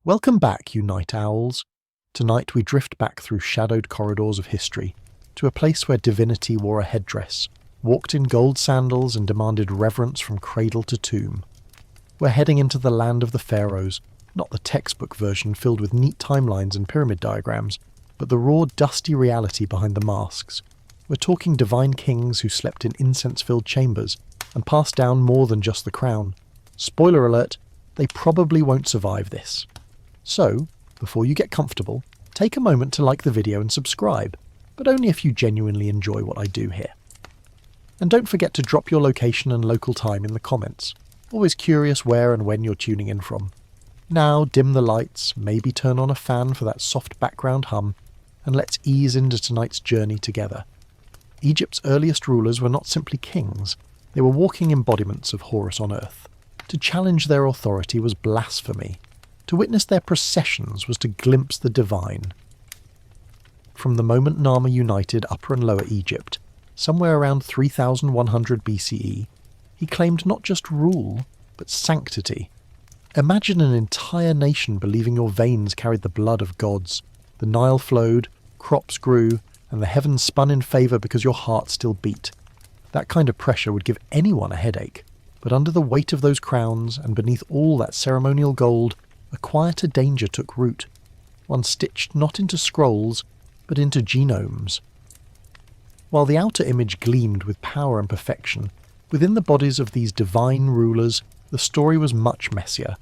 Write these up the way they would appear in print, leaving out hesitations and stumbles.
Welcome back, you night owls. Tonight we drift back through shadowed corridors of history to a place where divinity wore a headdress, walked in gold sandals and demanded reverence from cradle to tomb. We're heading into the land of the Pharaohs, not the textbook version filled with neat timelines and pyramid diagrams, but the raw, dusty reality behind the masks. We're talking divine kings who slept in incense-filled chambers and passed down more than just the crown. Spoiler alert, they probably won't survive this. So, before you get comfortable, take a moment to like the video and subscribe, but only if you genuinely enjoy what I do here. And don't forget to drop your location and local time in the comments. Always curious where and when you're tuning in from. Now dim the lights, maybe turn on a fan for that soft background hum, and let's ease into tonight's journey together. Egypt's earliest rulers were not simply kings, they were walking embodiments of Horus on earth. To challenge their authority was blasphemy. To witness their processions was to glimpse the divine. From the moment Nama united Upper and Lower Egypt, somewhere around 3100 BCE, he claimed not just rule, but sanctity. Imagine an entire nation believing your veins carried the blood of gods. The Nile flowed, crops grew, and the heavens spun in favour because your heart still beat. That kind of pressure would give anyone a headache, but under the weight of those crowns, and beneath all that ceremonial gold, a quieter danger took root, one stitched not into scrolls, but into genomes. While the outer image gleamed with power and perfection, within the bodies of these divine rulers, the story was much messier.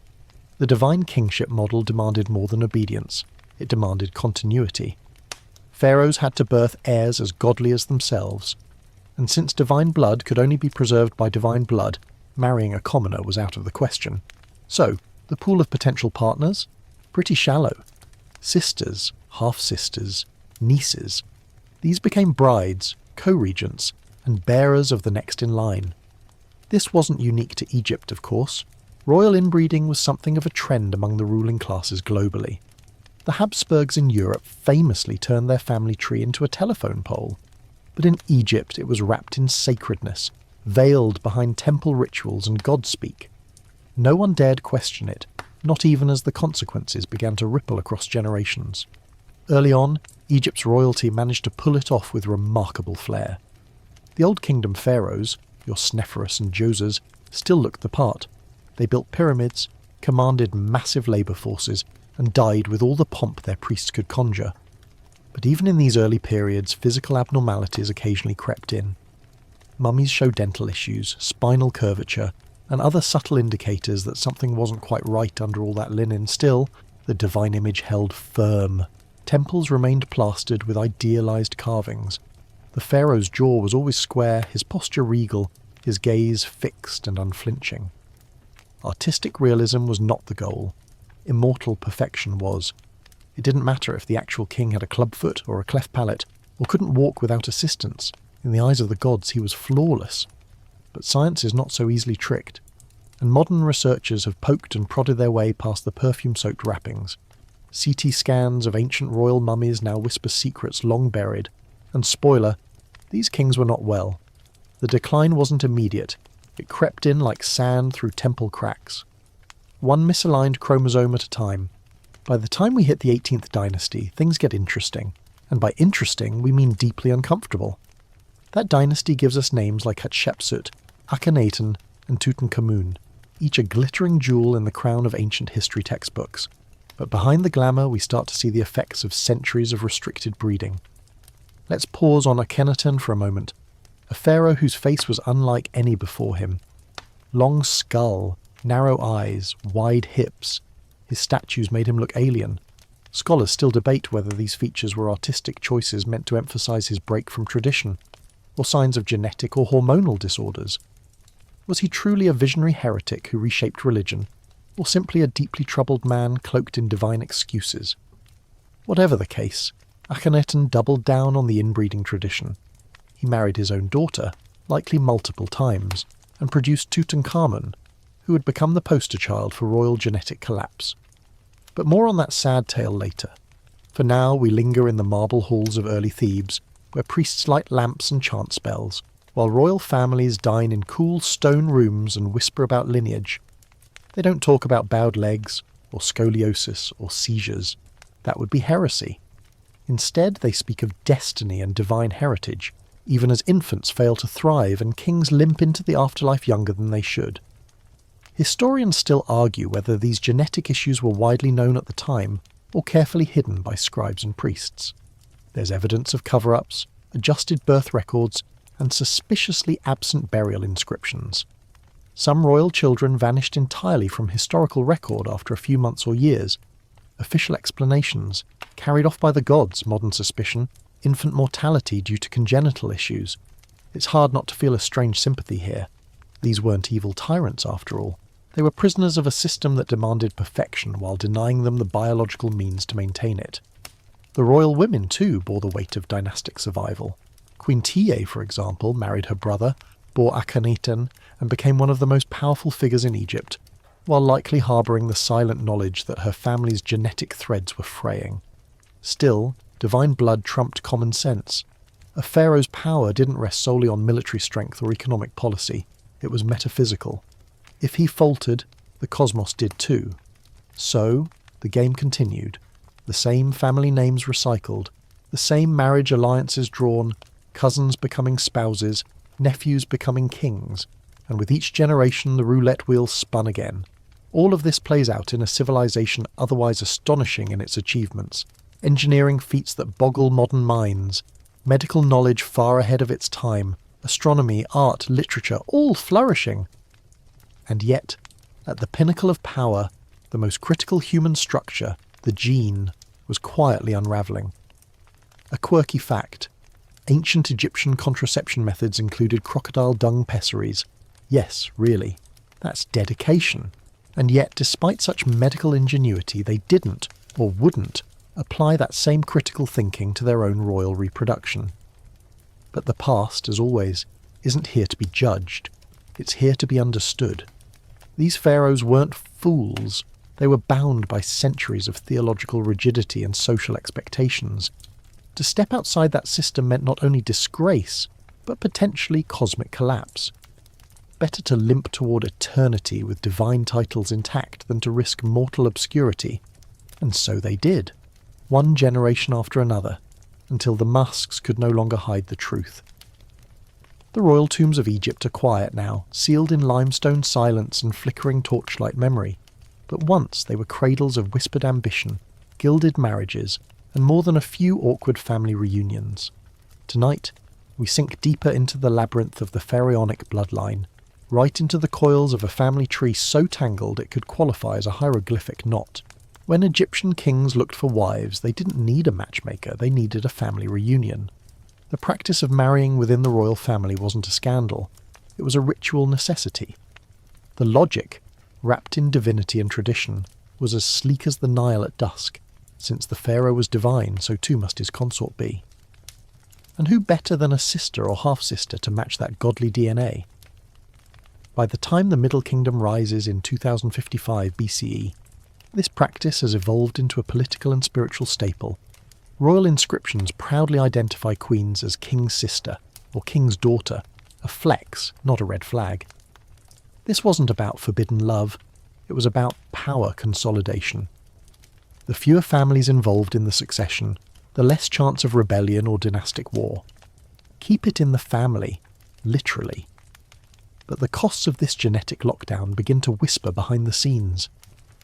The divine kingship model demanded more than obedience, it demanded continuity. Pharaohs had to birth heirs as godly as themselves, and since divine blood could only be preserved by divine blood, marrying a commoner was out of the question. So, the pool of potential partners? Pretty shallow. Sisters, half-sisters, nieces. These became brides, co-regents, and bearers of the next in line. This wasn't unique to Egypt, of course. Royal inbreeding was something of a trend among the ruling classes globally. The Habsburgs in Europe famously turned their family tree into a telephone pole. But in Egypt it was wrapped in sacredness, veiled behind temple rituals and God-speak. No one dared question it, not even as the consequences began to ripple across generations. Early on, Egypt's royalty managed to pull it off with remarkable flair. The Old Kingdom pharaohs, your Sneferus and Djoses, still looked the part. They built pyramids, commanded massive labour forces, and died with all the pomp their priests could conjure. But even in these early periods, physical abnormalities occasionally crept in. Mummies show dental issues, spinal curvature, and other subtle indicators that something wasn't quite right under all that linen. Still, the divine image held firm. Temples remained plastered with idealized carvings. The pharaoh's jaw was always square, his posture regal, his gaze fixed and unflinching. Artistic realism was not the goal. Immortal perfection was. It didn't matter if the actual king had a clubfoot or a cleft palate, or couldn't walk without assistance. In the eyes of the gods, he was flawless. But science is not so easily tricked, and modern researchers have poked and prodded their way past the perfume-soaked wrappings. CT scans of ancient royal mummies now whisper secrets long buried, and spoiler, these kings were not well. The decline wasn't immediate, it crept in like sand through temple cracks. One misaligned chromosome at a time. By the time we hit the 18th dynasty, things get interesting, and by interesting we mean deeply uncomfortable. That dynasty gives us names like Hatshepsut, Akhenaten, and Tutankhamun, each a glittering jewel in the crown of ancient history textbooks. But behind the glamour we start to see the effects of centuries of restricted breeding. Let's pause on Akhenaten for a moment, a pharaoh whose face was unlike any before him. Long skull, narrow eyes, wide hips. His statues made him look alien. Scholars still debate whether these features were artistic choices meant to emphasize his break from tradition, or signs of genetic or hormonal disorders. Was he truly a visionary heretic who reshaped religion, or simply a deeply troubled man cloaked in divine excuses? Whatever the case, Akhenaten doubled down on the inbreeding tradition. He married his own daughter, likely multiple times, and produced Tutankhamun, who would become the poster child for royal genetic collapse. But more on that sad tale later. For now we linger in the marble halls of early Thebes, where priests light lamps and chant spells, while royal families dine in cool stone rooms and whisper about lineage. They don't talk about bowed legs, or scoliosis or seizures. That would be heresy. Instead, they speak of destiny and divine heritage, even as infants fail to thrive and kings limp into the afterlife younger than they should. Historians still argue whether these genetic issues were widely known at the time or carefully hidden by scribes and priests. There's evidence of cover-ups, adjusted birth records, and suspiciously absent burial inscriptions. Some royal children vanished entirely from historical record after a few months or years. Official explanations, carried off by the gods, modern suspicion, infant mortality due to congenital issues. It's hard not to feel a strange sympathy here. These weren't evil tyrants, after all. They were prisoners of a system that demanded perfection while denying them the biological means to maintain it. The royal women, too, bore the weight of dynastic survival. Queen Tiye, for example, married her brother, bore Akhenaten, and became one of the most powerful figures in Egypt, while likely harbouring the silent knowledge that her family's genetic threads were fraying. Still, divine blood trumped common sense. A pharaoh's power didn't rest solely on military strength or economic policy. It was metaphysical. If he faltered, the cosmos did too. So, the game continued. The same family names recycled, the same marriage alliances drawn, cousins becoming spouses, nephews becoming kings, and with each generation the roulette wheel spun again. All of this plays out in a civilization otherwise astonishing in its achievements, engineering feats that boggle modern minds, medical knowledge far ahead of its time, astronomy, art, literature, all flourishing. And yet, at the pinnacle of power, the most critical human structure, the gene, was quietly unravelling. A quirky fact: ancient Egyptian contraception methods included crocodile dung pessaries. Yes, really. That's dedication. And yet, despite such medical ingenuity, they didn't, or wouldn't, apply that same critical thinking to their own royal reproduction. But the past, as always, isn't here to be judged. It's here to be understood. These pharaohs weren't fools. They were bound by centuries of theological rigidity and social expectations. To step outside that system meant not only disgrace, but potentially cosmic collapse. Better to limp toward eternity with divine titles intact than to risk mortal obscurity. And so they did, one generation after another, until the masks could no longer hide the truth. The royal tombs of Egypt are quiet now, sealed in limestone silence and flickering torchlight memory. But once they were cradles of whispered ambition, gilded marriages, and more than a few awkward family reunions. Tonight, we sink deeper into the labyrinth of the pharaonic bloodline, right into the coils of a family tree so tangled it could qualify as a hieroglyphic knot. When Egyptian kings looked for wives, they didn't need a matchmaker, they needed a family reunion. The practice of marrying within the royal family wasn't a scandal, it was a ritual necessity. The logic, wrapped in divinity and tradition, was as sleek as the Nile at dusk. Since the pharaoh was divine, so too must his consort be. And who better than a sister or half-sister to match that godly DNA? By the time the Middle Kingdom rises in 2055 BCE, this practice has evolved into a political and spiritual staple. Royal inscriptions proudly identify queens as king's sister or king's daughter, a flex, not a red flag. This wasn't about forbidden love, it was about power consolidation. The fewer families involved in the succession, the less chance of rebellion or dynastic war. Keep it in the family, literally. But the costs of this genetic lockdown begin to whisper behind the scenes.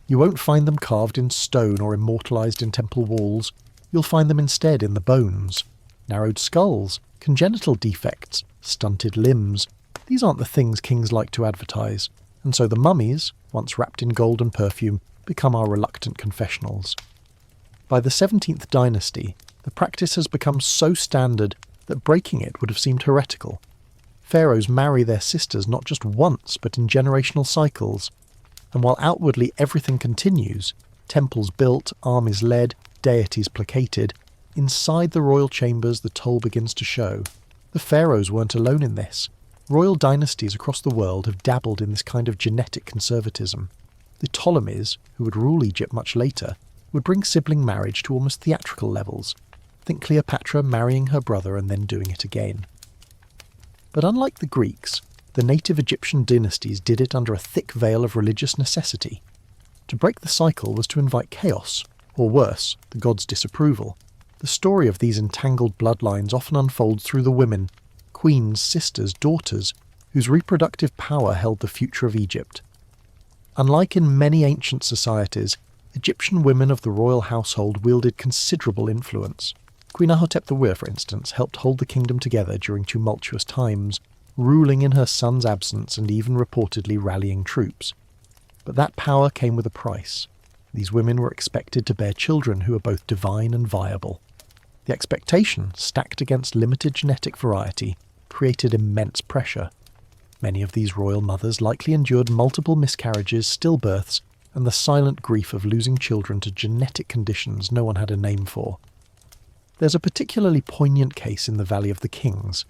You won't find them carved in stone or immortalised in temple walls. You'll find them instead in the bones. Narrowed skulls, congenital defects, stunted limbs. These aren't the things kings like to advertise, and so the mummies, once wrapped in gold and perfume, become our reluctant confessionals. By the 17th dynasty, the practice has become so standard that breaking it would have seemed heretical. Pharaohs marry their sisters not just once, but in generational cycles. And while outwardly everything continues, temples built, armies led, deities placated, inside the royal chambers the toll begins to show. The pharaohs weren't alone in this. Royal dynasties across the world have dabbled in this kind of genetic conservatism. The Ptolemies, who would rule Egypt much later, would bring sibling marriage to almost theatrical levels. Think Cleopatra marrying her brother and then doing it again. But unlike the Greeks, the native Egyptian dynasties did it under a thick veil of religious necessity. To break the cycle was to invite chaos, or worse, the gods' disapproval. The story of these entangled bloodlines often unfolds through the women, queens, sisters, daughters, whose reproductive power held the future of Egypt. Unlike in many ancient societies, Egyptian women of the royal household wielded considerable influence. Queen Ahotep for instance, helped hold the kingdom together during tumultuous times, ruling in her son's absence and even reportedly rallying troops. But that power came with a price. These women were expected to bear children who were both divine and viable. The expectation, stacked against limited genetic variety, created immense pressure. Many of these royal mothers likely endured multiple miscarriages, stillbirths, and the silent grief of losing children to genetic conditions no one had a name for. There's a particularly poignant case in the Valley of the Kings,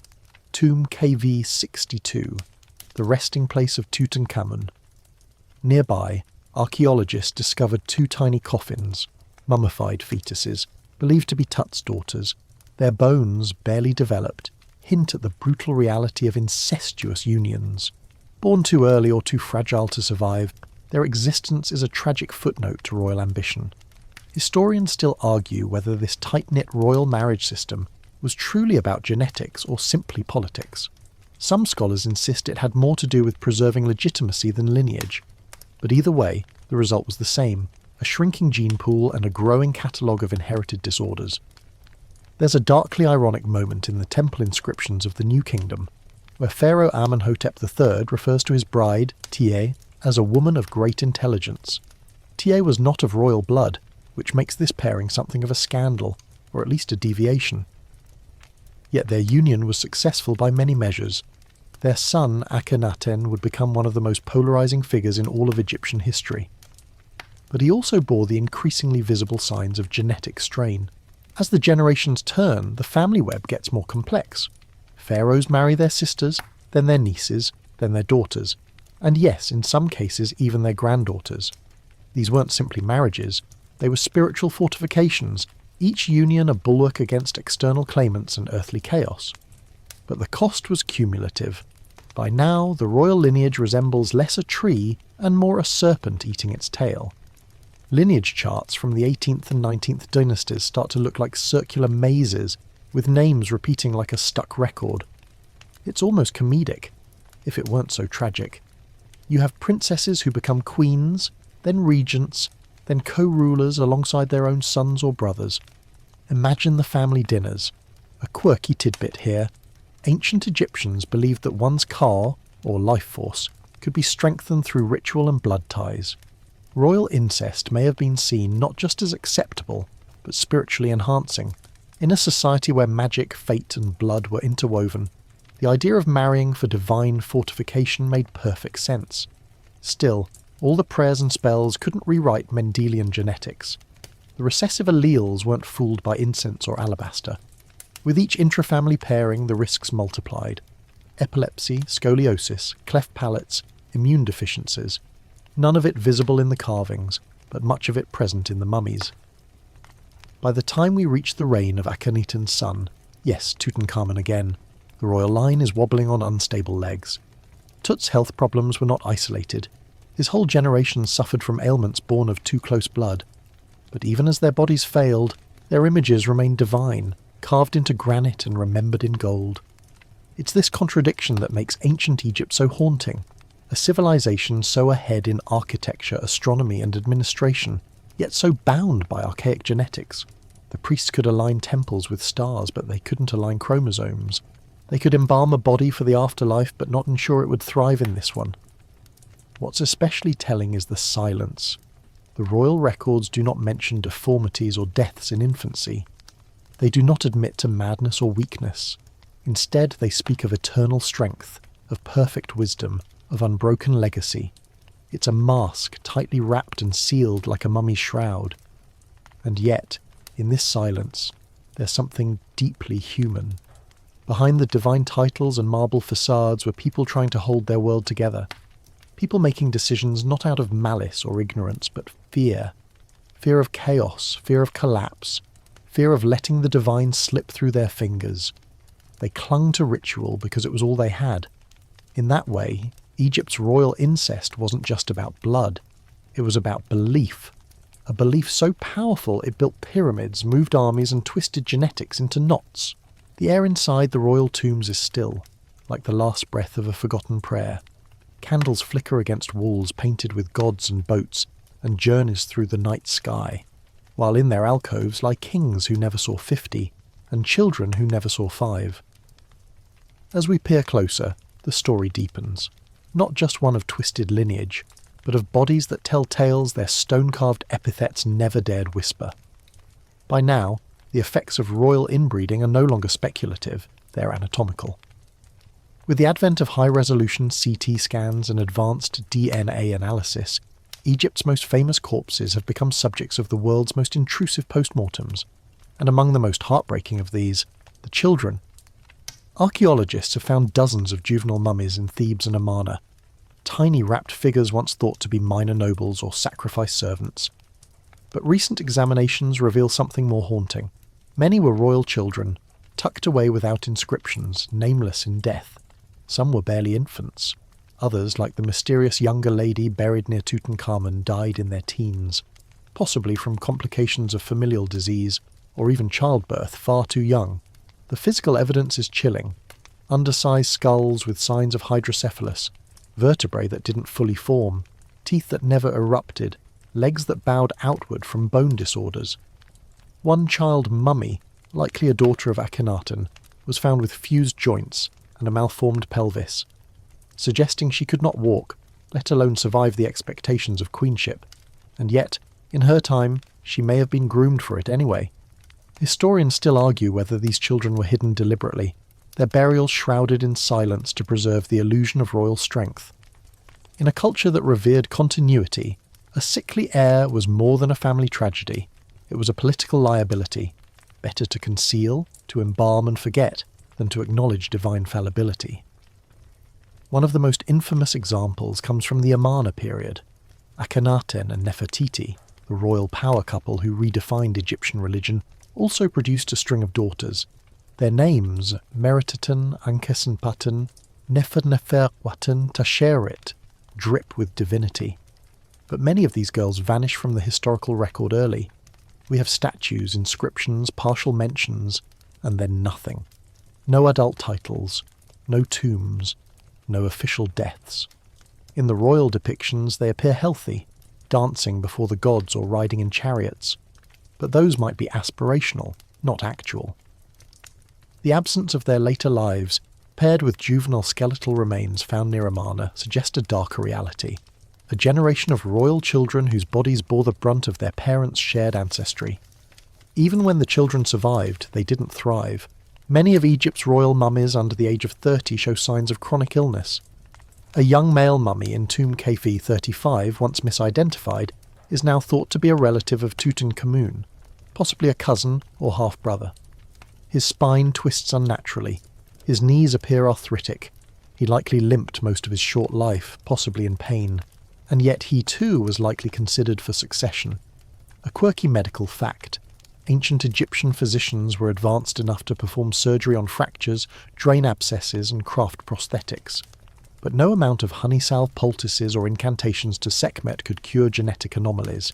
Tomb KV 62, the resting place of Tutankhamun. Nearby, archaeologists discovered 2 tiny coffins, mummified fetuses, believed to be Tut's daughters. Their bones, barely developed, hint at the brutal reality of incestuous unions. Born too early or too fragile to survive, their existence is a tragic footnote to royal ambition. Historians still argue whether this tight-knit royal marriage system was truly about genetics or simply politics. Some scholars insist it had more to do with preserving legitimacy than lineage. But either way, the result was the same, a shrinking gene pool and a growing catalogue of inherited disorders. There's a darkly ironic moment in the temple inscriptions of the New Kingdom, where Pharaoh Amenhotep III refers to his bride, Tiye, as a woman of great intelligence. Tiye was not of royal blood, which makes this pairing something of a scandal, or at least a deviation. Yet their union was successful by many measures. Their son, Akhenaten, would become one of the most polarizing figures in all of Egyptian history. But he also bore the increasingly visible signs of genetic strain. As the generations turn, the family web gets more complex. Pharaohs marry their sisters, then their nieces, then their daughters, and yes, in some cases even their granddaughters. These weren't simply marriages, they were spiritual fortifications, each union a bulwark against external claimants and earthly chaos. But the cost was cumulative. By now, the royal lineage resembles less a tree and more a serpent eating its tail. Lineage charts from the 18th and 19th dynasties start to look like circular mazes, with names repeating like a stuck record. It's almost comedic, if it weren't so tragic. You have princesses who become queens, then regents, then co-rulers alongside their own sons or brothers. Imagine the family dinners. A quirky tidbit here. Ancient Egyptians believed that one's ka, or life force, could be strengthened through ritual and blood ties. Royal incest may have been seen not just as acceptable, but spiritually enhancing. In a society where magic, fate and blood were interwoven, the idea of marrying for divine fortification made perfect sense. Still, all the prayers and spells couldn't rewrite Mendelian genetics. The recessive alleles weren't fooled by incense or alabaster. With each intra-family pairing, the risks multiplied. Epilepsy, scoliosis, cleft palates, immune deficiencies. None of it visible in the carvings, but much of it present in the mummies. By the time we reach the reign of Akhenaten's son, yes, Tutankhamun again, the royal line is wobbling on unstable legs. Tut's health problems were not isolated. His whole generation suffered from ailments born of too close blood. But even as their bodies failed, their images remained divine, carved into granite and remembered in gold. It's this contradiction that makes ancient Egypt so haunting, a civilization so ahead in architecture, astronomy and administration, yet so bound by archaic genetics. The priests could align temples with stars, but they couldn't align chromosomes. They could embalm a body for the afterlife, but not ensure it would thrive in this one. What's especially telling is the silence. The royal records do not mention deformities or deaths in infancy. They do not admit to madness or weakness. Instead, they speak of eternal strength, of perfect wisdom, of unbroken legacy. It's a mask tightly wrapped and sealed like a mummy's shroud. And yet, in this silence, there's something deeply human. Behind the divine titles and marble facades were people trying to hold their world together. People making decisions not out of malice or ignorance, but fear. Fear of chaos, fear of collapse, fear of letting the divine slip through their fingers. They clung to ritual because it was all they had. In that way, Egypt's royal incest wasn't just about blood. It was about belief. A belief so powerful it built pyramids, moved armies and twisted genetics into knots. The air inside the royal tombs is still, like the last breath of a forgotten prayer. Candles flicker against walls painted with gods and boats, and journeys through the night sky, while in their alcoves lie kings who never saw 50, and children who never saw 5. As we peer closer, the story deepens. Not just one of twisted lineage, but of bodies that tell tales their stone-carved epithets never dared whisper. By now, the effects of royal inbreeding are no longer speculative, they're anatomical. With the advent of high-resolution CT scans and advanced DNA analysis, Egypt's most famous corpses have become subjects of the world's most intrusive postmortems, and among the most heartbreaking of these, the children. Archaeologists have found dozens of juvenile mummies in Thebes and Amarna, tiny wrapped figures once thought to be minor nobles or sacrifice servants. But recent examinations reveal something more haunting. Many were royal children, tucked away without inscriptions, nameless in death. Some were barely infants. Others, like the mysterious younger lady buried near Tutankhamun, died in their teens, possibly from complications of familial disease or even childbirth far too young. The physical evidence is chilling. Undersized skulls with signs of hydrocephalus, vertebrae that didn't fully form, teeth that never erupted, legs that bowed outward from bone disorders. One child mummy, likely a daughter of Akhenaten, was found with fused joints and a malformed pelvis, suggesting she could not walk, let alone survive the expectations of queenship. And yet, in her time, she may have been groomed for it anyway. Historians still argue whether these children were hidden deliberately, their burials shrouded in silence to preserve the illusion of royal strength. In a culture that revered continuity, a sickly heir was more than a family tragedy. It was a political liability. Better to conceal, to embalm and forget, than to acknowledge divine fallibility. One of the most infamous examples comes from the Amarna period. Akhenaten and Nefertiti, the royal power couple who redefined Egyptian religion, also produced a string of daughters. Their names, Meriteten, Ankesenpaten, Neferneferwaten, Tasheret, drip with divinity. But many of these girls vanish from the historical record early. We have statues, inscriptions, partial mentions, and then nothing. No adult titles, no tombs, no official deaths. In the royal depictions they appear healthy, dancing before the gods or riding in chariots. But those might be aspirational, not actual. The absence of their later lives, paired with juvenile skeletal remains found near Amarna, suggest a darker reality. A generation of royal children whose bodies bore the brunt of their parents' shared ancestry. Even when the children survived, they didn't thrive. Many of Egypt's royal mummies under the age of 30 show signs of chronic illness. A young male mummy in Tomb Khefi 35, once misidentified, is now thought to be a relative of Tutankhamun, possibly a cousin or half-brother. His spine twists unnaturally. His knees appear arthritic. He likely limped most of his short life, possibly in pain. And yet he too was likely considered for succession. A quirky medical fact. Ancient Egyptian physicians were advanced enough to perform surgery on fractures, drain abscesses and craft prosthetics. But no amount of honey salve poultices or incantations to Sekhmet could cure genetic anomalies.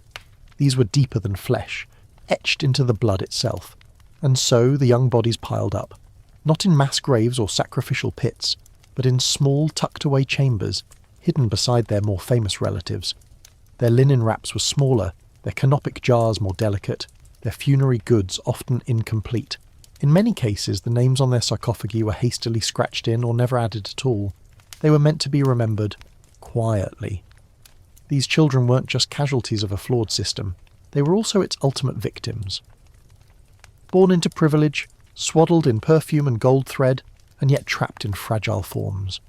These were deeper than flesh, etched into the blood itself. And so the young bodies piled up, not in mass graves or sacrificial pits, but in small tucked-away chambers, hidden beside their more famous relatives. Their linen wraps were smaller, their canopic jars more delicate, their funerary goods often incomplete. In many cases, the names on their sarcophagi were hastily scratched in or never added at all. They were meant to be remembered quietly. These children weren't just casualties of a flawed system, they were also its ultimate victims. Born into privilege, swaddled in perfume and gold thread, and yet trapped in fragile forms.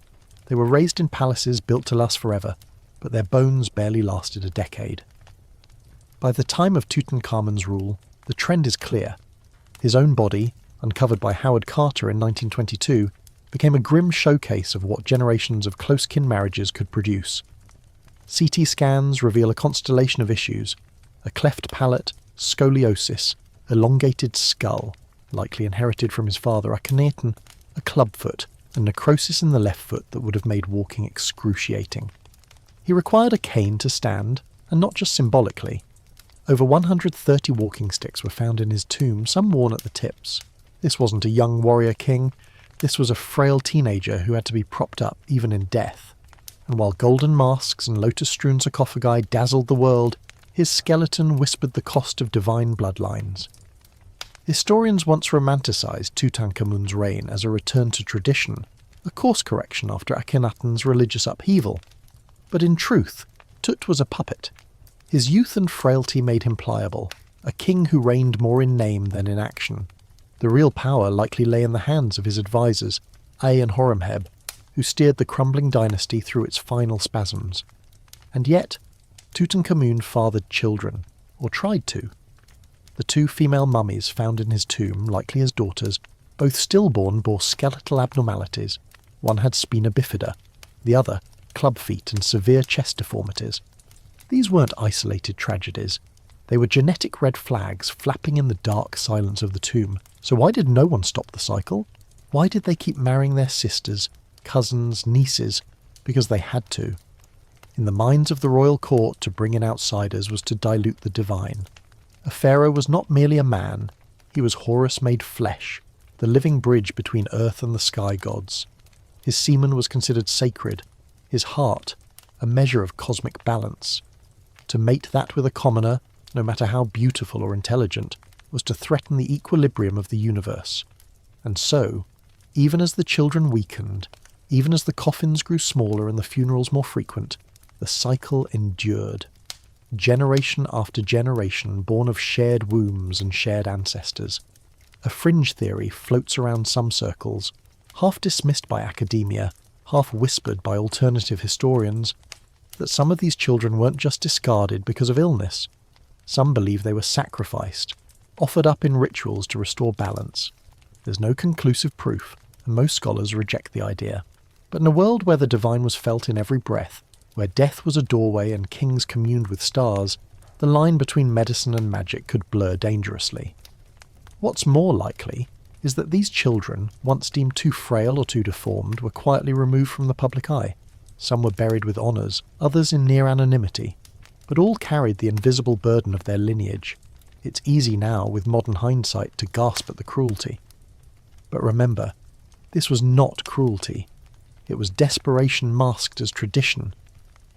They were raised in palaces built to last forever, but their bones barely lasted a decade. By the time of Tutankhamun's rule, the trend is clear. His own body, uncovered by Howard Carter in 1922, became a grim showcase of what generations of close-kin marriages could produce. CT scans reveal a constellation of issues: a cleft palate, scoliosis, elongated skull, likely inherited from his father Akhenaten, a clubfoot, and necrosis in the left foot that would have made walking excruciating. He required a cane to stand, and not just symbolically. Over 130 walking sticks were found in his tomb, some worn at the tips. This wasn't a young warrior king, this was a frail teenager who had to be propped up even in death. And while golden masks and lotus-strewn sarcophagi dazzled the world, his skeleton whispered the cost of divine bloodlines. Historians once romanticised Tutankhamun's reign as a return to tradition, a course correction after Akhenaten's religious upheaval. But in truth, Tut was a puppet. His youth and frailty made him pliable, a king who reigned more in name than in action. The real power likely lay in the hands of his advisors, Ay and Horemheb, who steered the crumbling dynasty through its final spasms. And yet, Tutankhamun fathered children, or tried to. The 2 female mummies found in his tomb, likely his daughters, both stillborn, bore skeletal abnormalities. One had spina bifida, the other club feet and severe chest deformities. These weren't isolated tragedies. They were genetic red flags flapping in the dark silence of the tomb. So why did no one stop the cycle? Why did they keep marrying their sisters, cousins, nieces? Because they had to. In the minds of the royal court, to bring in outsiders was to dilute the divine. A pharaoh was not merely a man, he was Horus made flesh, the living bridge between earth and the sky gods. His semen was considered sacred, his heart a measure of cosmic balance. To mate that with a commoner, no matter how beautiful or intelligent, was to threaten the equilibrium of the universe. And so, even as the children weakened, even as the coffins grew smaller and the funerals more frequent, the cycle endured. Generation after generation born of shared wombs and shared ancestors. A fringe theory floats around some circles, half dismissed by academia, half whispered by alternative historians, that some of these children weren't just discarded because of illness. Some believe they were sacrificed, offered up in rituals to restore balance. There's no conclusive proof, and most scholars reject the idea. But in a world where the divine was felt in every breath, where death was a doorway and kings communed with stars, the line between medicine and magic could blur dangerously. What's more likely is that these children, once deemed too frail or too deformed, were quietly removed from the public eye. Some were buried with honours, others in near anonymity, but all carried the invisible burden of their lineage. It's easy now, with modern hindsight, to gasp at the cruelty. But remember, this was not cruelty. It was desperation masked as tradition.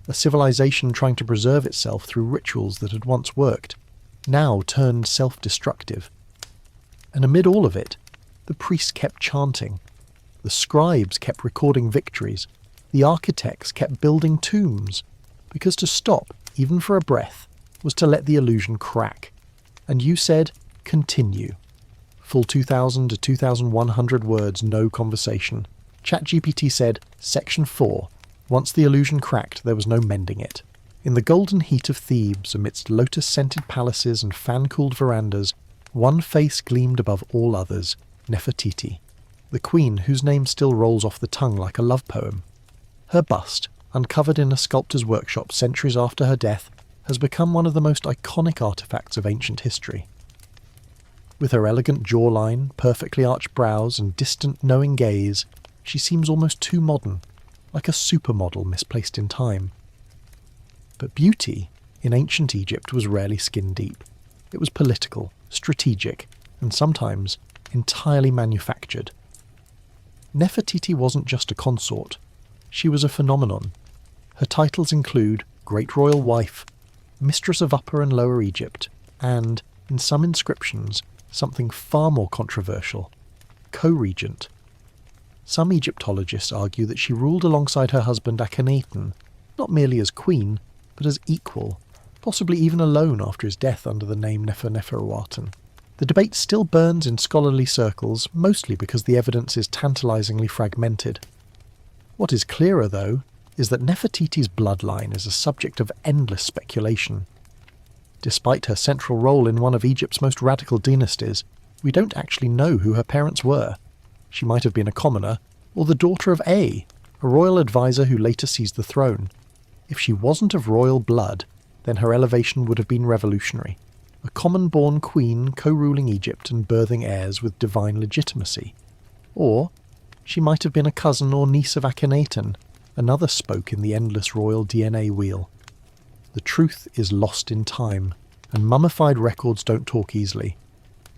A civilization trying to preserve itself through rituals that had once worked, now turned self-destructive. And amid all of it, the priests kept chanting. The scribes kept recording victories. The architects kept building tombs. Because to stop, even for a breath, was to let the illusion crack. And you said, continue. Full 2,000 to 2,100 words, no conversation. ChatGPT said, Section 4. Once the illusion cracked, there was no mending it. In the golden heat of Thebes, amidst lotus-scented palaces and fan-cooled verandas, one face gleamed above all others, Nefertiti, the queen whose name still rolls off the tongue like a love poem. Her bust, uncovered in a sculptor's workshop centuries after her death, has become one of the most iconic artefacts of ancient history. With her elegant jawline, perfectly arched brows, and distant, knowing gaze, she seems almost too modern, like a supermodel misplaced in time. But beauty, in ancient Egypt, was rarely skin-deep. It was political, strategic, and sometimes entirely manufactured. Nefertiti wasn't just a consort. She was a phenomenon. Her titles include Great Royal Wife, Mistress of Upper and Lower Egypt, and, in some inscriptions, something far more controversial, co-regent. Some Egyptologists argue that she ruled alongside her husband Akhenaten, not merely as queen, but as equal, possibly even alone after his death under the name Neferuaten. The debate still burns in scholarly circles, mostly because the evidence is tantalizingly fragmented. What is clearer, though, is that Nefertiti's bloodline is a subject of endless speculation. Despite her central role in one of Egypt's most radical dynasties, we don't actually know who her parents were. She might have been a commoner, or the daughter of a royal advisor who later seized the throne. If she wasn't of royal blood, then her elevation would have been revolutionary. A common-born queen co-ruling Egypt and birthing heirs with divine legitimacy. Or she might have been a cousin or niece of Akhenaten, another spoke in the endless royal DNA wheel. the truth is lost in time, and mummified records don't talk easily.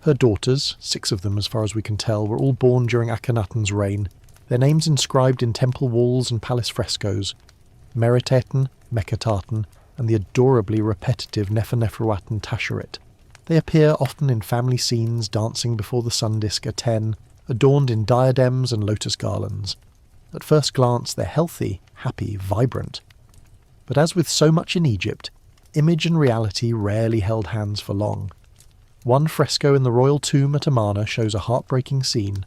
Her daughters, 6 of them as far as we can tell, were all born during Akhenaten's reign, their names inscribed in temple walls and palace frescoes: Meriteten, Meketaten, and the adorably repetitive Neferneferuaten Tasherit. They appear often in family scenes dancing before the sun disk Aten, adorned in diadems and lotus garlands. At first glance they're healthy, happy, vibrant. But as with so much in Egypt, image and reality rarely held hands for long. One fresco in the royal tomb at Amarna shows a heartbreaking scene: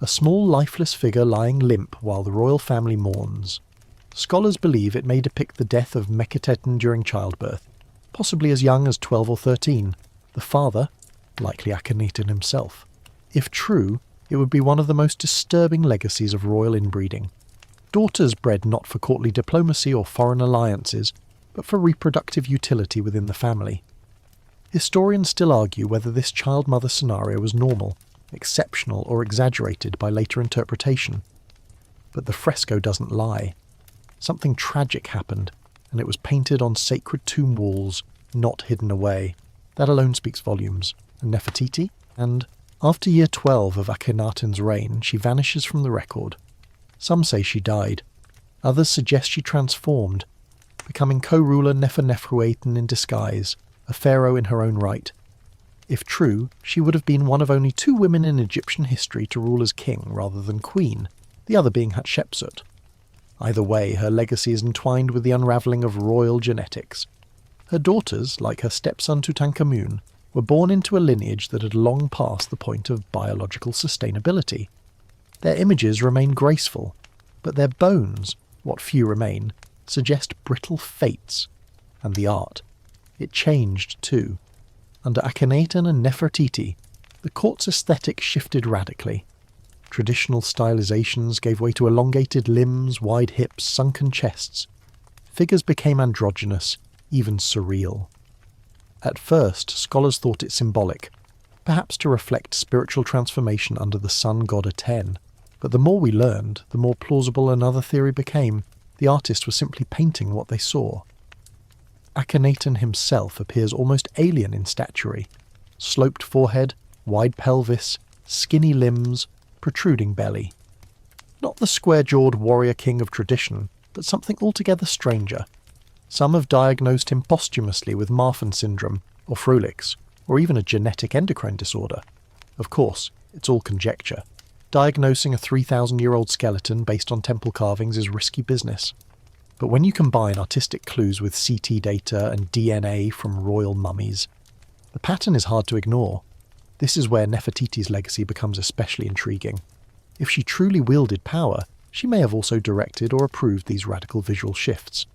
a small lifeless figure lying limp while the royal family mourns. Scholars believe it may depict the death of Meketaten during childbirth, possibly as young as 12 or 13, the father, likely Akhenaten himself. If true, it would be one of the most disturbing legacies of royal inbreeding. Daughters bred not for courtly diplomacy or foreign alliances, but for reproductive utility within the family. Historians still argue whether this child-mother scenario was normal, exceptional, or exaggerated by later interpretation. But the fresco doesn't lie. Something tragic happened, and it was painted on sacred tomb walls, not hidden away. That alone speaks volumes. And Nefertiti? And after year 12 of Akhenaten's reign, she vanishes from the record. Some say she died. Others suggest she transformed, becoming co-ruler Neferneferuaten in disguise, a pharaoh in her own right. If true, she would have been one of only 2 women in Egyptian history to rule as king rather than queen, the other being Hatshepsut. Either way, her legacy is entwined with the unravelling of royal genetics. Her daughters, like her stepson Tutankhamun, were born into a lineage that had long passed the point of biological sustainability. Their images remain graceful, but their bones, what few remain, suggest brittle fates. And the art. It changed too. Under Akhenaten and Nefertiti, the court's aesthetic shifted radically. Traditional stylizations gave way to elongated limbs, wide hips, sunken chests. Figures became androgynous, even surreal. At first, scholars thought it symbolic, perhaps to reflect spiritual transformation under the sun god Aten. But the more we learned, the more plausible another theory became. The artist was simply painting what they saw. Akhenaten himself appears almost alien in stature. Sloped forehead, wide pelvis, skinny limbs, protruding belly. Not the square-jawed warrior king of tradition, but something altogether stranger. Some have diagnosed him posthumously with Marfan syndrome, or Fröhlich's, or even a genetic endocrine disorder. Of course, it's all conjecture. Diagnosing a 3,000-year-old skeleton based on temple carvings is risky business. But when you combine artistic clues with CT data and DNA from royal mummies, the pattern is hard to ignore. This is where Nefertiti's legacy becomes especially intriguing. If she truly wielded power, she may have also directed or approved these radical visual shifts.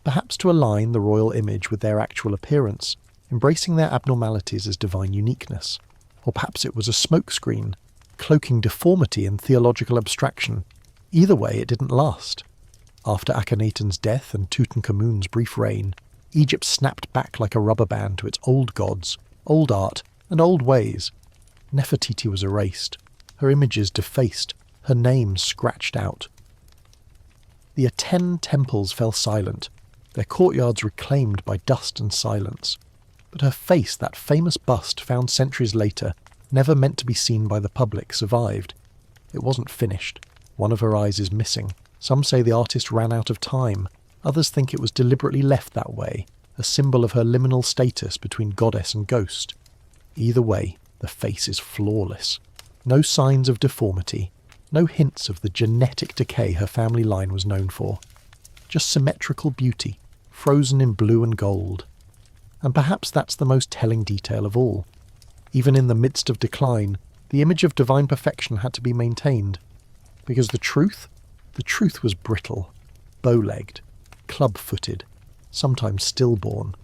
Perhaps to align the royal image with their actual appearance, embracing their abnormalities as divine uniqueness. Or perhaps it was a smokescreen, cloaking deformity and theological abstraction. Either way, it didn't last. After Akhenaten's death and Tutankhamun's brief reign, Egypt snapped back like a rubber band to its old gods, old art, and old ways. Nefertiti was erased, her images defaced, her name scratched out. The Aten temples fell silent, their courtyards reclaimed by dust and silence. But her face, that famous bust found centuries later, never meant to be seen by the public, survived. It wasn't finished. One of her eyes is missing. Some say the artist ran out of time. Others think it was deliberately left that way, a symbol of her liminal status between goddess and ghost. Either way, the face is flawless. No signs of deformity, no hints of the genetic decay her family line was known for. Just symmetrical beauty, frozen in blue and gold. And perhaps that's the most telling detail of all. Even in the midst of decline, the image of divine perfection had to be maintained. Because the truth was brittle, bow-legged, club-footed, sometimes stillborn.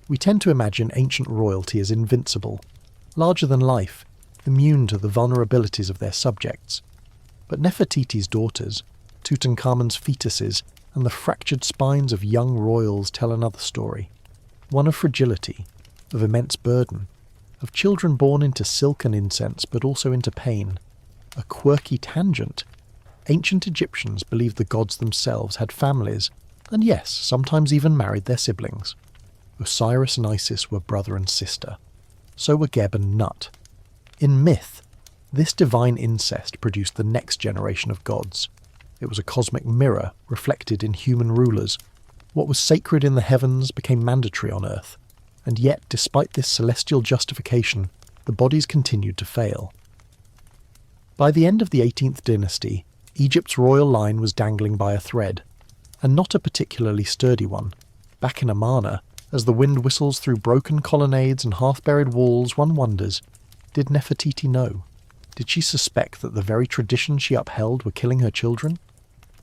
We tend to imagine ancient royalty as invincible, larger than life, immune to the vulnerabilities of their subjects. But Nefertiti's daughters, Tutankhamun's fetuses, and the fractured spines of young royals tell another story. One of fragility, of immense burden, of children born into silk and incense but also into pain. A quirky tangent. Ancient Egyptians believed the gods themselves had families, and yes, sometimes even married their siblings. Osiris and Isis were brother and sister. So were Geb and Nut. In myth, this divine incest produced the next generation of gods. It was a cosmic mirror reflected in human rulers. What was sacred in the heavens became mandatory on earth, and yet, despite this celestial justification, the bodies continued to fail. By the end of the 18th dynasty, Egypt's royal line was dangling by a thread, and not a particularly sturdy one. Back in Amarna, as the wind whistles through broken colonnades and half-buried walls, one wonders, did Nefertiti know? Did she suspect that the very traditions she upheld were killing her children?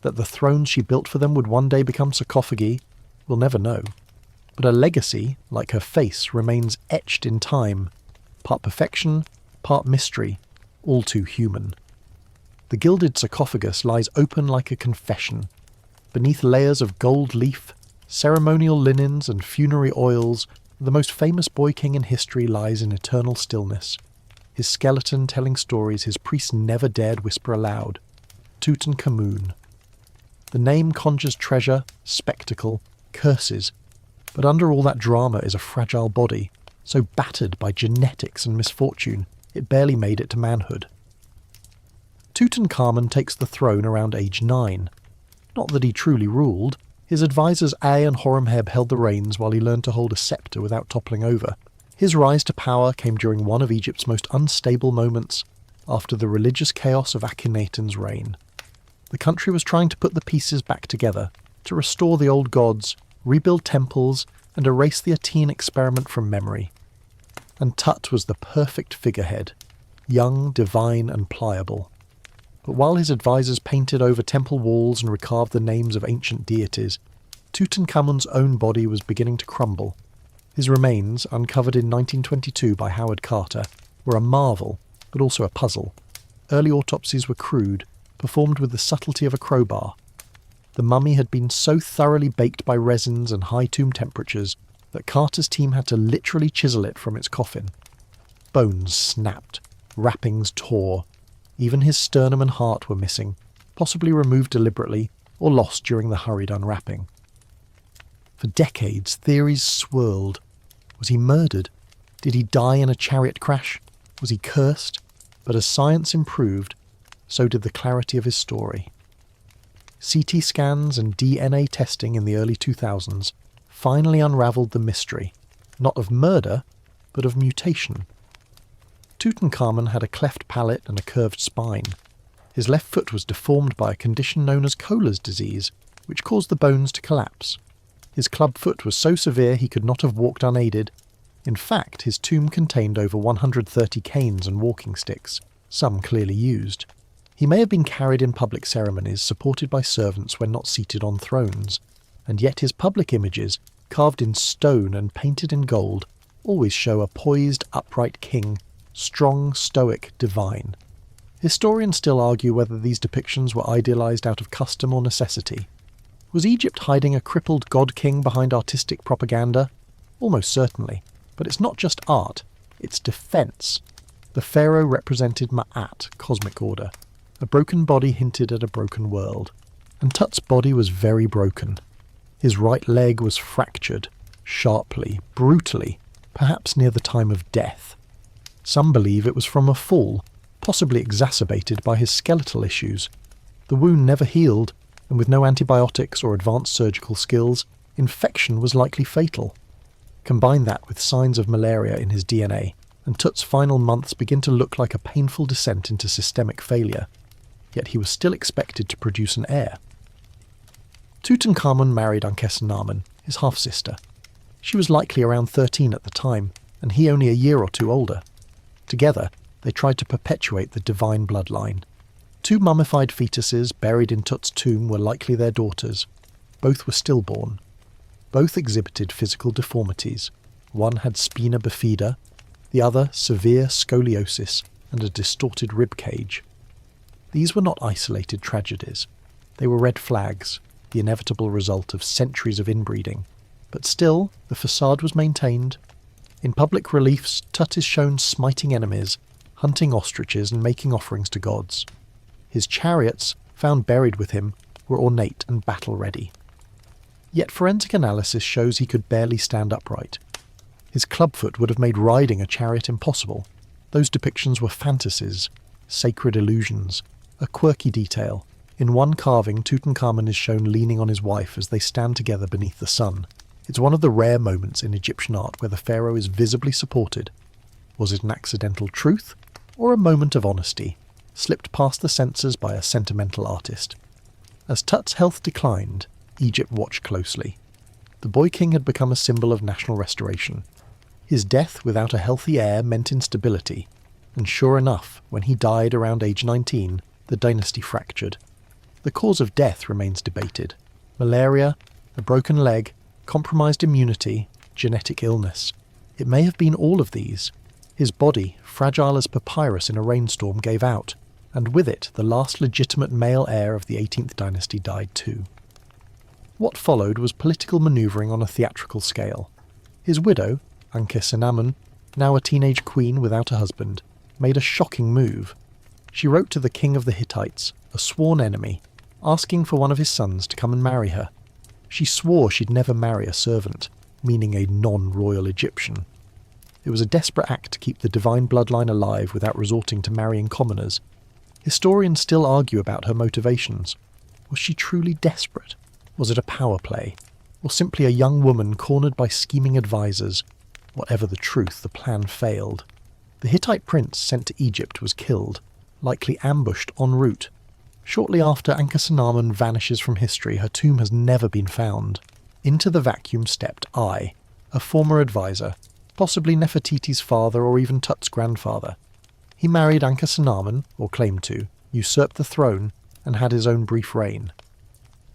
That the thrones she built for them would one day become sarcophagi? We'll never know. But a legacy, like her face, remains etched in time, part perfection, part mystery, all too human. The gilded sarcophagus lies open like a confession. Beneath layers of gold leaf, ceremonial linens and funerary oils, the most famous boy king in history lies in eternal stillness, his skeleton telling stories his priests never dared whisper aloud. Tutankhamun. The name conjures treasure, spectacle, curses, but under all that drama is a fragile body, so battered by genetics and misfortune, it barely made it to manhood. Tutankhamun takes the throne around age 9. Not that he truly ruled. His advisors Ay and Horemheb held the reins while he learned to hold a scepter without toppling over. His rise to power came during one of Egypt's most unstable moments, after the religious chaos of Akhenaten's reign. The country was trying to put the pieces back together, to restore the old gods, rebuild temples, and erase the Aten experiment from memory. And Tut was the perfect figurehead, young, divine, and pliable. But while his advisors painted over temple walls and recarved the names of ancient deities, Tutankhamun's own body was beginning to crumble. His remains, uncovered in 1922 by Howard Carter, were a marvel, but also a puzzle. Early autopsies were crude, performed with the subtlety of a crowbar. The mummy had been so thoroughly baked by resins and high tomb temperatures that Carter's team had to literally chisel it from its coffin. Bones snapped, wrappings tore. Even his sternum and heart were missing, possibly removed deliberately or lost during the hurried unwrapping. For decades, theories swirled. Was he murdered? Did he die in a chariot crash? Was he cursed? But as science improved, so did the clarity of his story. CT scans and DNA testing in the early 2000s finally unravelled the mystery, not of murder, but of mutation. Tutankhamun had a cleft palate and a curved spine. His left foot was deformed by a condition known as Kohler's disease, which caused the bones to collapse. His club foot was so severe he could not have walked unaided. In fact, his tomb contained over 130 canes and walking sticks, some clearly used. He may have been carried in public ceremonies, supported by servants when not seated on thrones, and yet his public images, carved in stone and painted in gold, always show a poised, upright king, strong, stoic, divine. Historians still argue whether these depictions were idealized out of custom or necessity. Was Egypt hiding a crippled god-king behind artistic propaganda? Almost certainly. But it's not just art, it's defense. The pharaoh represented Ma'at, cosmic order. A broken body hinted at a broken world. And Tut's body was very broken. His right leg was fractured, sharply, brutally, perhaps near the time of death. Some believe it was from a fall, possibly exacerbated by his skeletal issues. The wound never healed, and with no antibiotics or advanced surgical skills, infection was likely fatal. Combine that with signs of malaria in his DNA, and Tut's final months begin to look like a painful descent into systemic failure. Yet he was still expected to produce an heir. Tutankhamun married Ankhesenamun, his half-sister. She was likely around 13 at the time, and he only a year or two older. Together, they tried to perpetuate the divine bloodline. 2 mummified fetuses buried in Tut's tomb were likely their daughters. Both were stillborn. Both exhibited physical deformities. One had spina bifida, the other severe scoliosis and a distorted rib cage. These were not isolated tragedies. They were red flags, the inevitable result of centuries of inbreeding. But still, the facade was maintained. In public reliefs, Tut is shown smiting enemies, hunting ostriches and making offerings to gods. His chariots, found buried with him, were ornate and battle-ready. Yet forensic analysis shows he could barely stand upright. His clubfoot would have made riding a chariot impossible. Those depictions were fantasies, sacred illusions, a quirky detail. In one carving, Tutankhamun is shown leaning on his wife as they stand together beneath the sun. It's one of the rare moments in Egyptian art where the pharaoh is visibly supported. Was it an accidental truth, or a moment of honesty, slipped past the censors by a sentimental artist? As Tut's health declined, Egypt watched closely. The boy king had become a symbol of national restoration. His death without a healthy heir meant instability, and sure enough, when he died around age 19, the dynasty fractured. The cause of death remains debated. Malaria, a broken leg, compromised immunity, genetic illness. It may have been all of these. His body, fragile as papyrus in a rainstorm, gave out, and with it the last legitimate male heir of the 18th dynasty died too. What followed was political manoeuvring on a theatrical scale. His widow, Ankhesenamun, now a teenage queen without a husband, made a shocking move. She wrote to the king of the Hittites, a sworn enemy, asking for one of his sons to come and marry her. She swore she'd never marry a servant, meaning a non-royal Egyptian. It was a desperate act to keep the divine bloodline alive without resorting to marrying commoners. Historians still argue about her motivations. Was she truly desperate? Was it a power play? Or simply a young woman cornered by scheming advisors? Whatever the truth, the plan failed. The Hittite prince sent to Egypt was killed, likely ambushed en route. Shortly after Ankhesenamun vanishes from history, her tomb has never been found. Into the vacuum stepped I, a former advisor, possibly Nefertiti's father or even Tut's grandfather. He married Ankhesenamun, or claimed to, usurped the throne, and had his own brief reign.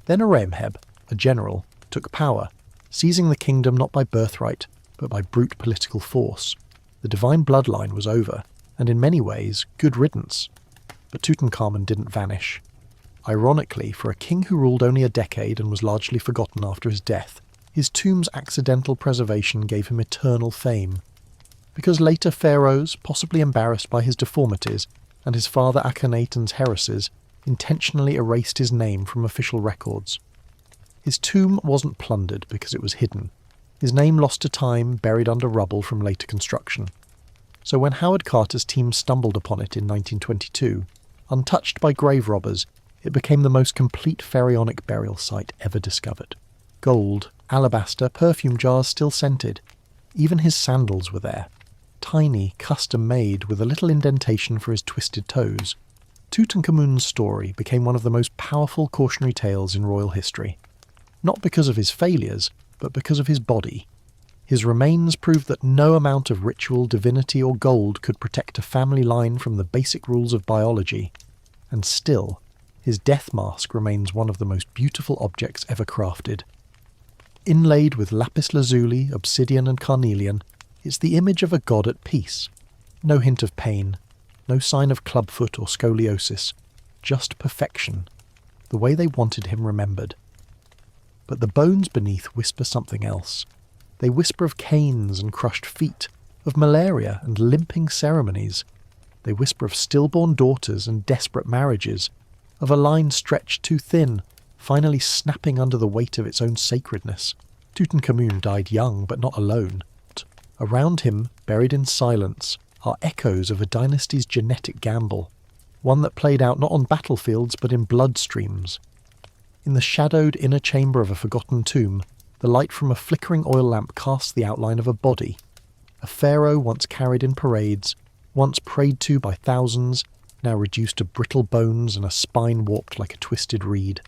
Then Aramheb, a general, took power, seizing the kingdom not by birthright, but by brute political force. The divine bloodline was over, and in many ways, good riddance. But Tutankhamun didn't vanish. Ironically, for a king who ruled only a decade and was largely forgotten after his death, his tomb's accidental preservation gave him eternal fame. Because later pharaohs, possibly embarrassed by his deformities and his father Akhenaten's heresies, intentionally erased his name from official records. His tomb wasn't plundered because it was hidden. His name lost to time, buried under rubble from later construction. So when Howard Carter's team stumbled upon it in 1922, untouched by grave robbers, it became the most complete pharaonic burial site ever discovered. Gold, alabaster, perfume jars still scented. Even his sandals were there. Tiny, custom-made, with a little indentation for his twisted toes. Tutankhamun's story became one of the most powerful cautionary tales in royal history. Not because of his failures, but because of his body. His remains proved that no amount of ritual, divinity, or gold could protect a family line from the basic rules of biology. And still, his death mask remains one of the most beautiful objects ever crafted. Inlaid with lapis lazuli, obsidian, and carnelian, it's the image of a god at peace. No hint of pain, no sign of clubfoot or scoliosis, just perfection, the way they wanted him remembered. But the bones beneath whisper something else. They whisper of canes and crushed feet, of malaria and limping ceremonies. They whisper of stillborn daughters and desperate marriages, of a line stretched too thin, finally snapping under the weight of its own sacredness. Tutankhamun died young, but not alone. Around him, buried in silence, are echoes of a dynasty's genetic gamble, one that played out not on battlefields but in bloodstreams. In the shadowed inner chamber of a forgotten tomb, the light from a flickering oil lamp casts the outline of a body. A pharaoh once carried in parades, once prayed to by thousands, now reduced to brittle bones and a spine warped like a twisted reed.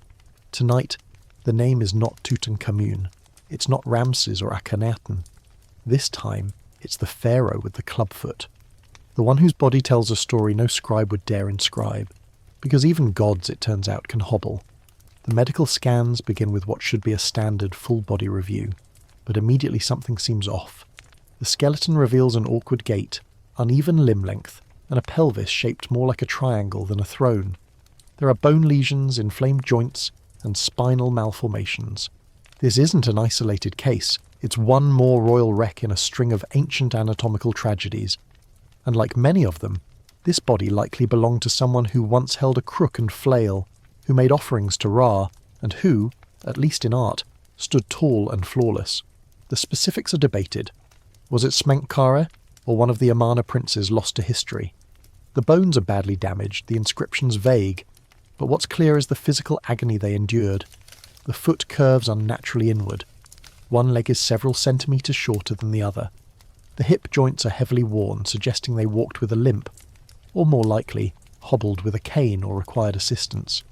Tonight, the name is not Tutankhamun. It's not Ramses or Akhenaten. This time, it's the pharaoh with the clubfoot. The one whose body tells a story no scribe would dare inscribe. Because even gods, it turns out, can hobble. The medical scans begin with what should be a standard full-body review, but immediately something seems off. The skeleton reveals an awkward gait, uneven limb length, and a pelvis shaped more like a triangle than a throne. There are bone lesions, inflamed joints, and spinal malformations. This isn't an isolated case, it's one more royal wreck in a string of ancient anatomical tragedies. And like many of them, this body likely belonged to someone who once held a crook and flail, who made offerings to Ra, and who, at least in art, stood tall and flawless. The specifics are debated. Was it Smenkhkare, or one of the Amarna princes lost to history? The bones are badly damaged, the inscriptions vague, but what's clear is the physical agony they endured. The foot curves unnaturally inward. One leg is several centimetres shorter than the other. The hip joints are heavily worn, suggesting they walked with a limp, or more likely, hobbled with a cane or required assistance.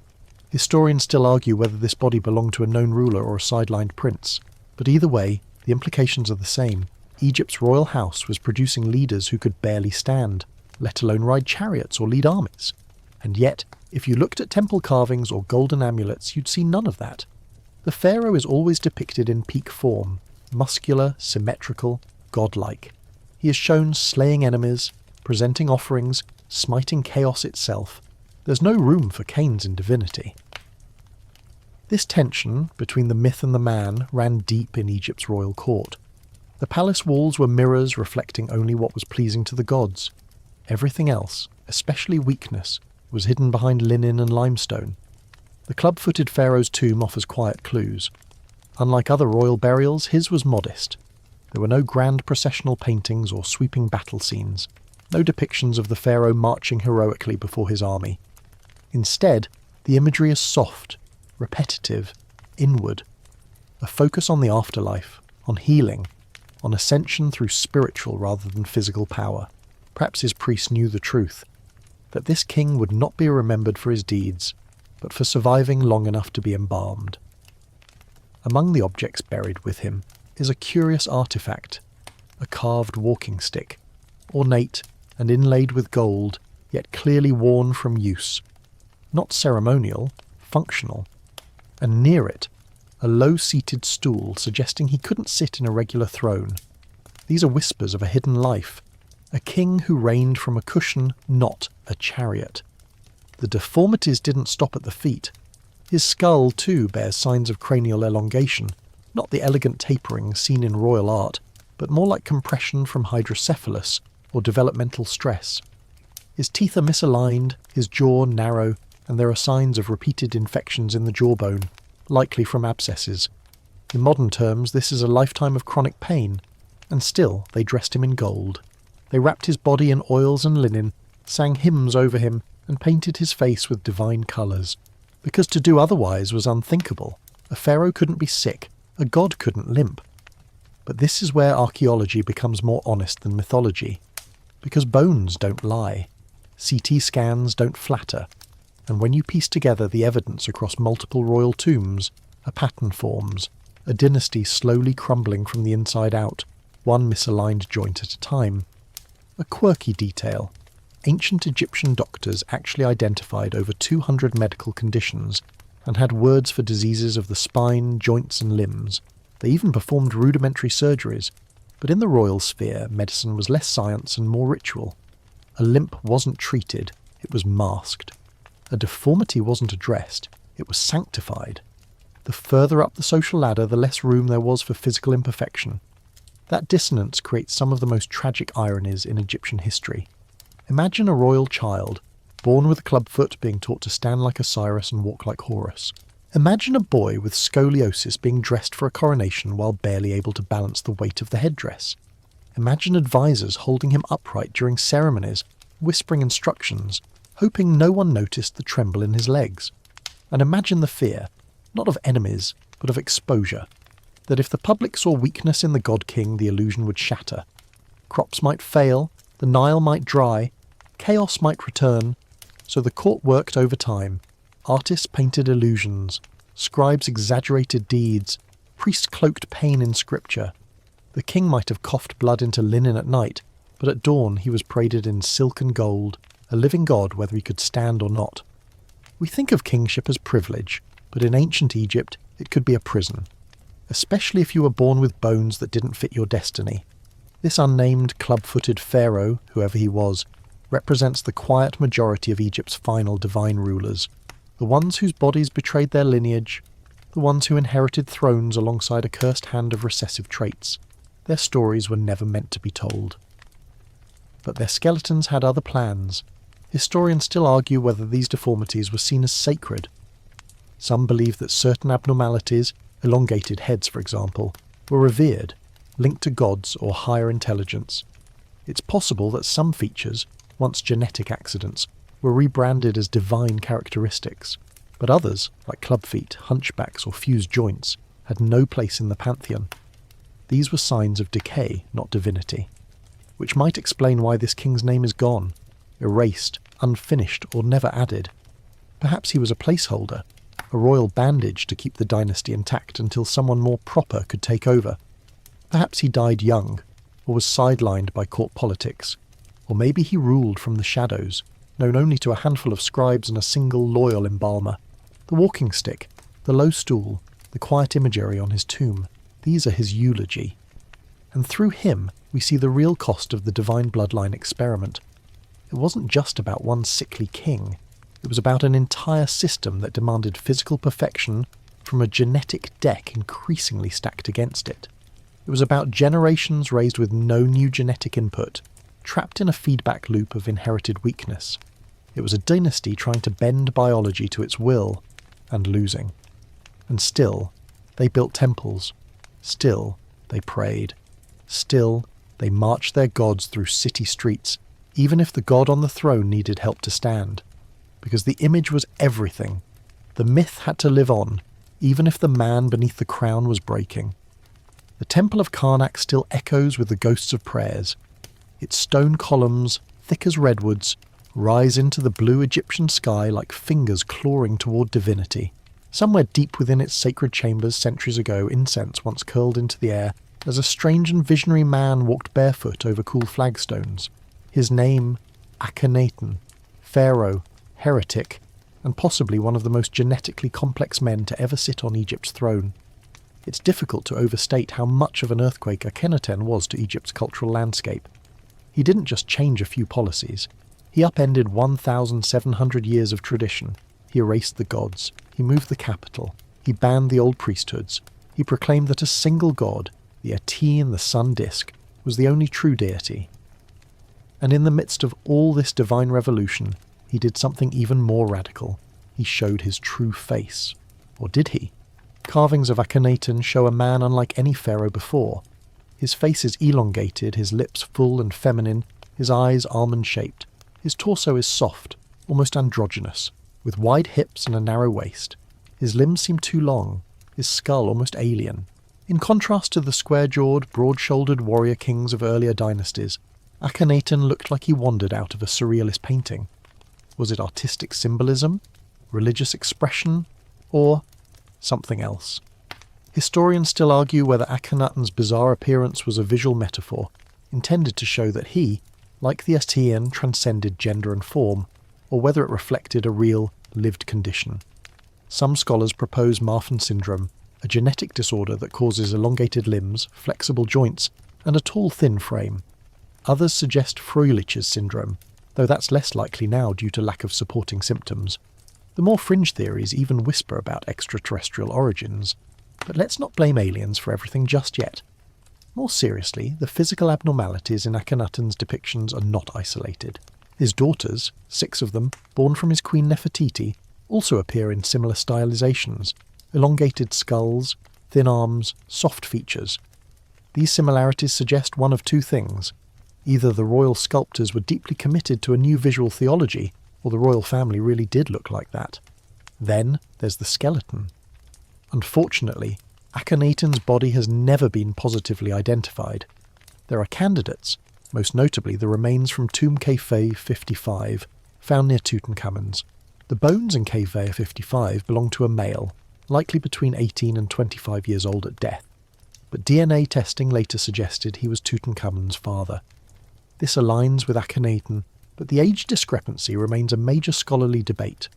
Historians still argue whether this body belonged to a known ruler or a sidelined prince, but either way, the implications are the same. Egypt's royal house was producing leaders who could barely stand, let alone ride chariots or lead armies. And yet, if you looked at temple carvings or golden amulets, you'd see none of that. The pharaoh is always depicted in peak form, muscular, symmetrical, godlike. He is shown slaying enemies, presenting offerings, smiting chaos itself. There's no room for canes in divinity. This tension between the myth and the man ran deep in Egypt's royal court. The palace walls were mirrors reflecting only what was pleasing to the gods. Everything else, especially weakness, was hidden behind linen and limestone. The club-footed pharaoh's tomb offers quiet clues. Unlike other royal burials, his was modest. There were no grand processional paintings or sweeping battle scenes, no depictions of the pharaoh marching heroically before his army. Instead, the imagery is soft, repetitive, inward, a focus on the afterlife, on healing, on ascension through spiritual rather than physical power. Perhaps his priests knew the truth, that this king would not be remembered for his deeds, but for surviving long enough to be embalmed. Among the objects buried with him is a curious artifact, a carved walking stick, ornate and inlaid with gold, yet clearly worn from use. Not ceremonial, functional. And near it, a low-seated stool suggesting he couldn't sit in a regular throne. These are whispers of a hidden life, a king who reigned from a cushion, not a chariot. The deformities didn't stop at the feet. His skull, too, bears signs of cranial elongation, not the elegant tapering seen in royal art, but more like compression from hydrocephalus or developmental stress. His teeth are misaligned, his jaw narrow, and there are signs of repeated infections in the jawbone, likely from abscesses. In modern terms, this is a lifetime of chronic pain, and still they dressed him in gold. They wrapped his body in oils and linen, sang hymns over him, and painted his face with divine colours. Because to do otherwise was unthinkable. A pharaoh couldn't be sick, a god couldn't limp. But this is where archaeology becomes more honest than mythology. Because bones don't lie. CT scans don't flatter. And when you piece together the evidence across multiple royal tombs, a pattern forms, a dynasty slowly crumbling from the inside out, one misaligned joint at a time. A quirky detail. Ancient Egyptian doctors actually identified over 200 medical conditions and had words for diseases of the spine, joints and limbs. They even performed rudimentary surgeries. But in the royal sphere, medicine was less science and more ritual. A limp wasn't treated, it was masked. A deformity wasn't addressed, it was sanctified. The further up the social ladder, the less room there was for physical imperfection. That dissonance creates some of the most tragic ironies in Egyptian history. Imagine a royal child, born with a clubfoot, being taught to stand like Osiris and walk like Horus. Imagine a boy with scoliosis being dressed for a coronation while barely able to balance the weight of the headdress. Imagine advisors holding him upright during ceremonies, whispering instructions, hoping no one noticed the tremble in his legs. And imagine the fear, not of enemies, but of exposure, that if the public saw weakness in the god-king, the illusion would shatter. Crops might fail, the Nile might dry, chaos might return, so the court worked overtime. Artists painted illusions, scribes exaggerated deeds, priests cloaked pain in scripture. The king might have coughed blood into linen at night, but at dawn he was paraded in silk and gold, a living god whether he could stand or not. We think of kingship as privilege, but in ancient Egypt it could be a prison, especially if you were born with bones that didn't fit your destiny. This unnamed, club-footed pharaoh, whoever he was, represents the quiet majority of Egypt's final divine rulers, the ones whose bodies betrayed their lineage, the ones who inherited thrones alongside a cursed hand of recessive traits. Their stories were never meant to be told. But their skeletons had other plans. Historians still argue whether these deformities were seen as sacred. Some believe that certain abnormalities, Elongated heads, for example, were revered, linked to gods or higher intelligence. It's possible that some features, once genetic accidents, were rebranded as divine characteristics, but others, like club feet, hunchbacks or fused joints, had no place in the pantheon. These were signs of decay, not divinity, which might explain why this king's name is gone, erased, unfinished or never added. Perhaps he was a placeholder, a royal bandage to keep the dynasty intact until someone more proper could take over. Perhaps he died young, or was sidelined by court politics, or maybe he ruled from the shadows, known only to a handful of scribes and a single loyal embalmer. The walking stick, the low stool, the quiet imagery on his tomb, these are his eulogy. And through him, we see the real cost of the divine bloodline experiment. It wasn't just about one sickly king. It was about an entire system that demanded physical perfection from a genetic deck increasingly stacked against it. It was about generations raised with no new genetic input, trapped in a feedback loop of inherited weakness. It was a dynasty trying to bend biology to its will, and losing. And still, they built temples. Still, they prayed. Still, they marched their gods through city streets, even if the god on the throne needed help to stand. Because the image was everything. The myth had to live on, even if the man beneath the crown was breaking. The Temple of Karnak still echoes with the ghosts of prayers. Its stone columns, thick as redwoods, rise into the blue Egyptian sky like fingers clawing toward divinity. Somewhere deep within its sacred chambers centuries ago, incense once curled into the air as a strange and visionary man walked barefoot over cool flagstones. His name, Akhenaten, pharaoh, heretic, and possibly one of the most genetically complex men to ever sit on Egypt's throne. It's difficult to overstate how much of an earthquake Akhenaten was to Egypt's cultural landscape. He didn't just change a few policies. He upended 1,700 years of tradition. He erased the gods. He moved the capital. He banned the old priesthoods. He proclaimed that a single god, the Ati in the sun disk, was the only true deity. And in the midst of all this divine revolution, he did something even more radical. He showed his true face. Or did he? Carvings of Akhenaten show a man unlike any pharaoh before. His face is elongated, his lips full and feminine, his eyes almond-shaped. His torso is soft, almost androgynous, with wide hips and a narrow waist. His limbs seem too long, his skull almost alien. In contrast to the square-jawed, broad-shouldered warrior kings of earlier dynasties, Akhenaten looked like he wandered out of a surrealist painting. Was it artistic symbolism, religious expression, or something else? Historians still argue whether Akhenaten's bizarre appearance was a visual metaphor, intended to show that he, like the Atian, transcended gender and form, or whether it reflected a real, lived condition. Some scholars propose Marfan syndrome, a genetic disorder that causes elongated limbs, flexible joints, and a tall, thin frame. Others suggest Froehlich's syndrome, though that's less likely now due to lack of supporting symptoms. The more fringe theories even whisper about extraterrestrial origins. But let's not blame aliens for everything just yet. More seriously, the physical abnormalities in Akhenaten's depictions are not isolated. His daughters, 6 of them, born from his queen Nefertiti, also appear in similar stylizations, elongated skulls, thin arms, soft features. These similarities suggest one of two things. Either the royal sculptors were deeply committed to a new visual theology, or the royal family really did look like that. Then there's the skeleton. Unfortunately, Akhenaten's body has never been positively identified. There are candidates, most notably the remains from tomb Kv 55, found near Tutankhamun's. The bones in Kv 55 belong to a male, likely between 18 and 25 years old at death. But DNA testing later suggested he was Tutankhamun's father. This aligns with Akhenaten, but the age discrepancy remains a major scholarly debate.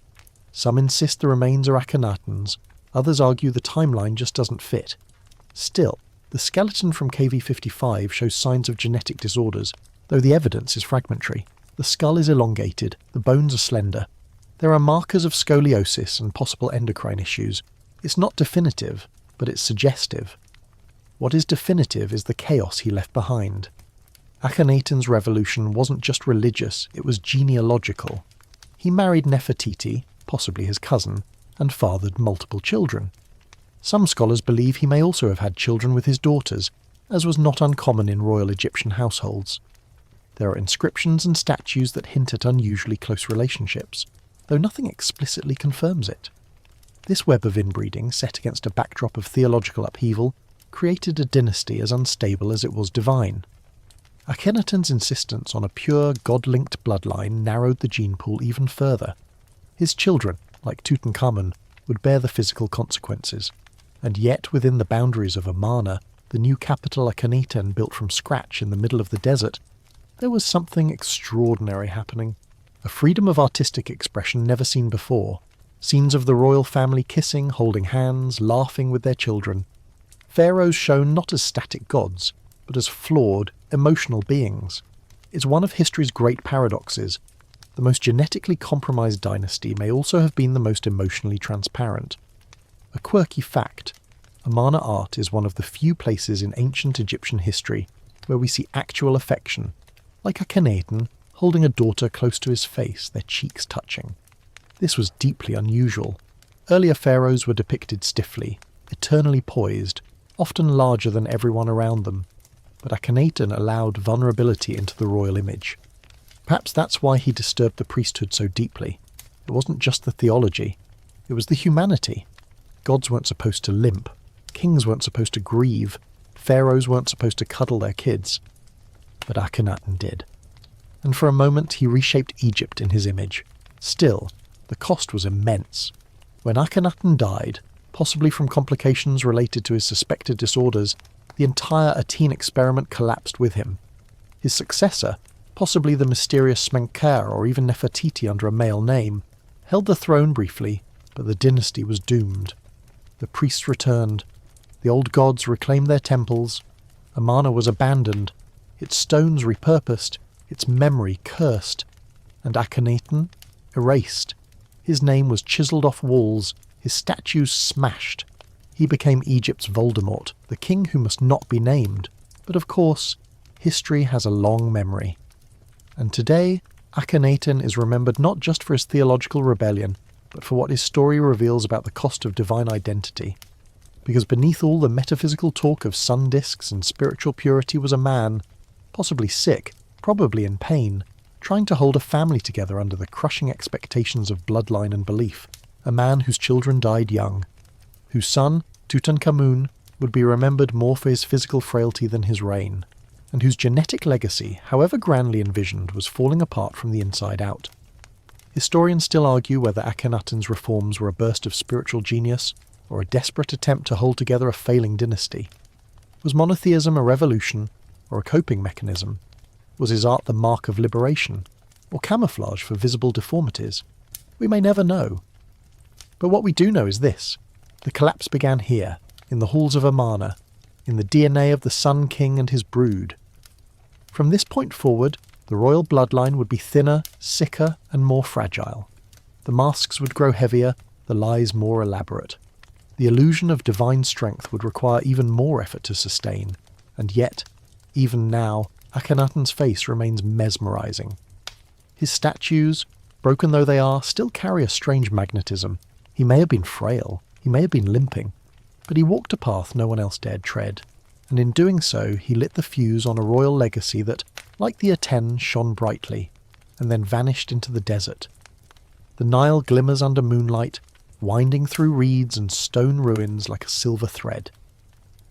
Some insist the remains are Akhenaten's, others argue the timeline just doesn't fit. Still, the skeleton from KV-55 shows signs of genetic disorders, though the evidence is fragmentary. The skull is elongated, the bones are slender. There are markers of scoliosis and possible endocrine issues. It's not definitive, but it's suggestive. What is definitive is the chaos he left behind. Akhenaten's revolution wasn't just religious, it was genealogical. He married Nefertiti, possibly his cousin, and fathered multiple children. Some scholars believe he may also have had children with his daughters, as was not uncommon in royal Egyptian households. There are inscriptions and statues that hint at unusually close relationships, though nothing explicitly confirms it. This web of inbreeding, set against a backdrop of theological upheaval, created a dynasty as unstable as it was divine. Akhenaten's insistence on a pure, god-linked bloodline narrowed the gene pool even further. His children, like Tutankhamun, would bear the physical consequences, and yet within the boundaries of Amarna, the new capital Akhenaten built from scratch in the middle of the desert, there was something extraordinary happening. A freedom of artistic expression never seen before. Scenes of the royal family kissing, holding hands, laughing with their children. Pharaohs shown not as static gods, but as flawed, emotional beings. It's one of history's great paradoxes. The most genetically compromised dynasty may also have been the most emotionally transparent. A quirky fact: Amarna art is one of the few places in ancient Egyptian history where we see actual affection, like Akhenaten holding a daughter close to his face, their cheeks touching. This was deeply unusual. Earlier pharaohs were depicted stiffly, eternally poised, often larger than everyone around them, but Akhenaten allowed vulnerability into the royal image. Perhaps that's why he disturbed the priesthood so deeply. It wasn't just the theology, it was the humanity. Gods weren't supposed to limp, kings weren't supposed to grieve, pharaohs weren't supposed to cuddle their kids. But Akhenaten did. And for a moment he reshaped Egypt in his image. Still, the cost was immense. When Akhenaten died, possibly from complications related to his suspected disorders, the entire Aten experiment collapsed with him. His successor, possibly the mysterious Smenkhare or even Nefertiti under a male name, held the throne briefly, but the dynasty was doomed. The priests returned. The old gods reclaimed their temples. Amarna was abandoned, its stones repurposed, its memory cursed, and Akhenaten erased. His name was chiselled off walls, his statues smashed. He became Egypt's Voldemort, the king who must not be named. But of course, history has a long memory. And today, Akhenaten is remembered not just for his theological rebellion, but for what his story reveals about the cost of divine identity. Because beneath all the metaphysical talk of sun discs and spiritual purity was a man, possibly sick, probably in pain, trying to hold a family together under the crushing expectations of bloodline and belief, a man whose children died young, whose son, Tutankhamun, would be remembered more for his physical frailty than his reign, and whose genetic legacy, however grandly envisioned, was falling apart from the inside out. Historians still argue whether Akhenaten's reforms were a burst of spiritual genius or a desperate attempt to hold together a failing dynasty. Was monotheism a revolution or a coping mechanism? Was his art the mark of liberation or camouflage for visible deformities? We may never know. But what we do know is this: the collapse began here, in the halls of Amarna, in the DNA of the Sun King and his brood. From this point forward, the royal bloodline would be thinner, sicker, and more fragile. The masks would grow heavier, the lies more elaborate. The illusion of divine strength would require even more effort to sustain, and yet, even now, Akhenaten's face remains mesmerizing. His statues, broken though they are, still carry a strange magnetism. He may have been frail, he may have been limping, but he walked a path no one else dared tread, and in doing so he lit the fuse on a royal legacy that, like the Aten, shone brightly, and then vanished into the desert. The Nile glimmers under moonlight, winding through reeds and stone ruins like a silver thread.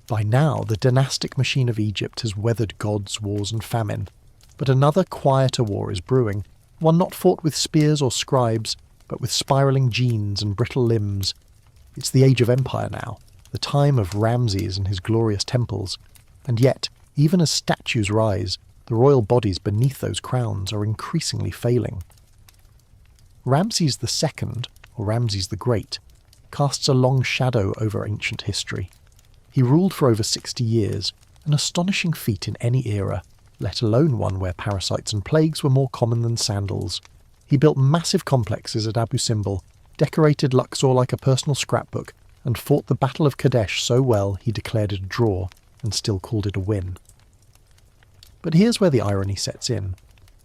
By now, the dynastic machine of Egypt has weathered gods, wars and famine, but another quieter war is brewing, one not fought with spears or scribes, but with spiralling genes and brittle limbs. It's the age of empire now, the time of Ramses and his glorious temples, and yet, even as statues rise, the royal bodies beneath those crowns are increasingly failing. Ramses II, or Ramses the Great, casts a long shadow over ancient history. He ruled for over 60 years, an astonishing feat in any era, let alone one where parasites and plagues were more common than sandals. He built massive complexes at Abu Simbel, decorated Luxor like a personal scrapbook, and fought the Battle of Kadesh so well he declared it a draw, and still called it a win. But here's where the irony sets in.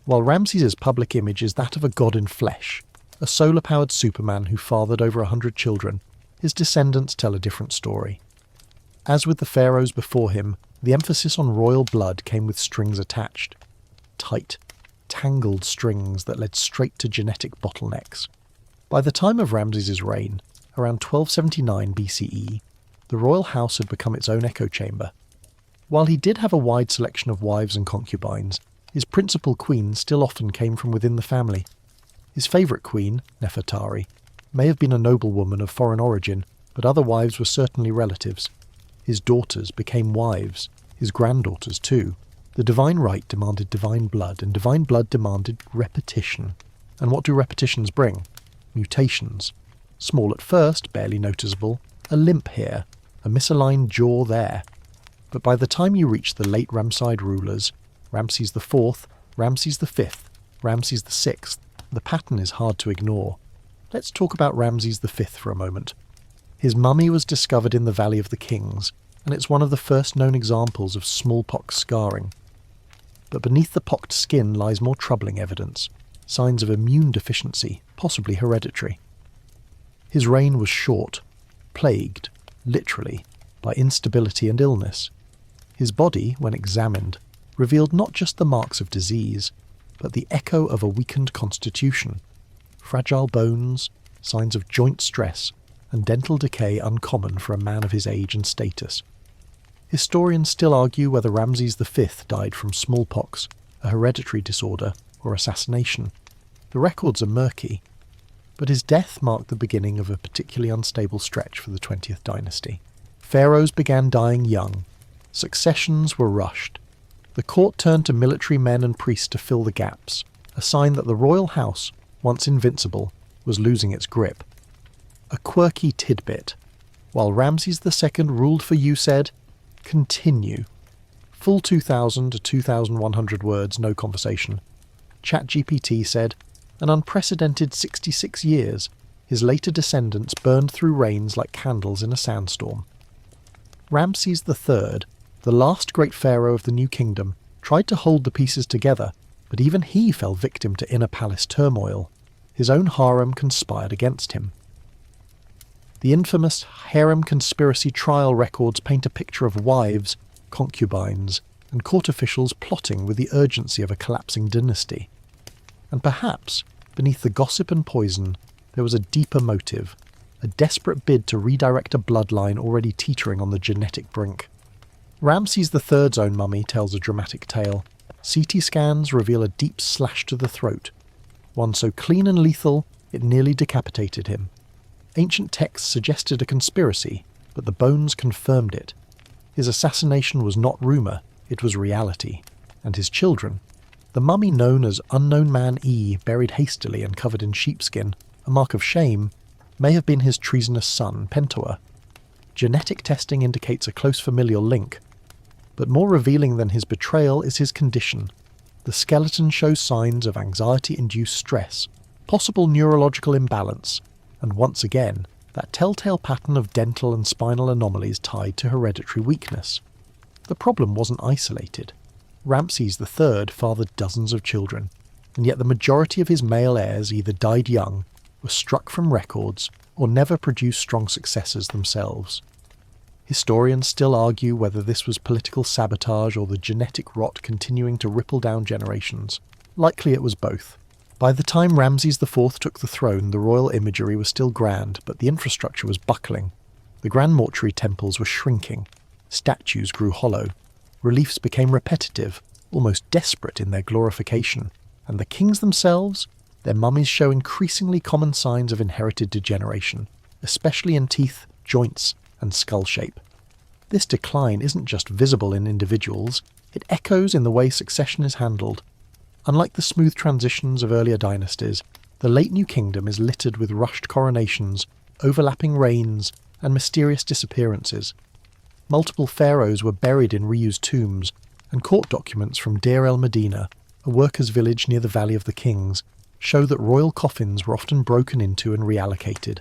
While Ramses' public image is that of a god in flesh, a solar-powered Superman who fathered over 100 children, his descendants tell a different story. As with the pharaohs before him, the emphasis on royal blood came with strings attached. Tight, tangled strings that led straight to genetic bottlenecks. By the time of Ramses' reign, around 1279 BCE, the royal house had become its own echo chamber. While he did have a wide selection of wives and concubines, his principal queen still often came from within the family. His favourite queen, Nefertari, may have been a noblewoman of foreign origin, but other wives were certainly relatives. His daughters became wives, his granddaughters too. The divine right demanded divine blood, and divine blood demanded repetition. And what do repetitions bring? Mutations. Small at first, barely noticeable, a limp here, a misaligned jaw there. But by the time you reach the late Ramesside rulers, Ramses IV, Ramses V, Ramses VI, the pattern is hard to ignore. Let's talk about Ramses V for a moment. His mummy was discovered in the Valley of the Kings, and it's one of the first known examples of smallpox scarring. But beneath the pocked skin lies more troubling evidence, signs of immune deficiency, possibly hereditary. His reign was short, plagued, literally, by instability and illness. His body, when examined, revealed not just the marks of disease, but the echo of a weakened constitution. Fragile bones, signs of joint stress, and dental decay uncommon for a man of his age and status. Historians still argue whether Ramses V died from smallpox, a hereditary disorder, or assassination. The records are murky, but his death marked the beginning of a particularly unstable stretch for the 20th dynasty. Pharaohs began dying young. Successions were rushed. The court turned to military men and priests to fill the gaps, a sign that the royal house, once invincible, was losing its grip. A quirky tidbit. While Ramses II ruled for you said, continue. Full 2,000 to 2,100 words, no conversation. ChatGPT said, an unprecedented 66 years, his later descendants burned through reigns like candles in a sandstorm. Ramses III, the last great pharaoh of the New Kingdom, tried to hold the pieces together, but even he fell victim to inner palace turmoil. His own harem conspired against him. The infamous harem conspiracy trial records paint a picture of wives, concubines, and court officials plotting with the urgency of a collapsing dynasty. And perhaps, beneath the gossip and poison, there was a deeper motive, a desperate bid to redirect a bloodline already teetering on the genetic brink. Ramses III's own mummy tells a dramatic tale. CT scans reveal a deep slash to the throat, one so clean and lethal it nearly decapitated him. Ancient texts suggested a conspiracy, but the bones confirmed it. His assassination was not rumour, it was reality. And his children, the mummy known as Unknown Man E, buried hastily and covered in sheepskin, a mark of shame, may have been his treasonous son, Pentuer. Genetic testing indicates a close familial link, but more revealing than his betrayal is his condition. The skeleton shows signs of anxiety-induced stress, possible neurological imbalance, and once again, that telltale pattern of dental and spinal anomalies tied to hereditary weakness. The problem wasn't isolated. Ramses III fathered dozens of children, and yet the majority of his male heirs either died young, were struck from records, or never produced strong successors themselves. Historians still argue whether this was political sabotage or the genetic rot continuing to ripple down generations. Likely it was both. By the time Ramses IV took the throne, the royal imagery was still grand, but the infrastructure was buckling. The grand mortuary temples were shrinking. Statues grew hollow. Reliefs became repetitive, almost desperate in their glorification. And the kings themselves? Their mummies show increasingly common signs of inherited degeneration, especially in teeth, joints, and skull shape. This decline isn't just visible in individuals, it echoes in the way succession is handled. Unlike the smooth transitions of earlier dynasties, the late New Kingdom is littered with rushed coronations, overlapping reigns, and mysterious disappearances. Multiple pharaohs were buried in reused tombs, and court documents from Deir el-Medina, a workers' village near the Valley of the Kings, show that royal coffins were often broken into and reallocated.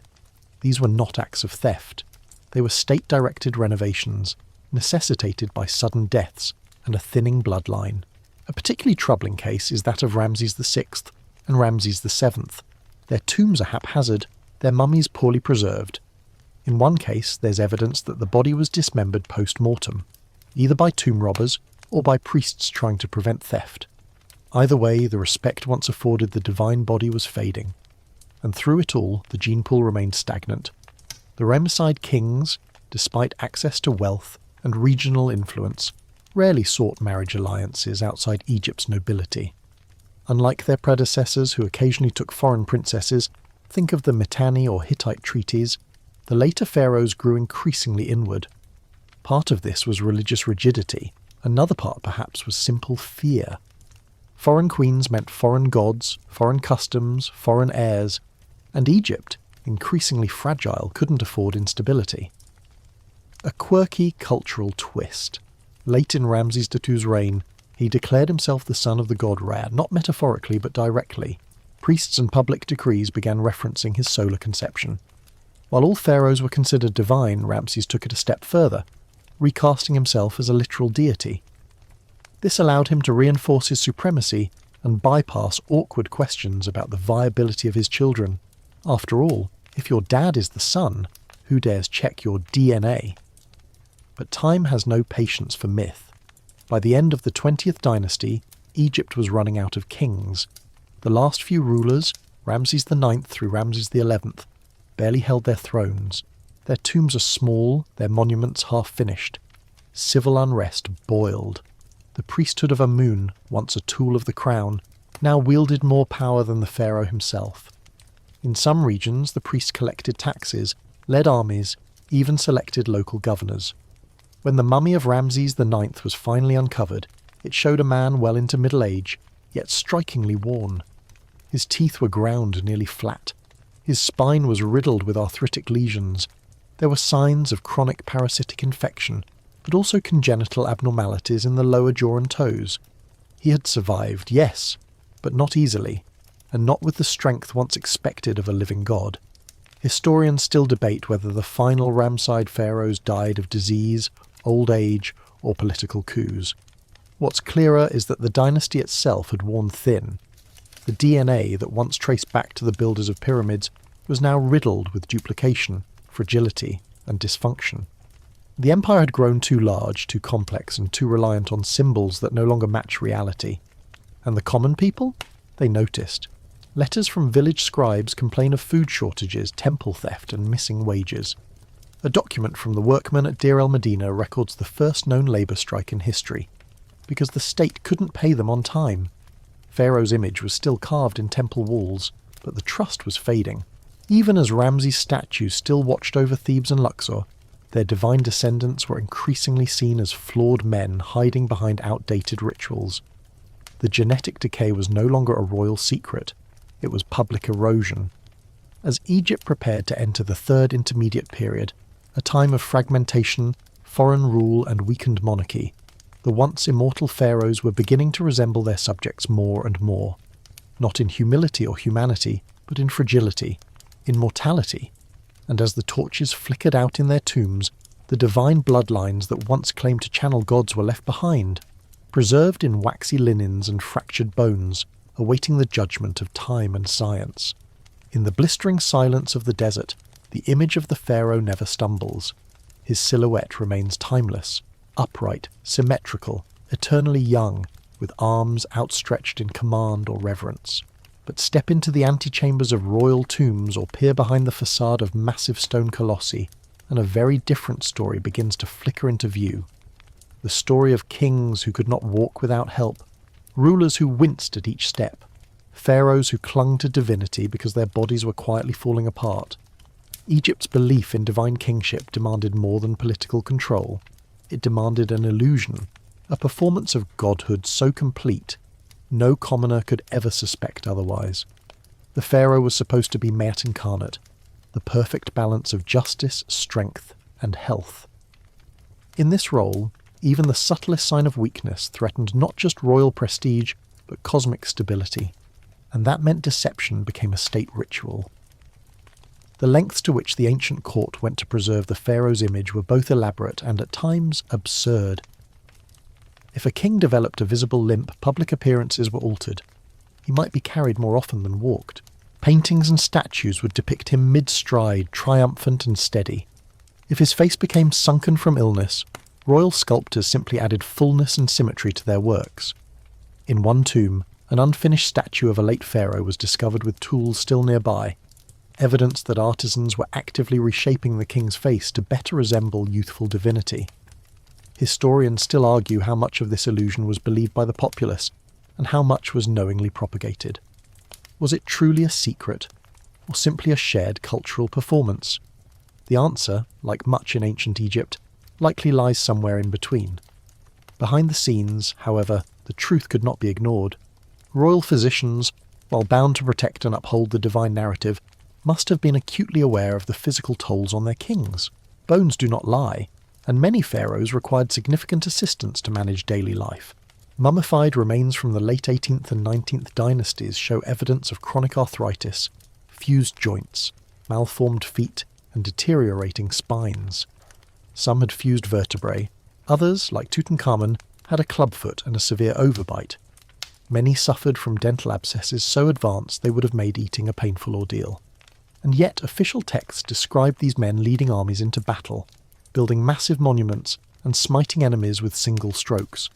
These were not acts of theft. They were state-directed renovations, necessitated by sudden deaths and a thinning bloodline. A particularly troubling case is that of Ramses VI and Ramses VII. Their tombs are haphazard, their mummies poorly preserved. In one case, there's evidence that the body was dismembered post-mortem, either by tomb robbers or by priests trying to prevent theft. Either way, the respect once afforded the divine body was fading, and through it all, the gene pool remained stagnant. The Ramesside kings, despite access to wealth and regional influence, rarely sought marriage alliances outside Egypt's nobility. Unlike their predecessors who occasionally took foreign princesses, think of the Mitanni or Hittite treaties, the later pharaohs grew increasingly inward. Part of this was religious rigidity, another part perhaps was simple fear. Foreign queens meant foreign gods, foreign customs, foreign heirs, and Egypt, increasingly fragile, couldn't afford instability. A quirky cultural twist. Late in Ramses II's reign, he declared himself the son of the god Ra, not metaphorically but directly. Priests and public decrees began referencing his solar conception. While all pharaohs were considered divine, Ramses took it a step further, recasting himself as a literal deity. This allowed him to reinforce his supremacy and bypass awkward questions about the viability of his children. After all, if your dad is the son, who dares check your DNA? But time has no patience for myth. By the end of the 20th dynasty, Egypt was running out of kings. The last few rulers, Ramses IX through Ramses XI, barely held their thrones. Their tombs are small, their monuments half-finished. Civil unrest boiled. The priesthood of Amun, once a tool of the crown, now wielded more power than the pharaoh himself. In some regions, the priests collected taxes, led armies, even selected local governors. When the mummy of Ramses IX was finally uncovered, it showed a man well into middle age, yet strikingly worn. His teeth were ground nearly flat. His spine was riddled with arthritic lesions. There were signs of chronic parasitic infection, but also congenital abnormalities in the lower jaw and toes. He had survived, yes, but not easily, and not with the strength once expected of a living god. Historians still debate whether the final Ramesside pharaohs died of disease, old age, or political coups. What's clearer is that the dynasty itself had worn thin. The DNA that once traced back to the builders of pyramids was now riddled with duplication, fragility, and dysfunction. The empire had grown too large, too complex, and too reliant on symbols that no longer match reality. And the common people? They noticed. Letters from village scribes complain of food shortages, temple theft, and missing wages. A document from the workmen at Deir el-Medina records the first known labour strike in history, because the state couldn't pay them on time. Pharaoh's image was still carved in temple walls, but the trust was fading. Even as Ramses' statues still watched over Thebes and Luxor, their divine descendants were increasingly seen as flawed men hiding behind outdated rituals. The genetic decay was no longer a royal secret, it was public erosion. As Egypt prepared to enter the Third Intermediate Period, a time of fragmentation, foreign rule and weakened monarchy, the once immortal pharaohs were beginning to resemble their subjects more and more, not in humility or humanity, but in fragility, in mortality. And as the torches flickered out in their tombs, the divine bloodlines that once claimed to channel gods were left behind, preserved in waxy linens and fractured bones, awaiting the judgment of time and science. In the blistering silence of the desert, the image of the pharaoh never stumbles. His silhouette remains timeless, upright, symmetrical, eternally young, with arms outstretched in command or reverence. But step into the antechambers of royal tombs or peer behind the facade of massive stone colossi, and a very different story begins to flicker into view. The story of kings who could not walk without help, rulers who winced at each step, pharaohs who clung to divinity because their bodies were quietly falling apart. Egypt's belief in divine kingship demanded more than political control. It demanded an illusion, a performance of godhood so complete no commoner could ever suspect otherwise. The pharaoh was supposed to be Ma'at incarnate, the perfect balance of justice, strength, and health. In this role, even the subtlest sign of weakness threatened not just royal prestige, but cosmic stability, and that meant deception became a state ritual. The lengths to which the ancient court went to preserve the pharaoh's image were both elaborate and at times absurd. If a king developed a visible limp, public appearances were altered. He might be carried more often than walked. Paintings and statues would depict him mid-stride, triumphant and steady. If his face became sunken from illness, royal sculptors simply added fullness and symmetry to their works. In one tomb, an unfinished statue of a late pharaoh was discovered with tools still nearby, evidence that artisans were actively reshaping the king's face to better resemble youthful divinity. Historians still argue how much of this illusion was believed by the populace, and how much was knowingly propagated. Was it truly a secret, or simply a shared cultural performance? The answer, like much in ancient Egypt, likely lies somewhere in between. Behind the scenes, however, the truth could not be ignored. Royal physicians, while bound to protect and uphold the divine narrative, must have been acutely aware of the physical tolls on their kings. Bones do not lie, and many pharaohs required significant assistance to manage daily life. Mummified remains from the late 18th and 19th dynasties show evidence of chronic arthritis, fused joints, malformed feet, and deteriorating spines. Some had fused vertebrae, others, like Tutankhamun, had a clubfoot and a severe overbite. Many suffered from dental abscesses so advanced they would have made eating a painful ordeal. And yet official texts describe these men leading armies into battle, building massive monuments and smiting enemies with single strokes.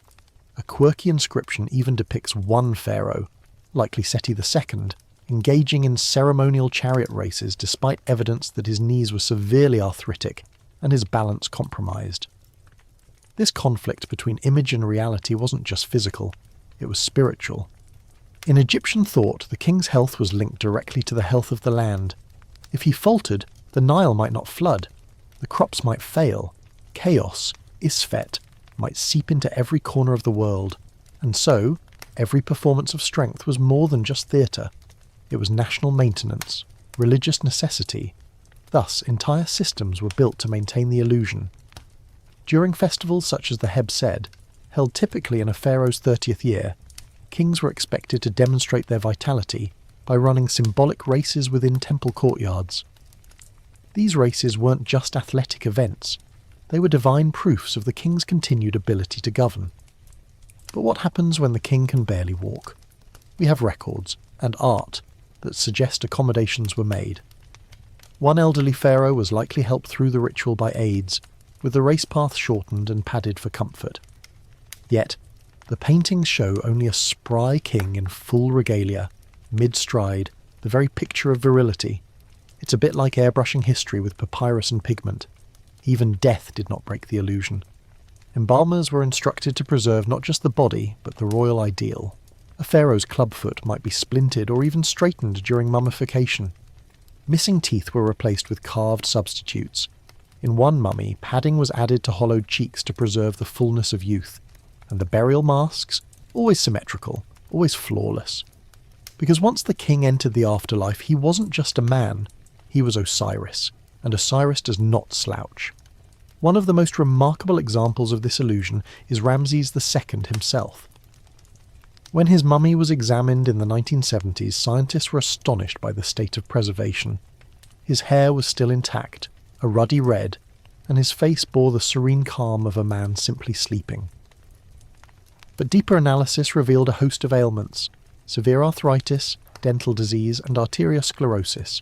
A quirky inscription even depicts one pharaoh, likely Seti II, engaging in ceremonial chariot races despite evidence that his knees were severely arthritic and his balance compromised. This conflict between image and reality wasn't just physical, it was spiritual. In Egyptian thought, the king's health was linked directly to the health of the land. If he faltered, the Nile might not flood, the crops might fail, chaos, Isfet, might seep into every corner of the world, and so every performance of strength was more than just theatre. It was national maintenance, religious necessity. Thus, entire systems were built to maintain the illusion. During festivals such as the Heb-Sed, held typically in a pharaoh's 30th year, kings were expected to demonstrate their vitality by running symbolic races within temple courtyards. These races weren't just athletic events, they were divine proofs of the king's continued ability to govern. But what happens when the king can barely walk? We have records, and art, that suggest accommodations were made. One elderly pharaoh was likely helped through the ritual by aides, with the race path shortened and padded for comfort. Yet, the paintings show only a spry king in full regalia, mid-stride, the very picture of virility. It's a bit like airbrushing history with papyrus and pigment. Even death did not break the illusion. Embalmers were instructed to preserve not just the body, but the royal ideal. A pharaoh's clubfoot might be splintered or even straightened during mummification. Missing teeth were replaced with carved substitutes. In one mummy, padding was added to hollowed cheeks to preserve the fullness of youth, and the burial masks, always symmetrical, always flawless. Because once the king entered the afterlife, he wasn't just a man, he was Osiris, and Osiris does not slouch. One of the most remarkable examples of this illusion is Ramses II himself. When his mummy was examined in the 1970s, scientists were astonished by the state of preservation. His hair was still intact, a ruddy red, and his face bore the serene calm of a man simply sleeping. But deeper analysis revealed a host of ailments: severe arthritis, dental disease, and arteriosclerosis.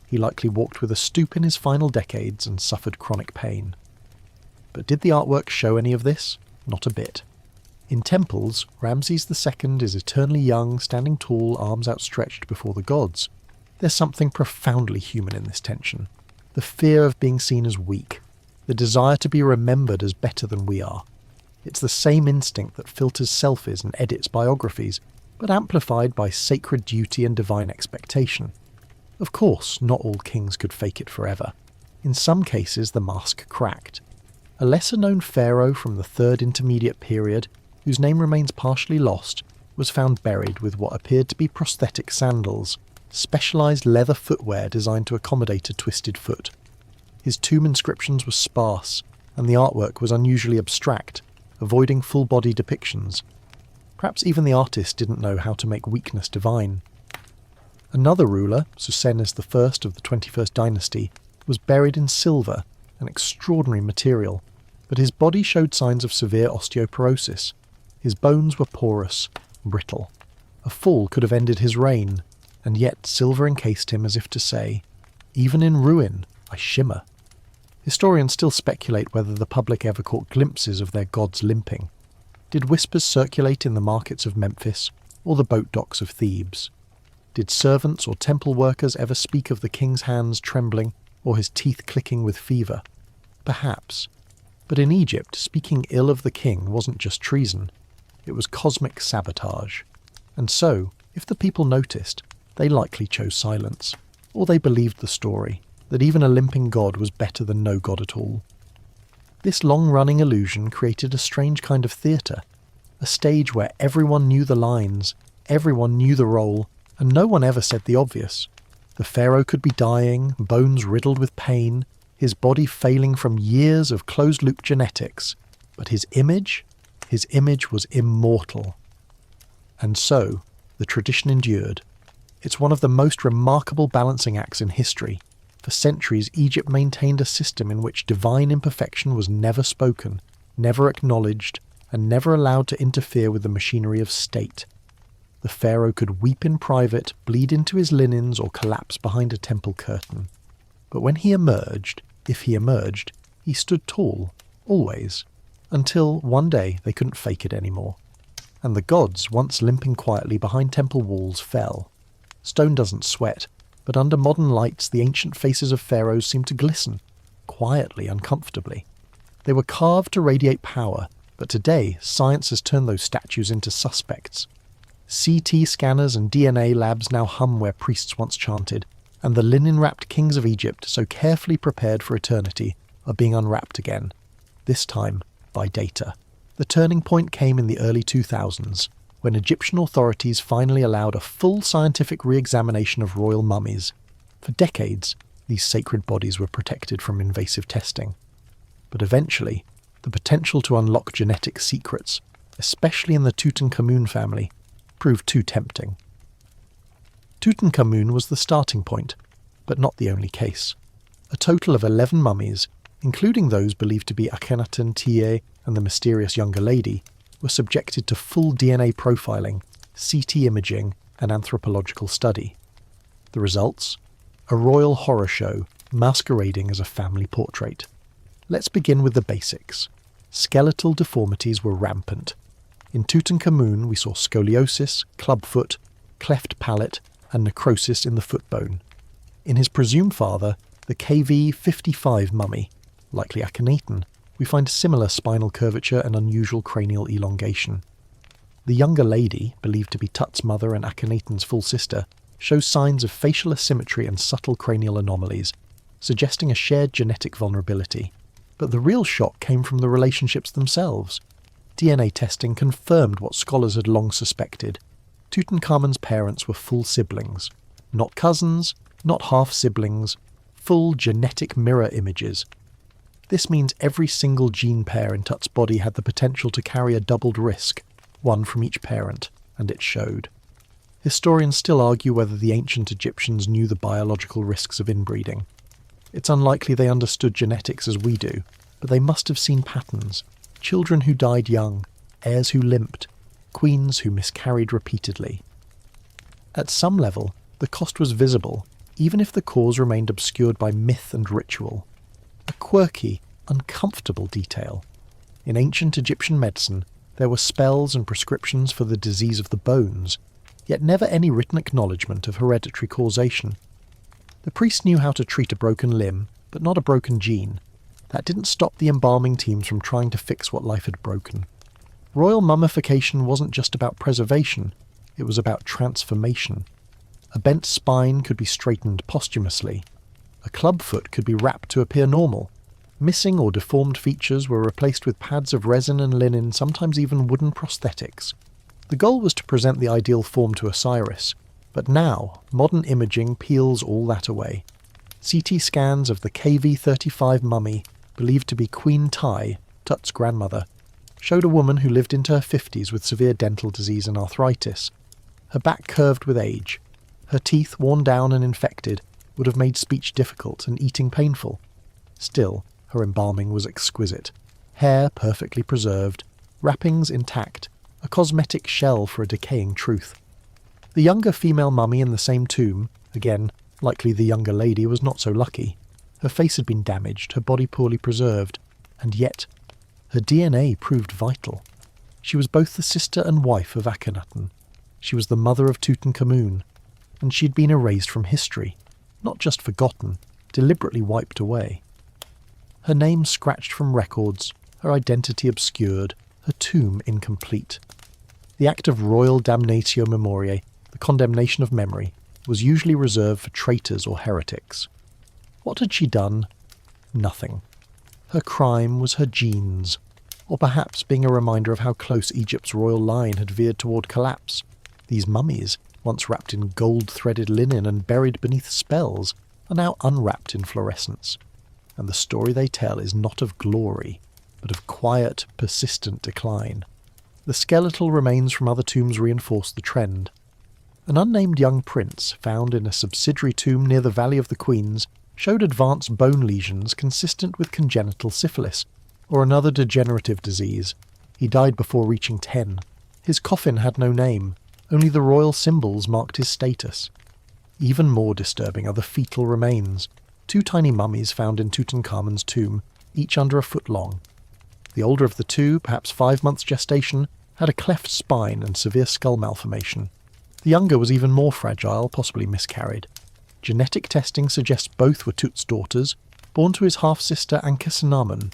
He likely walked with a stoop in his final decades and suffered chronic pain. But did the artwork show any of this? Not a bit. In temples, Ramses II is eternally young, standing tall, arms outstretched before the gods. There's something profoundly human in this tension. The fear of being seen as weak, the desire to be remembered as better than we are. It's the same instinct that filters selfies and edits biographies, but amplified by sacred duty and divine expectation. Of course, not all kings could fake it forever. In some cases, the mask cracked. A lesser-known pharaoh from the Third Intermediate Period, whose name remains partially lost, was found buried with what appeared to be prosthetic sandals, specialised leather footwear designed to accommodate a twisted foot. His tomb inscriptions were sparse, and the artwork was unusually abstract, avoiding full-body depictions. Perhaps even the artist didn't know how to make weakness divine. Another ruler, Susenes I of the 21st dynasty, was buried in silver, an extraordinary material, but his body showed signs of severe osteoporosis. His bones were porous, brittle. A fall could have ended his reign, and yet silver encased him as if to say, "Even in ruin, I shimmer." Historians still speculate whether the public ever caught glimpses of their gods limping. Did whispers circulate in the markets of Memphis or the boat docks of Thebes? Did servants or temple workers ever speak of the king's hands trembling or his teeth clicking with fever? Perhaps. But in Egypt, speaking ill of the king wasn't just treason. It was cosmic sabotage. And so, if the people noticed, they likely chose silence. Or they believed the story, that even a limping god was better than no god at all. This long-running illusion created a strange kind of theatre, a stage where everyone knew the lines, everyone knew the role, and no one ever said the obvious. The pharaoh could be dying, bones riddled with pain, his body failing from years of closed-loop genetics, but his image was immortal. And so, the tradition endured. It's one of the most remarkable balancing acts in history. For centuries, Egypt maintained a system in which divine imperfection was never spoken, never acknowledged, and never allowed to interfere with the machinery of state. The pharaoh could weep in private, bleed into his linens, or collapse behind a temple curtain. But when he emerged, if he emerged, he stood tall, always, until one day they couldn't fake it anymore. And the gods, once limping quietly behind temple walls, fell. Stone doesn't sweat, but under modern lights the ancient faces of pharaohs seem to glisten, quietly, uncomfortably. They were carved to radiate power, but today science has turned those statues into suspects. CT scanners and DNA labs now hum where priests once chanted, and the linen-wrapped kings of Egypt, so carefully prepared for eternity, are being unwrapped again, this time by data. The turning point came in the early 2000s, when Egyptian authorities finally allowed a full scientific re-examination of royal mummies. For decades, these sacred bodies were protected from invasive testing. But eventually, the potential to unlock genetic secrets, especially in the Tutankhamun family, proved too tempting. Tutankhamun was the starting point, but not the only case. A total of 11 mummies, including those believed to be Akhenaten, Tiye, and the mysterious younger lady, were subjected to full DNA profiling, CT imaging, and anthropological study. The results? A royal horror show masquerading as a family portrait. Let's begin with the basics. Skeletal deformities were rampant. In Tutankhamun we saw scoliosis, clubfoot, cleft palate, and necrosis in the foot bone. In his presumed father, the KV-55 mummy, likely Akhenaten, we find similar spinal curvature and unusual cranial elongation. The younger lady, believed to be Tut's mother and Akhenaten's full sister, shows signs of facial asymmetry and subtle cranial anomalies, suggesting a shared genetic vulnerability. But the real shock came from the relationships themselves. DNA testing confirmed what scholars had long suspected. Tutankhamun's parents were full siblings. Not cousins, not half-siblings, full genetic mirror images. This means every single gene pair in Tut's body had the potential to carry a doubled risk, one from each parent, and it showed. Historians still argue whether the ancient Egyptians knew the biological risks of inbreeding. It's unlikely they understood genetics as we do, but they must have seen patterns. Children who died young, heirs who limped, queens who miscarried repeatedly. At some level, the cost was visible, even if the cause remained obscured by myth and ritual. A quirky, uncomfortable detail. In ancient Egyptian medicine, there were spells and prescriptions for the disease of the bones, yet never any written acknowledgement of hereditary causation. The priests knew how to treat a broken limb, but not a broken gene. That didn't stop the embalming teams from trying to fix what life had broken. Royal mummification wasn't just about preservation, it was about transformation. A bent spine could be straightened posthumously. A clubfoot could be wrapped to appear normal. Missing or deformed features were replaced with pads of resin and linen, sometimes even wooden prosthetics. The goal was to present the ideal form to Osiris, but now modern imaging peels all that away. CT scans of the KV-35 mummy, believed to be Queen Tai, Tut's grandmother, showed a woman who lived into her 50s with severe dental disease and arthritis. Her back curved with age. Her teeth, worn down and infected, would have made speech difficult and eating painful. Still, her embalming was exquisite. Hair perfectly preserved, wrappings intact, a cosmetic shell for a decaying truth. The younger female mummy in the same tomb, again, likely the younger lady, was not so lucky. Her face had been damaged, her body poorly preserved, and yet her DNA proved vital. She was both the sister and wife of Akhenaten. She was the mother of Tutankhamun, and she'd been erased from history, not just forgotten, deliberately wiped away. Her name scratched from records, her identity obscured, her tomb incomplete. The act of royal damnatio memoriae, the condemnation of memory, was usually reserved for traitors or heretics. What had she done? Nothing. Her crime was her genes, or perhaps being a reminder of how close Egypt's royal line had veered toward collapse. These mummies, once wrapped in gold-threaded linen and buried beneath spells, are now unwrapped in fluorescence. And the story they tell is not of glory, but of quiet, persistent decline. The skeletal remains from other tombs reinforce the trend. An unnamed young prince, found in a subsidiary tomb near the Valley of the Queens, showed advanced bone lesions consistent with congenital syphilis, or another degenerative disease. He died before reaching 10. His coffin had no name, only the royal symbols marked his status. Even more disturbing are the fetal remains, 2 tiny mummies found in Tutankhamun's tomb, each under a foot long. The older of the 2, perhaps 5 months gestation, had a cleft spine and severe skull malformation. The younger was even more fragile, possibly miscarried. Genetic testing suggests both were Tut's daughters, born to his half-sister Ankhesenamun.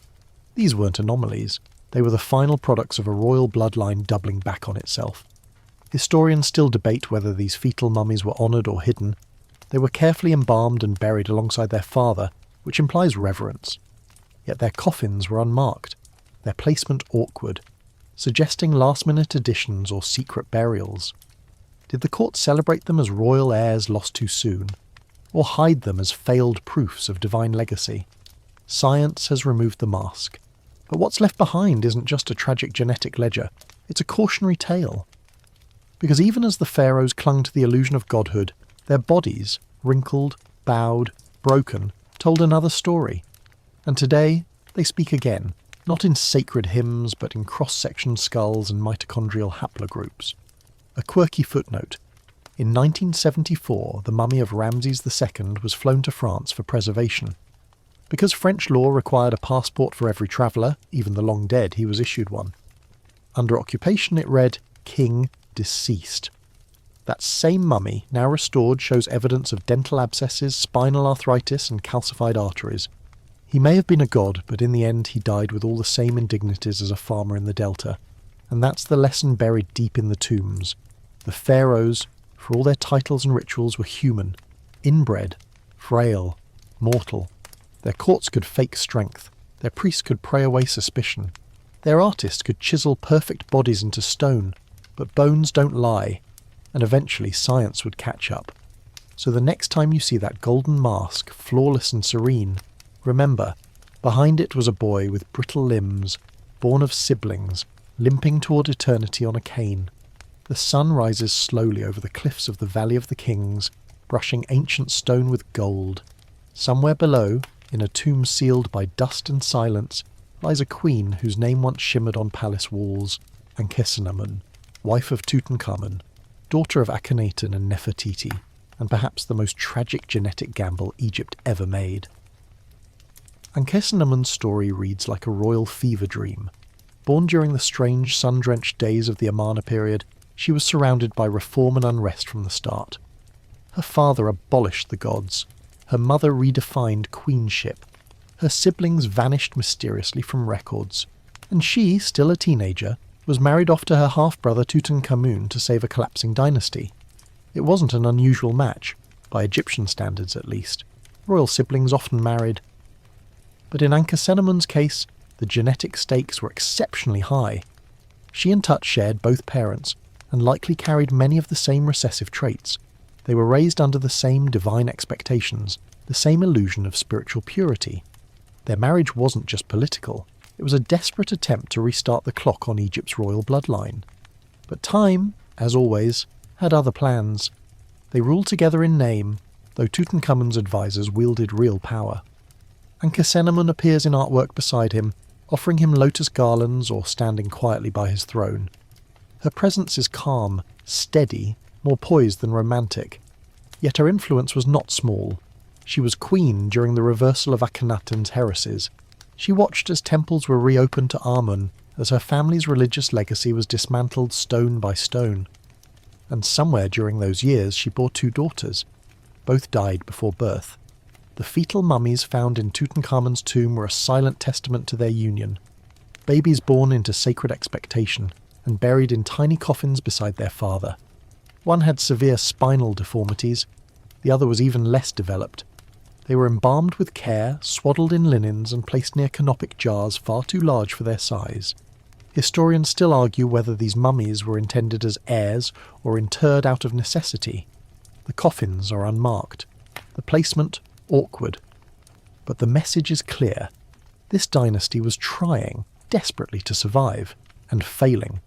These weren't anomalies. They were the final products of a royal bloodline doubling back on itself. Historians still debate whether these fetal mummies were honoured or hidden. They were carefully embalmed and buried alongside their father, which implies reverence. Yet their coffins were unmarked, their placement awkward, suggesting last-minute additions or secret burials. Did the court celebrate them as royal heirs lost too soon, or hide them as failed proofs of divine legacy? Science has removed the mask, but what's left behind isn't just a tragic genetic ledger, it's a cautionary tale. Because even as the pharaohs clung to the illusion of godhood, their bodies, wrinkled, bowed, broken, told another story. And today, they speak again, not in sacred hymns, but in cross-sectioned skulls and mitochondrial haplogroups. A quirky footnote. In 1974, the mummy of Ramses II was flown to France for preservation. Because French law required a passport for every traveller, even the long dead, he was issued one. Under occupation it read, King Deceased. That same mummy, now restored, shows evidence of dental abscesses, spinal arthritis and calcified arteries. He may have been a god, but in the end he died with all the same indignities as a farmer in the Delta. And that's the lesson buried deep in the tombs. The pharaohs, for all their titles and rituals, were human, inbred, frail, mortal. Their courts could fake strength. Their priests could pray away suspicion. Their artists could chisel perfect bodies into stone, but bones don't lie, and eventually science would catch up. So the next time you see that golden mask, flawless and serene, remember, behind it was a boy with brittle limbs, born of siblings, limping toward eternity on a cane. The sun rises slowly over the cliffs of the Valley of the Kings, brushing ancient stone with gold. Somewhere below, in a tomb sealed by dust and silence, lies a queen whose name once shimmered on palace walls, Ankhesenamun, wife of Tutankhamun, daughter of Akhenaten and Nefertiti, and perhaps the most tragic genetic gamble Egypt ever made. Ankhesenamun's story reads like a royal fever dream. Born during the strange sun-drenched days of the Amarna period, she was surrounded by reform and unrest from the start. Her father abolished the gods. Her mother redefined queenship. Her siblings vanished mysteriously from records. And she, still a teenager, was married off to her half-brother Tutankhamun to save a collapsing dynasty. It wasn't an unusual match, by Egyptian standards at least. Royal siblings often married. But in Ankhesenamun's case, the genetic stakes were exceptionally high. She and Tut shared both parents, and likely carried many of the same recessive traits. They were raised under the same divine expectations, the same illusion of spiritual purity. Their marriage wasn't just political, it was a desperate attempt to restart the clock on Egypt's royal bloodline. But time, as always, had other plans. They ruled together in name, though Tutankhamun's advisors wielded real power. Ankhesenamun appears in artwork beside him, offering him lotus garlands or standing quietly by his throne. Her presence is calm, steady, more poised than romantic. Yet her influence was not small. She was queen during the reversal of Akhenaten's heresies. She watched as temples were reopened to Amun, as her family's religious legacy was dismantled stone by stone. And somewhere during those years she bore 2 daughters. Both died before birth. The fetal mummies found in Tutankhamun's tomb were a silent testament to their union. Babies born into sacred expectation and buried in tiny coffins beside their father. One had severe spinal deformities, the other was even less developed. They were embalmed with care, swaddled in linens and placed near canopic jars far too large for their size. Historians still argue whether these mummies were intended as heirs or interred out of necessity. The coffins are unmarked, the placement awkward. But the message is clear. This dynasty was trying desperately to survive, and failing.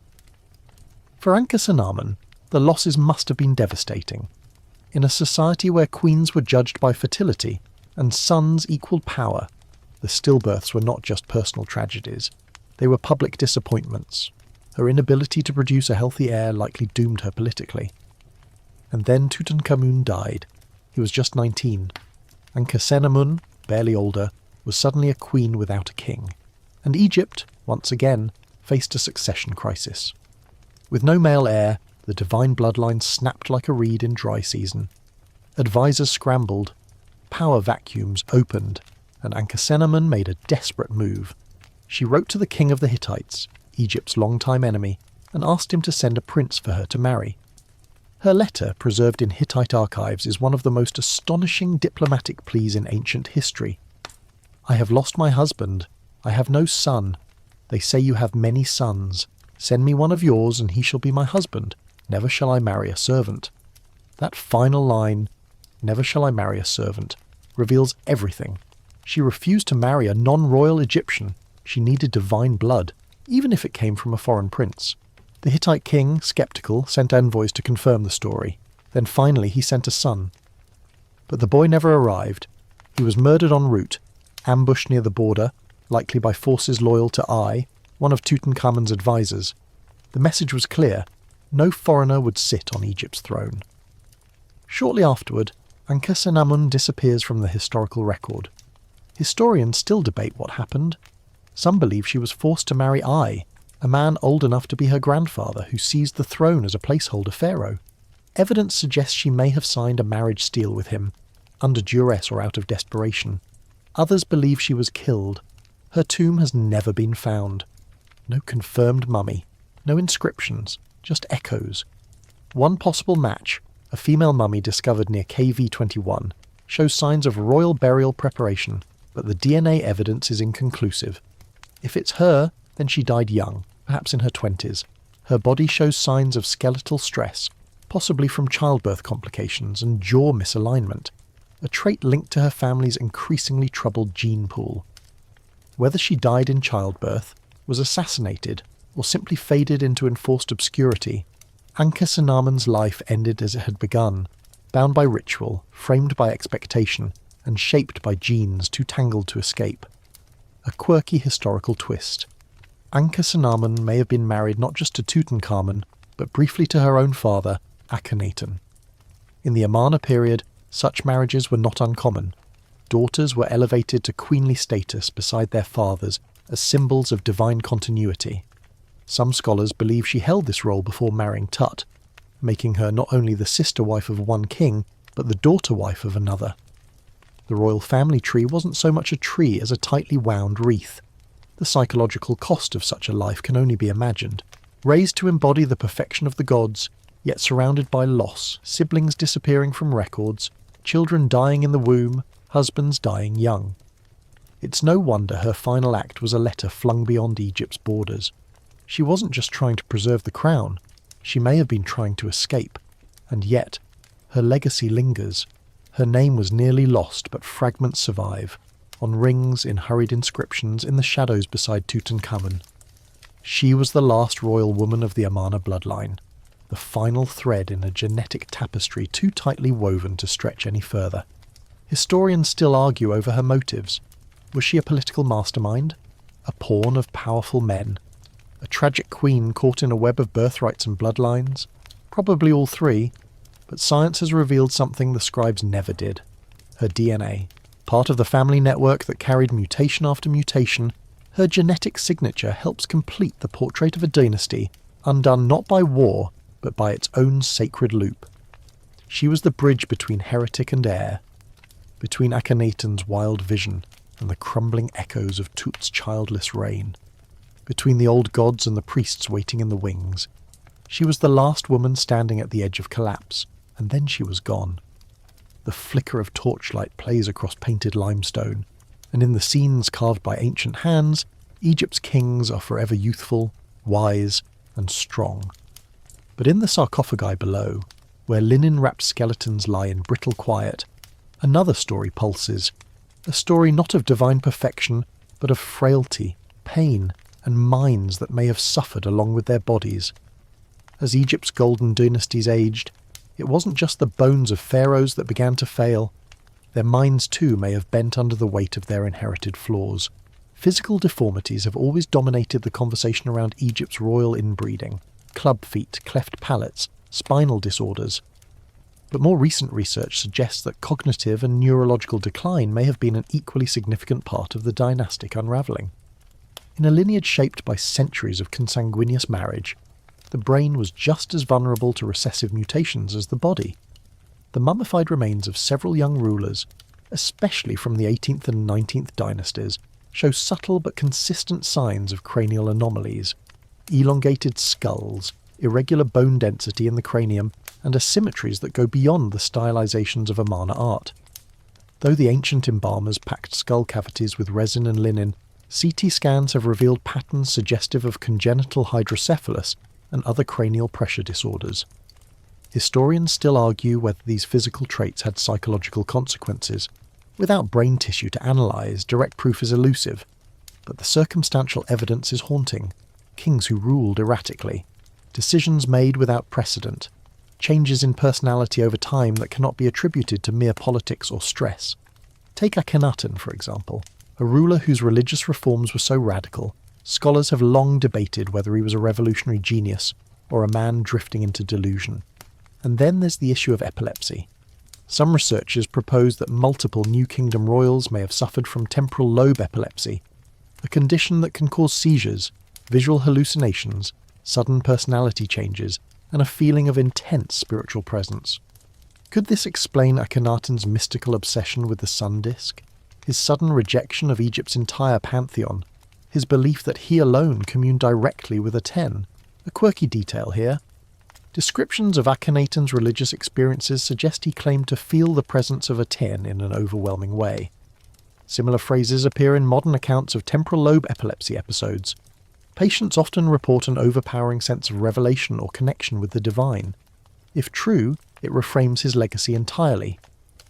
For Ankhesenamun, the losses must have been devastating. In a society where queens were judged by fertility, and sons equaled power, the stillbirths were not just personal tragedies. They were public disappointments. Her inability to produce a healthy heir likely doomed her politically. And then Tutankhamun died. He was just 19. Ankhesenamun, barely older, was suddenly a queen without a king. And Egypt, once again, faced a succession crisis. With no male heir, the divine bloodline snapped like a reed in dry season. Advisors scrambled, power vacuums opened, and Ankhesenamun made a desperate move. She wrote to the king of the Hittites, Egypt's longtime enemy, and asked him to send a prince for her to marry. Her letter, preserved in Hittite archives, is one of the most astonishing diplomatic pleas in ancient history. I have lost my husband. I have no son. They say you have many sons. Send me one of yours, and he shall be my husband. Never shall I marry a servant. That final line, never shall I marry a servant, reveals everything. She refused to marry a non-royal Egyptian. She needed divine blood, even if it came from a foreign prince. The Hittite king, sceptical, sent envoys to confirm the story. Then finally he sent a son. But the boy never arrived. He was murdered en route, ambushed near the border, likely by forces loyal to Ai, one of Tutankhamun's advisors. The message was clear. No foreigner would sit on Egypt's throne. Shortly afterward, Ankhesenamun disappears from the historical record. Historians still debate what happened. Some believe she was forced to marry Ai, a man old enough to be her grandfather who seized the throne as a placeholder pharaoh. Evidence suggests she may have signed a marriage deal with him, under duress or out of desperation. Others believe she was killed. Her tomb has never been found. No confirmed mummy, no inscriptions, just echoes. One possible match, a female mummy discovered near KV-21, shows signs of royal burial preparation, but the DNA evidence is inconclusive. If it's her, then she died young, perhaps in her 20s. Her body shows signs of skeletal stress, possibly from childbirth complications and jaw misalignment, a trait linked to her family's increasingly troubled gene pool. Whether she died in childbirth, was assassinated, or simply faded into enforced obscurity, Ankhesenamun's life ended as it had begun, bound by ritual, framed by expectation, and shaped by genes too tangled to escape. A quirky historical twist. Ankhesenamun may have been married not just to Tutankhamun, but briefly to her own father, Akhenaten. In the Amarna period, such marriages were not uncommon. Daughters were elevated to queenly status beside their fathers as symbols of divine continuity. Some scholars believe she held this role before marrying Tut, making her not only the sister wife of one king, but the daughter wife of another. The royal family tree wasn't so much a tree as a tightly wound wreath. The psychological cost of such a life can only be imagined. Raised to embody the perfection of the gods, yet surrounded by loss, siblings disappearing from records, children dying in the womb, husbands dying young. It's no wonder her final act was a letter flung beyond Egypt's borders. She wasn't just trying to preserve the crown, she may have been trying to escape, and yet, her legacy lingers. Her name was nearly lost, but fragments survive, on rings, in hurried inscriptions, in the shadows beside Tutankhamun. She was the last royal woman of the Amarna bloodline, the final thread in a genetic tapestry too tightly woven to stretch any further. Historians still argue over her motives. Was she a political mastermind? A pawn of powerful men? A tragic queen caught in a web of birthrights and bloodlines? Probably all three, but science has revealed something the scribes never did. her DNA. Part of the family network that carried mutation after mutation, her genetic signature helps complete the portrait of a dynasty undone not by war, but by its own sacred loop. She was the bridge between heretic and heir, between Akhenaten's wild vision and the crumbling echoes of Tut's childless reign, between the old gods and the priests waiting in the wings. She was the last woman standing at the edge of collapse, and then she was gone. The flicker of torchlight plays across painted limestone, and in the scenes carved by ancient hands, Egypt's kings are forever youthful, wise, and strong. But in the sarcophagi below, where linen-wrapped skeletons lie in brittle quiet, another story pulses, a story not of divine perfection, but of frailty, pain, and minds that may have suffered along with their bodies. As Egypt's golden dynasties aged, it wasn't just the bones of pharaohs that began to fail. Their minds too may have bent under the weight of their inherited flaws. Physical deformities have always dominated the conversation around Egypt's royal inbreeding: club feet, cleft palates, spinal disorders. But more recent research suggests that cognitive and neurological decline may have been an equally significant part of the dynastic unravelling. In a lineage shaped by centuries of consanguineous marriage, the brain was just as vulnerable to recessive mutations as the body. The mummified remains of several young rulers, especially from the 18th and 19th dynasties, show subtle but consistent signs of cranial anomalies: elongated skulls, irregular bone density in the cranium, and asymmetries that go beyond the stylizations of Amarna art. Though the ancient embalmers packed skull cavities with resin and linen, CT scans have revealed patterns suggestive of congenital hydrocephalus and other cranial pressure disorders. Historians still argue whether these physical traits had psychological consequences. Without brain tissue to analyse, direct proof is elusive, but the circumstantial evidence is haunting. Kings who ruled erratically, decisions made without precedent, changes in personality over time that cannot be attributed to mere politics or stress. Take Akhenaten, for example, a ruler whose religious reforms were so radical, scholars have long debated whether he was a revolutionary genius or a man drifting into delusion. And then there's the issue of epilepsy. Some researchers propose that multiple New Kingdom royals may have suffered from temporal lobe epilepsy, a condition that can cause seizures, visual hallucinations, sudden personality changes, and a feeling of intense spiritual presence. Could this explain Akhenaten's mystical obsession with the sun disk, his sudden rejection of Egypt's entire pantheon, his belief that he alone communed directly with Aten? A quirky detail here. Descriptions of Akhenaten's religious experiences suggest he claimed to feel the presence of Aten in an overwhelming way. Similar phrases appear in modern accounts of temporal lobe epilepsy episodes. Patients often report an overpowering sense of revelation or connection with the divine. If true, it reframes his legacy entirely.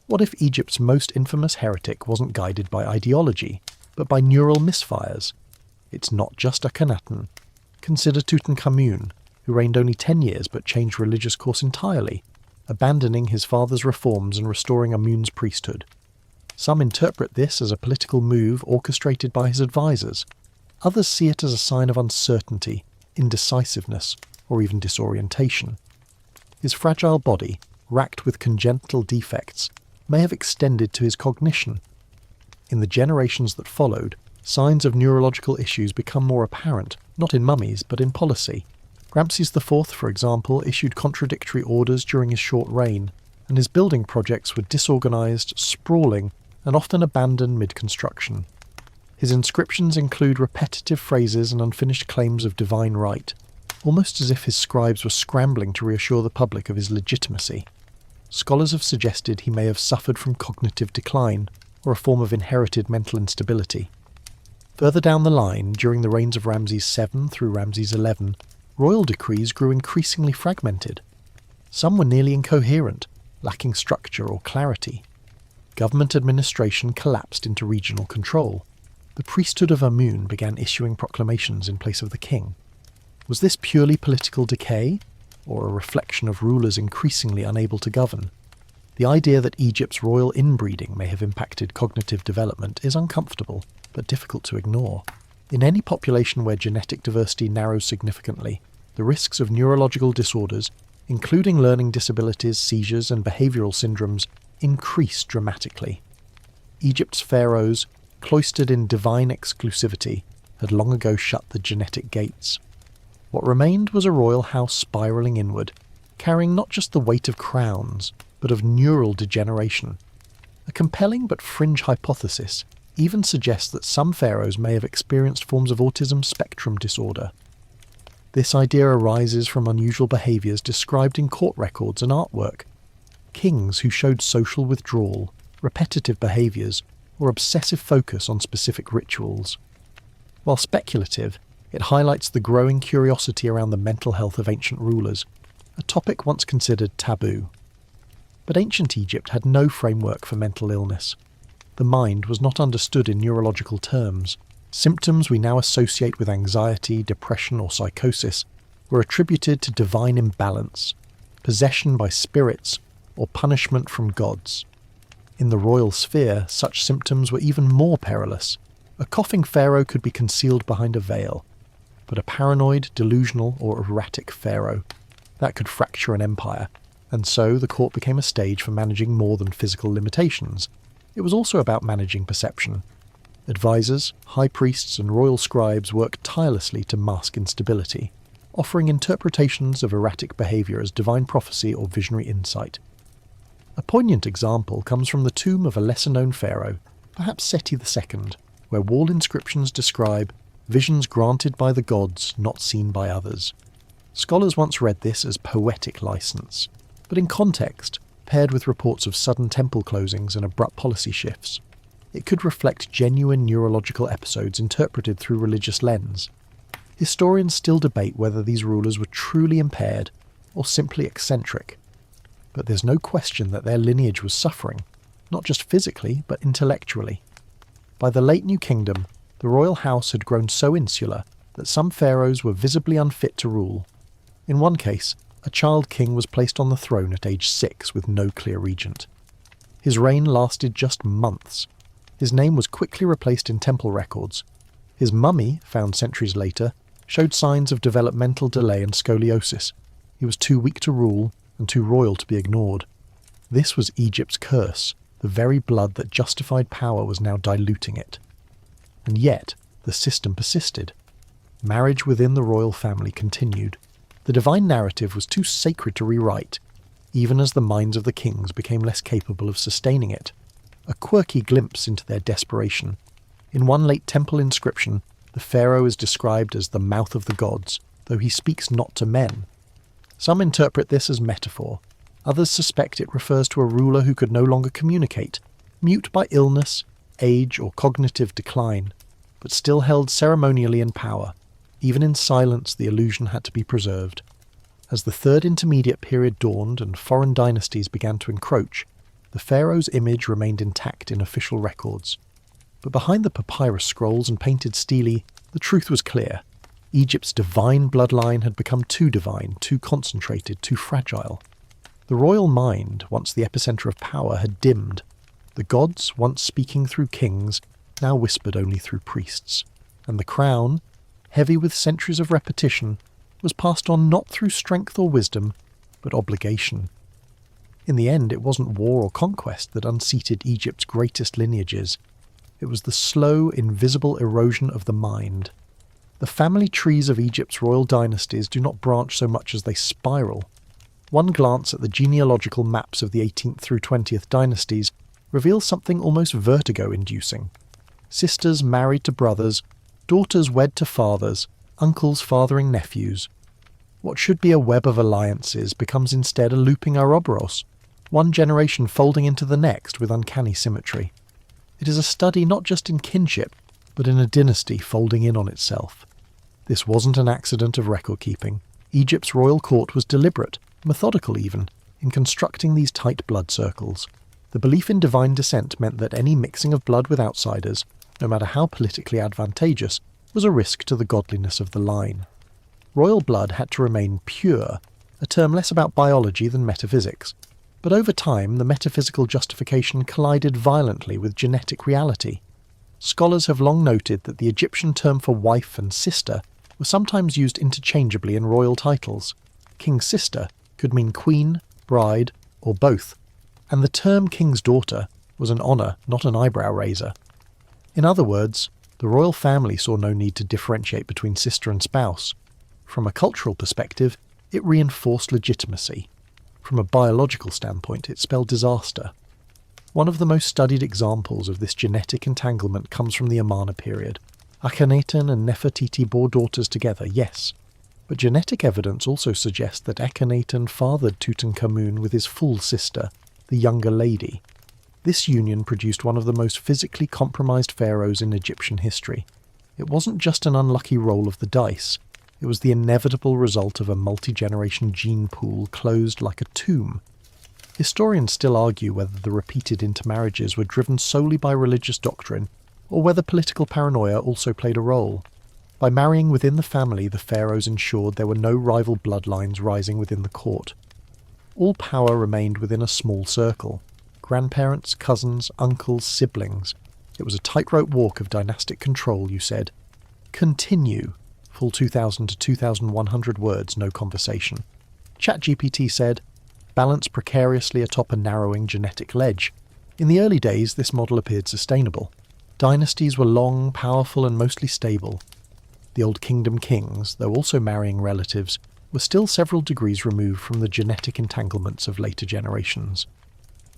What if Egypt's most infamous heretic wasn't guided by ideology, but by neural misfires? It's not just Akhenaten. Consider Tutankhamun, who reigned only 10 years but changed religious course entirely, abandoning his father's reforms and restoring Amun's priesthood. Some interpret this as a political move orchestrated by his advisors. Others see it as a sign of uncertainty, indecisiveness, or even disorientation. His fragile body, racked with congenital defects, may have extended to his cognition. In the generations that followed, signs of neurological issues become more apparent, not in mummies, but in policy. Ramses IV, for example, issued contradictory orders during his short reign, and his building projects were disorganised, sprawling, and often abandoned mid-construction. His inscriptions include repetitive phrases and unfinished claims of divine right, almost as if his scribes were scrambling to reassure the public of his legitimacy. Scholars have suggested he may have suffered from cognitive decline, or a form of inherited mental instability. Further down the line, during the reigns of Ramses VII through Ramses XI, royal decrees grew increasingly fragmented. Some were nearly incoherent, lacking structure or clarity. Government administration collapsed into regional control. The priesthood of Amun began issuing proclamations in place of the king. Was this purely political decay, or a reflection of rulers increasingly unable to govern? The idea that Egypt's royal inbreeding may have impacted cognitive development is uncomfortable, but difficult to ignore. In any population where genetic diversity narrows significantly, the risks of neurological disorders, including learning disabilities, seizures, and behavioural syndromes, increased dramatically. Egypt's pharaohs, cloistered in divine exclusivity, had long ago shut the genetic gates. What remained was a royal house spiralling inward, carrying not just the weight of crowns, but of neural degeneration. A compelling but fringe hypothesis even suggests that some pharaohs may have experienced forms of autism spectrum disorder. This idea arises from unusual behaviours described in court records and artwork. Kings who showed social withdrawal, repetitive behaviours, or obsessive focus on specific rituals. While speculative, it highlights the growing curiosity around the mental health of ancient rulers, a topic once considered taboo. But ancient Egypt had no framework for mental illness. The mind was not understood in neurological terms. Symptoms we now associate with anxiety, depression, or psychosis were attributed to divine imbalance, possession by spirits, or punishment from gods. In the royal sphere, such symptoms were even more perilous. A coughing pharaoh could be concealed behind a veil, but a paranoid, delusional, or erratic pharaoh, that could fracture an empire, and so the court became a stage for managing more than physical limitations. It was also about managing perception. Advisors, high priests, and royal scribes worked tirelessly to mask instability, offering interpretations of erratic behaviour as divine prophecy or visionary insight. A poignant example comes from the tomb of a lesser-known pharaoh, perhaps Seti II, where wall inscriptions describe visions granted by the gods, not seen by others. Scholars once read this as poetic license, but in context, paired with reports of sudden temple closings and abrupt policy shifts, it could reflect genuine neurological episodes interpreted through religious lens. Historians still debate whether these rulers were truly impaired or simply eccentric, but there's no question that their lineage was suffering, not just physically, but intellectually. By the late New Kingdom, the royal house had grown so insular that some pharaohs were visibly unfit to rule. In one case, a child king was placed on the throne at age 6 with no clear regent. His reign lasted just months. His name was quickly replaced in temple records. His mummy, found centuries later, showed signs of developmental delay and scoliosis. He was too weak to rule and too royal to be ignored. This was Egypt's curse. The very blood that justified power was now diluting it. And yet, the system persisted. Marriage within the royal family continued. The divine narrative was too sacred to rewrite, even as the minds of the kings became less capable of sustaining it. A quirky glimpse into their desperation. In one late temple inscription, the pharaoh is described as the mouth of the gods, though he speaks not to men. Some interpret this as metaphor. Others suspect it refers to a ruler who could no longer communicate, mute by illness, age, or cognitive decline, but still held ceremonially in power. Even in silence, the illusion had to be preserved. As the Third Intermediate Period dawned and foreign dynasties began to encroach, the pharaoh's image remained intact in official records. But behind the papyrus scrolls and painted stelae, the truth was clear. Egypt's divine bloodline had become too divine, too concentrated, too fragile. The royal mind, once the epicenter of power, had dimmed. The gods, once speaking through kings, now whispered only through priests. And the crown, heavy with centuries of repetition, was passed on not through strength or wisdom, but obligation. In the end, it wasn't war or conquest that unseated Egypt's greatest lineages. It was the slow, invisible erosion of the mind. The family trees of Egypt's royal dynasties do not branch so much as they spiral. One glance at the genealogical maps of the 18th through 20th dynasties reveals something almost vertigo-inducing. Sisters married to brothers, daughters wed to fathers, uncles fathering nephews. What should be a web of alliances becomes instead a looping Ouroboros, one generation folding into the next with uncanny symmetry. It is a study not just in kinship, but in a dynasty folding in on itself. This wasn't an accident of record-keeping. Egypt's royal court was deliberate, methodical even, in constructing these tight blood circles. The belief in divine descent meant that any mixing of blood with outsiders, no matter how politically advantageous, was a risk to the godliness of the line. Royal blood had to remain pure, a term less about biology than metaphysics. But over time, the metaphysical justification collided violently with genetic reality. Scholars have long noted that the Egyptian term for wife and sister were sometimes used interchangeably in royal titles. King's sister could mean queen, bride, or both. And the term king's daughter was an honour, not an eyebrow raiser. In other words, the royal family saw no need to differentiate between sister and spouse. From a cultural perspective, it reinforced legitimacy. From a biological standpoint, it spelled disaster. One of the most studied examples of this genetic entanglement comes from the Amarna period. Akhenaten and Nefertiti bore daughters together, yes, but genetic evidence also suggests that Akhenaten fathered Tutankhamun with his full sister, the younger lady. This union produced one of the most physically compromised pharaohs in Egyptian history. It wasn't just an unlucky roll of the dice, it was the inevitable result of a multi-generation gene pool closed like a tomb. Historians still argue whether the repeated intermarriages were driven solely by religious doctrine, or whether political paranoia also played a role. By marrying within the family, the pharaohs ensured there were no rival bloodlines rising within the court. All power remained within a small circle. Grandparents, cousins, uncles, siblings. It was a tightrope walk of dynastic control, you said. Continue. Full 2,000 to 2,100 words, no conversation. ChatGPT said, balance precariously atop a narrowing genetic ledge. In the early days, this model appeared sustainable. Dynasties were long, powerful, and mostly stable. The Old Kingdom kings, though also marrying relatives, were still several degrees removed from the genetic entanglements of later generations.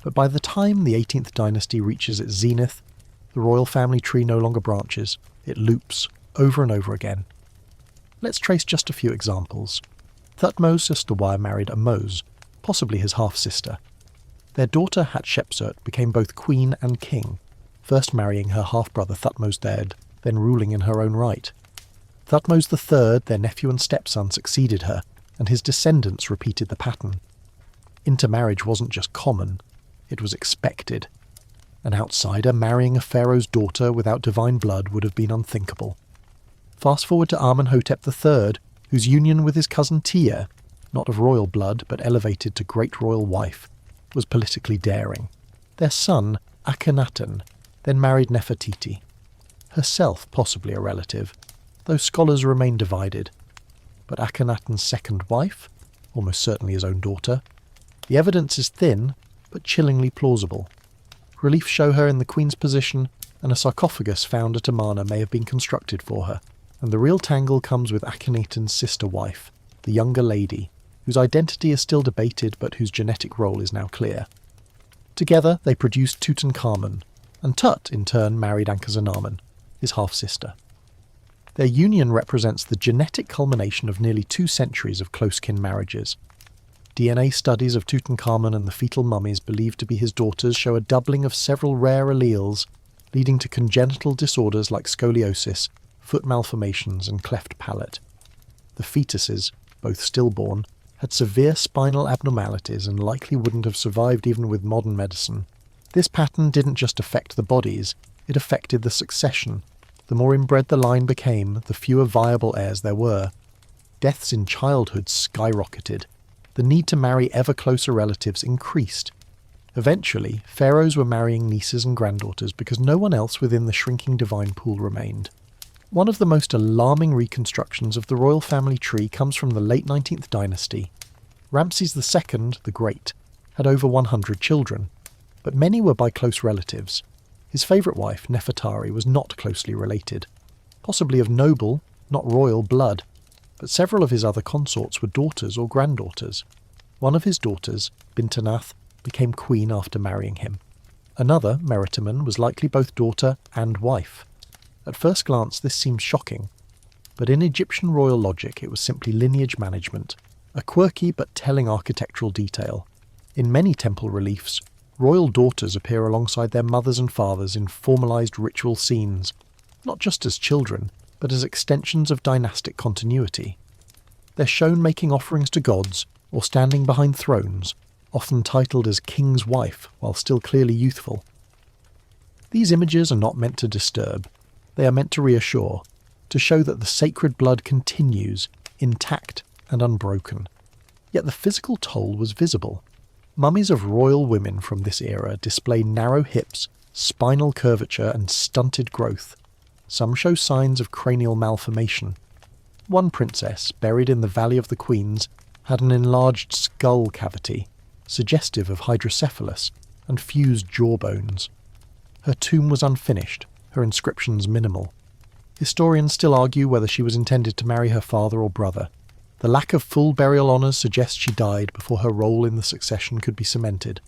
But by the time the 18th dynasty reaches its zenith, the royal family tree no longer branches, it loops, over and over again. Let's trace just a few examples. Thutmose's sister married Ahmose, possibly his half-sister. Their daughter Hatshepsut became both queen and king, first marrying her half-brother Thutmose III, then ruling in her own right. Thutmose III, their nephew and stepson, succeeded her, and his descendants repeated the pattern. Intermarriage wasn't just common, it was expected. An outsider marrying a pharaoh's daughter without divine blood would have been unthinkable. Fast forward to Amenhotep III, whose union with his cousin Tia, not of royal blood but elevated to great royal wife, was politically daring. Their son, Akhenaten, then married Nefertiti. Herself possibly a relative, though scholars remain divided. But Akhenaten's second wife, almost certainly his own daughter, the evidence is thin, but chillingly plausible. Reliefs show her in the queen's position, and a sarcophagus found at Amarna may have been constructed for her. And the real tangle comes with Akhenaten's sister wife, the younger lady, whose identity is still debated but whose genetic role is now clear. Together they produced Tutankhamun, and Tut in turn married Ankhesenamun, his half-sister. Their union represents the genetic culmination of nearly 2 centuries of close-kin marriages. DNA studies of Tutankhamun and the fetal mummies believed to be his daughters show a doubling of several rare alleles, leading to congenital disorders like scoliosis, foot malformations, and cleft palate. The fetuses, both stillborn, had severe spinal abnormalities and likely wouldn't have survived even with modern medicine. This pattern didn't just affect the bodies, it affected the succession. The more inbred the line became, the fewer viable heirs there were. Deaths in childhood skyrocketed. The need to marry ever closer relatives increased. Eventually, pharaohs were marrying nieces and granddaughters because no one else within the shrinking divine pool remained. One of the most alarming reconstructions of the royal family tree comes from the late 19th dynasty. Ramses II, the Great, had over 100 children, but many were by close relatives. His favourite wife, Nefertari, was not closely related, possibly of noble, not royal blood, but several of his other consorts were daughters or granddaughters. One of his daughters, Bintenath, became queen after marrying him. Another, Meritamen, was likely both daughter and wife. At first glance this seems shocking, but in Egyptian royal logic it was simply lineage management, a quirky but telling architectural detail. In many temple reliefs, royal daughters appear alongside their mothers and fathers in formalised ritual scenes, not just as children, but as extensions of dynastic continuity. They're shown making offerings to gods or standing behind thrones, often titled as king's wife while still clearly youthful. These images are not meant to disturb. They are meant to reassure, to show that the sacred blood continues, intact and unbroken. Yet the physical toll was visible. Mummies of royal women from this era display narrow hips, spinal curvature and stunted growth. Some show signs of cranial malformation. One princess, buried in the Valley of the Queens, had an enlarged skull cavity, suggestive of hydrocephalus and fused jawbones. Her tomb was unfinished, her inscriptions minimal. Historians still argue whether she was intended to marry her father or brother. The lack of full burial honours suggests she died before her role in the succession could be cemented.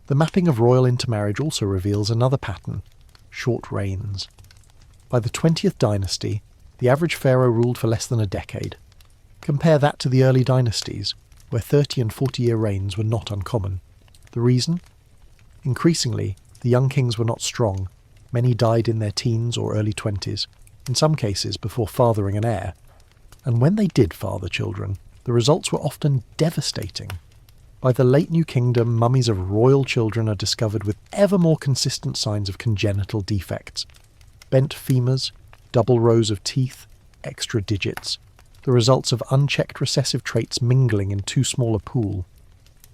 The mapping of royal intermarriage also reveals another pattern: short reigns. By the 20th dynasty, the average pharaoh ruled for less than a decade. Compare that to the early dynasties, where 30 and 40-year reigns were not uncommon. The reason? Increasingly, the young kings were not strong. Many died in their teens or early 20s, in some cases before fathering an heir. And when they did father children, the results were often devastating. By the late New Kingdom, mummies of royal children are discovered with ever more consistent signs of congenital defects. Bent femurs, double rows of teeth, extra digits, the results of unchecked recessive traits mingling in too small a pool.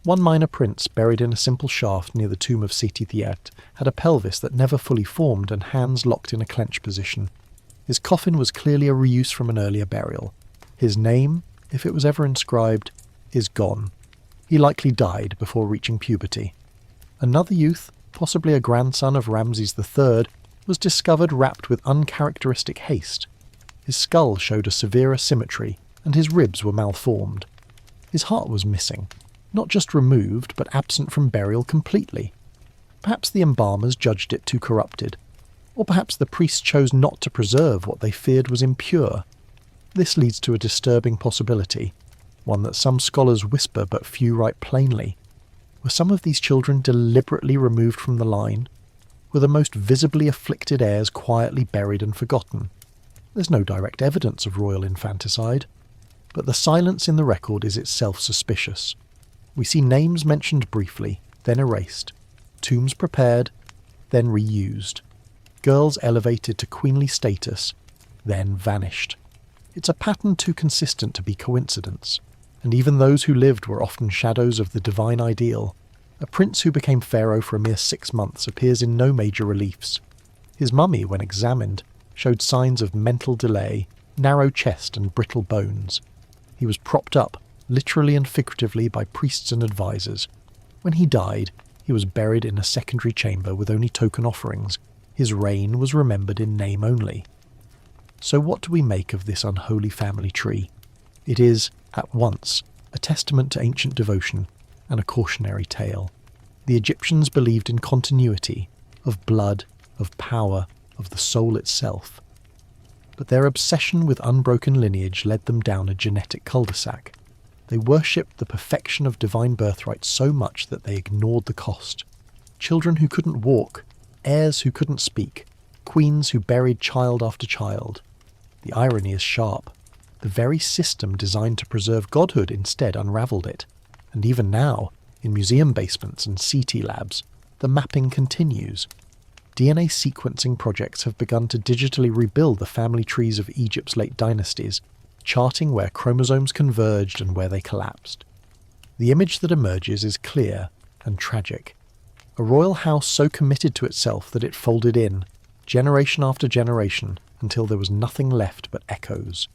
One minor prince, buried in a simple shaft near the tomb of Seti Thiert, had a pelvis that never fully formed and hands locked in a clenched position. His coffin was clearly a reuse from an earlier burial. His name, if it was ever inscribed, is gone. He likely died before reaching puberty. Another youth, possibly a grandson of Ramses III, was discovered wrapped with uncharacteristic haste. His skull showed a severe asymmetry, and his ribs were malformed. His heart was missing, not just removed, but absent from burial completely. Perhaps the embalmers judged it too corrupted, or perhaps the priests chose not to preserve what they feared was impure. This leads to a disturbing possibility, one that some scholars whisper but few write plainly. Were some of these children deliberately removed from the line? Were the most visibly afflicted heirs quietly buried and forgotten? There's no direct evidence of royal infanticide, but the silence in the record is itself suspicious. We see names mentioned briefly, then erased, tombs prepared, then reused, girls elevated to queenly status, then vanished. It's a pattern too consistent to be coincidence, and even those who lived were often shadows of the divine ideal. A prince who became pharaoh for a mere 6 months appears in no major reliefs. His mummy, when examined, showed signs of mental delay, narrow chest and brittle bones. He was propped up, literally and figuratively, by priests and advisors. When he died, he was buried in a secondary chamber with only token offerings. His reign was remembered in name only. So what do we make of this unholy family tree? It is, at once, a testament to ancient devotion and a cautionary tale. The Egyptians believed in continuity, of blood, of power, of the soul itself. But their obsession with unbroken lineage led them down a genetic cul-de-sac. They worshipped the perfection of divine birthright so much that they ignored the cost. Children who couldn't walk, heirs who couldn't speak, queens who buried child after child. The irony is sharp. The very system designed to preserve godhood instead unravelled it. And even now, in museum basements and CT labs, the mapping continues. DNA sequencing projects have begun to digitally rebuild the family trees of Egypt's late dynasties, charting where chromosomes converged and where they collapsed. The image that emerges is clear and tragic. A royal house so committed to itself that it folded in, generation after generation, until there was nothing left but echoes.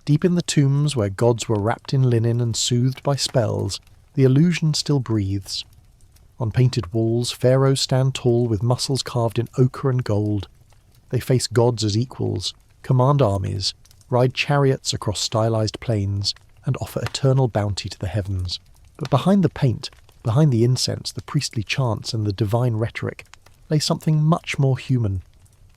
Deep in the tombs where gods were wrapped in linen and soothed by spells, the illusion still breathes. On painted walls, pharaohs stand tall with muscles carved in ochre and gold. They face gods as equals, command armies, ride chariots across stylized plains, and offer eternal bounty to the heavens. But behind the paint, behind the incense, the priestly chants, and the divine rhetoric, lay something much more human.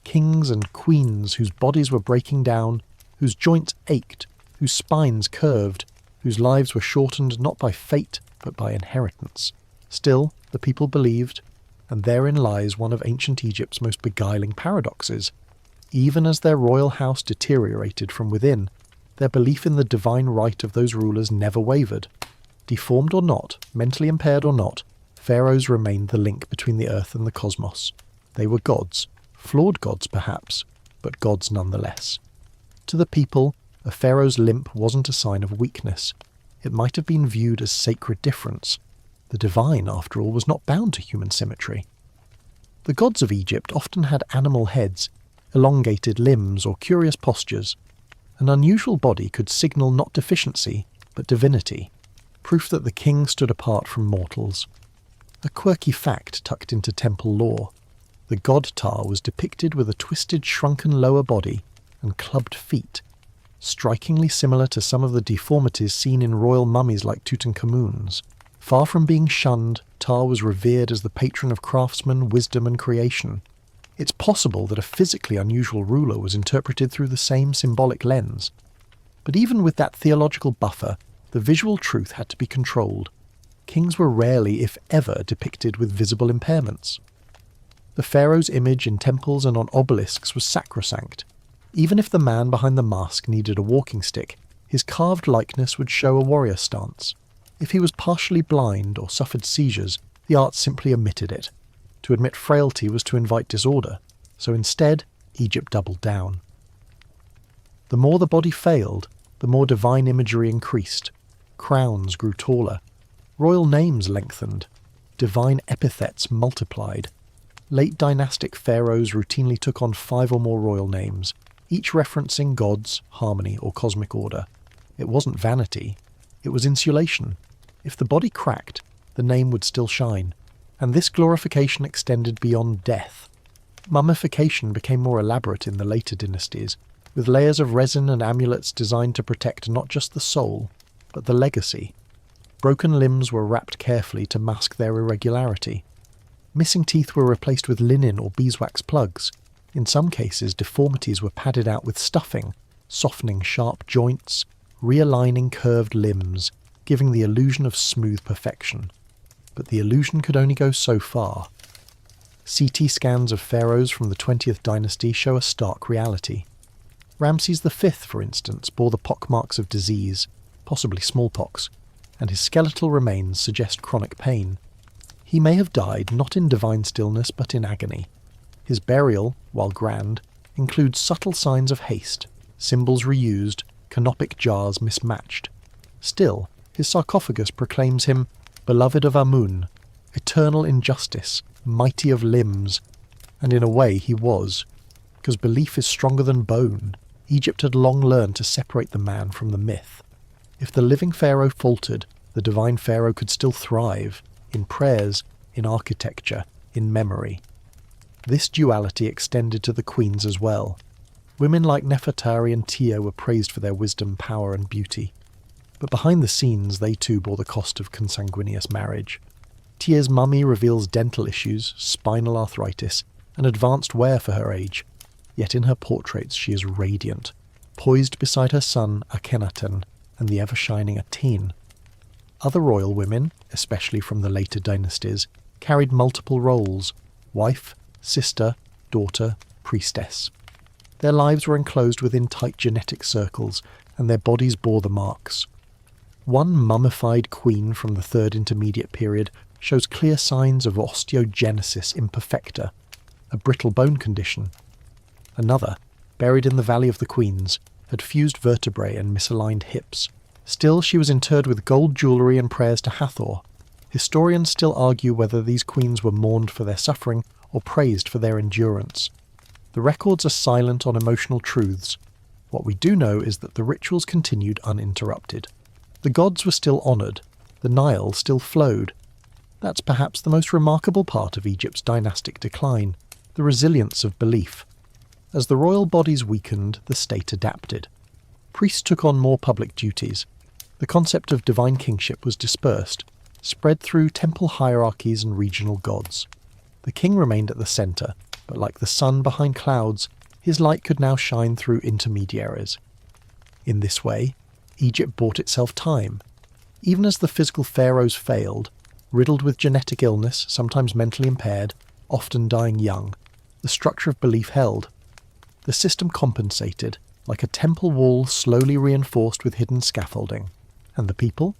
Kings and queens whose bodies were breaking down, whose joints ached, whose spines curved, whose lives were shortened not by fate but by inheritance. Still, the people believed, and therein lies one of ancient Egypt's most beguiling paradoxes. Even as their royal house deteriorated from within, their belief in the divine right of those rulers never wavered. Deformed or not, mentally impaired or not, pharaohs remained the link between the earth and the cosmos. They were gods, flawed gods perhaps, but gods nonetheless. To the people, a pharaoh's limp wasn't a sign of weakness. It might have been viewed as sacred difference. The divine, after all, was not bound to human symmetry. The gods of Egypt often had animal heads, elongated limbs or curious postures. An unusual body could signal not deficiency, but divinity. proof that the king stood apart from mortals. A quirky fact tucked into temple lore: the god Ptah was depicted with a twisted, shrunken lower body and clubbed feet, strikingly similar to some of the deformities seen in royal mummies like Tutankhamun's. Far from being shunned, Ptah was revered as the patron of craftsmen, wisdom and creation. It's possible that a physically unusual ruler was interpreted through the same symbolic lens. But even with that theological buffer, the visual truth had to be controlled. Kings were rarely, if ever, depicted with visible impairments. The pharaoh's image in temples and on obelisks was sacrosanct. Even if the man behind the mask needed a walking stick, his carved likeness would show a warrior stance. If he was partially blind or suffered seizures, the art simply omitted it. To admit frailty was to invite disorder, so instead, Egypt doubled down. The more the body failed, the more divine imagery increased. Crowns grew taller. Royal names lengthened. Divine epithets multiplied. Late dynastic pharaohs routinely took on 5 or more royal names, each referencing gods, harmony, or cosmic order. It wasn't vanity. It was insulation. If the body cracked, the name would still shine. And this glorification extended beyond death. Mummification became more elaborate in the later dynasties, with layers of resin and amulets designed to protect not just the soul, but the legacy. Broken limbs were wrapped carefully to mask their irregularity. Missing teeth were replaced with linen or beeswax plugs. In some cases, deformities were padded out with stuffing, softening sharp joints, realigning curved limbs, giving the illusion of smooth perfection. But the illusion could only go so far. CT scans of pharaohs from the 20th dynasty show a stark reality. Ramses V, for instance, bore the pockmarks of disease, possibly smallpox, and his skeletal remains suggest chronic pain. He may have died not in divine stillness but in agony. His burial, while grand, includes subtle signs of haste, symbols reused, canopic jars mismatched. Still, his sarcophagus proclaims him beloved of Amun, eternal in justice, mighty of limbs, and in a way he was, because belief is stronger than bone. Egypt had long learned to separate the man from the myth. If the living pharaoh faltered, the divine pharaoh could still thrive, in prayers, in architecture, in memory. This duality extended to the queens as well. Women like Nefertari and Tia were praised for their wisdom, power and beauty. But behind the scenes, they too bore the cost of consanguineous marriage. Tia's mummy reveals dental issues, spinal arthritis, and advanced wear for her age. Yet in her portraits she is radiant, poised beside her son Akhenaten and the ever-shining Aten. Other royal women, especially from the later dynasties, carried multiple roles: wife, sister, daughter, priestess. Their lives were enclosed within tight genetic circles, and their bodies bore the marks. One mummified queen from the Third Intermediate Period shows clear signs of osteogenesis imperfecta, a brittle bone condition. Another, buried in the Valley of the Queens, had fused vertebrae and misaligned hips. Still, she was interred with gold jewellery and prayers to Hathor. Historians still argue whether these queens were mourned for their suffering or praised for their endurance. The records are silent on emotional truths. What we do know is that the rituals continued uninterrupted. The gods were still honoured. The Nile still flowed. That's perhaps the most remarkable part of Egypt's dynastic decline, the resilience of belief. As the royal bodies weakened, the state adapted. Priests took on more public duties. The concept of divine kingship was dispersed, spread through temple hierarchies and regional gods. The king remained at the centre, but like the sun behind clouds, his light could now shine through intermediaries. In this way, Egypt bought itself time. Even as the physical pharaohs failed, riddled with genetic illness, sometimes mentally impaired, often dying young, the structure of belief held. The system compensated, like a temple wall slowly reinforced with hidden scaffolding. And the people?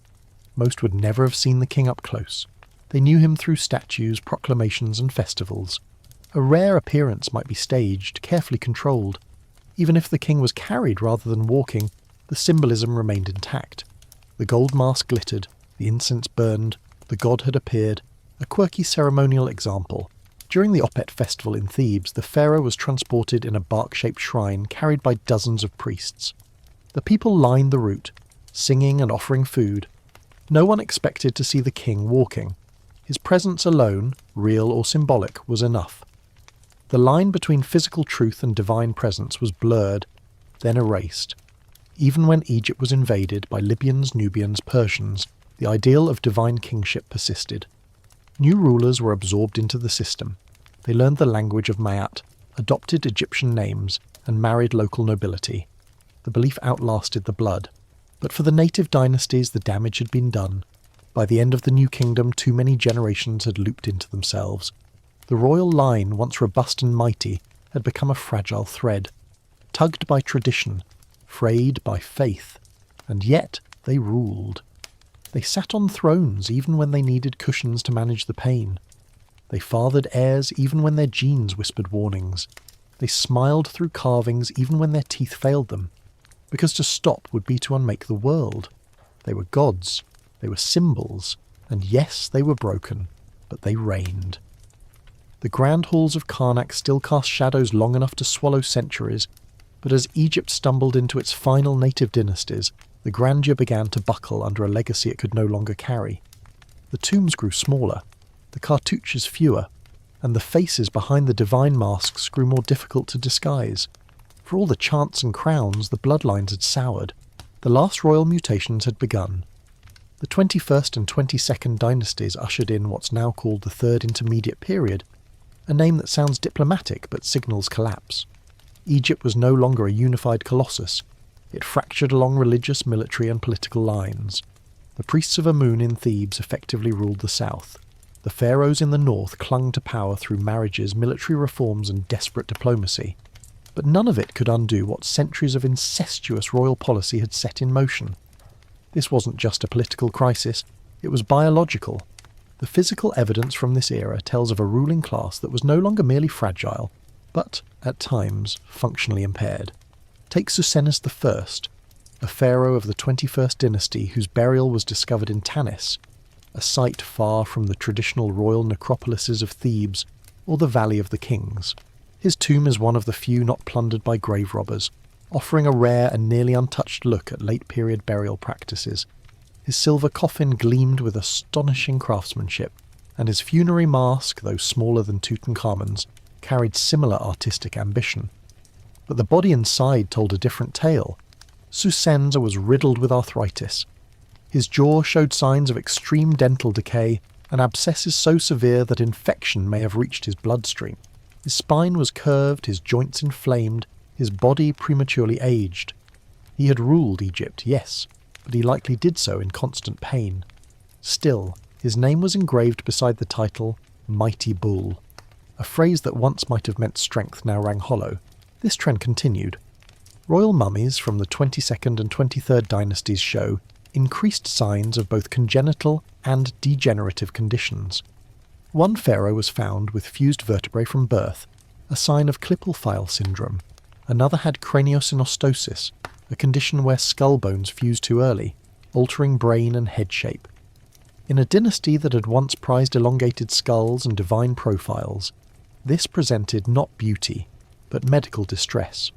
Most would never have seen the king up close. They knew him through statues, proclamations and festivals. A rare appearance might be staged, carefully controlled. Even if the king was carried rather than walking, the symbolism remained intact. The gold mask glittered, the incense burned, the god had appeared, a quirky ceremonial example. During the Opet festival in Thebes, the pharaoh was transported in a bark-shaped shrine carried by dozens of priests. The people lined the route, singing and offering food. No one expected to see the king walking. His presence alone, real or symbolic, was enough. The line between physical truth and divine presence was blurred, then erased. Even when Egypt was invaded by Libyans, Nubians, Persians, the ideal of divine kingship persisted. New rulers were absorbed into the system. They learned the language of Ma'at, adopted Egyptian names, and married local nobility. The belief outlasted the blood. But for the native dynasties, the damage had been done. By the end of the new kingdom, too many generations had looped into themselves. The royal line, once robust and mighty, had become a fragile thread, tugged by tradition, frayed by faith, and yet they ruled. They sat on thrones even when they needed cushions to manage the pain. They fathered heirs even when their genes whispered warnings. They smiled through carvings even when their teeth failed them, because to stop would be to unmake the world. They were gods, they were symbols, and yes, they were broken, but they reigned. The grand halls of Karnak still cast shadows long enough to swallow centuries, but as Egypt stumbled into its final native dynasties, the grandeur began to buckle under a legacy it could no longer carry. The tombs grew smaller, the cartouches fewer, and the faces behind the divine masks grew more difficult to disguise. For all the chants and crowns, the bloodlines had soured. The last royal mutations had begun. The 21st and 22nd dynasties ushered in what's now called the Third Intermediate Period, a name that sounds diplomatic but signals collapse. Egypt was no longer a unified colossus. It fractured along religious, military and political lines. The priests of Amun in Thebes effectively ruled the south. The pharaohs in the north clung to power through marriages, military reforms and desperate diplomacy. But none of it could undo what centuries of incestuous royal policy had set in motion. This wasn't just a political crisis, it was biological. The physical evidence from this era tells of a ruling class that was no longer merely fragile, but, at times, functionally impaired. Take Susenes I, a pharaoh of the 21st dynasty whose burial was discovered in Tanis, a site far from the traditional royal necropolises of Thebes or the Valley of the Kings. His tomb is one of the few not plundered by grave robbers, offering a rare and nearly untouched look at late-period burial practices. His silver coffin gleamed with astonishing craftsmanship, and his funerary mask, though smaller than Tutankhamun's, carried similar artistic ambition. But the body inside told a different tale. Susenes was riddled with arthritis. His jaw showed signs of extreme dental decay and abscesses so severe that infection may have reached his bloodstream. His spine was curved, his joints inflamed, his body prematurely aged. He had ruled Egypt, yes, but he likely did so in constant pain. Still, his name was engraved beside the title, Mighty Bull. A phrase that once might have meant strength now rang hollow. This trend continued. Royal mummies from the 22nd and 23rd dynasties show increased signs of both congenital and degenerative conditions. One pharaoh was found with fused vertebrae from birth, a sign of Klippel-Feil syndrome. Another had craniosynostosis, a condition where skull bones fused too early, altering brain and head shape. In a dynasty that had once prized elongated skulls and divine profiles, this presented not beauty, but medical distress.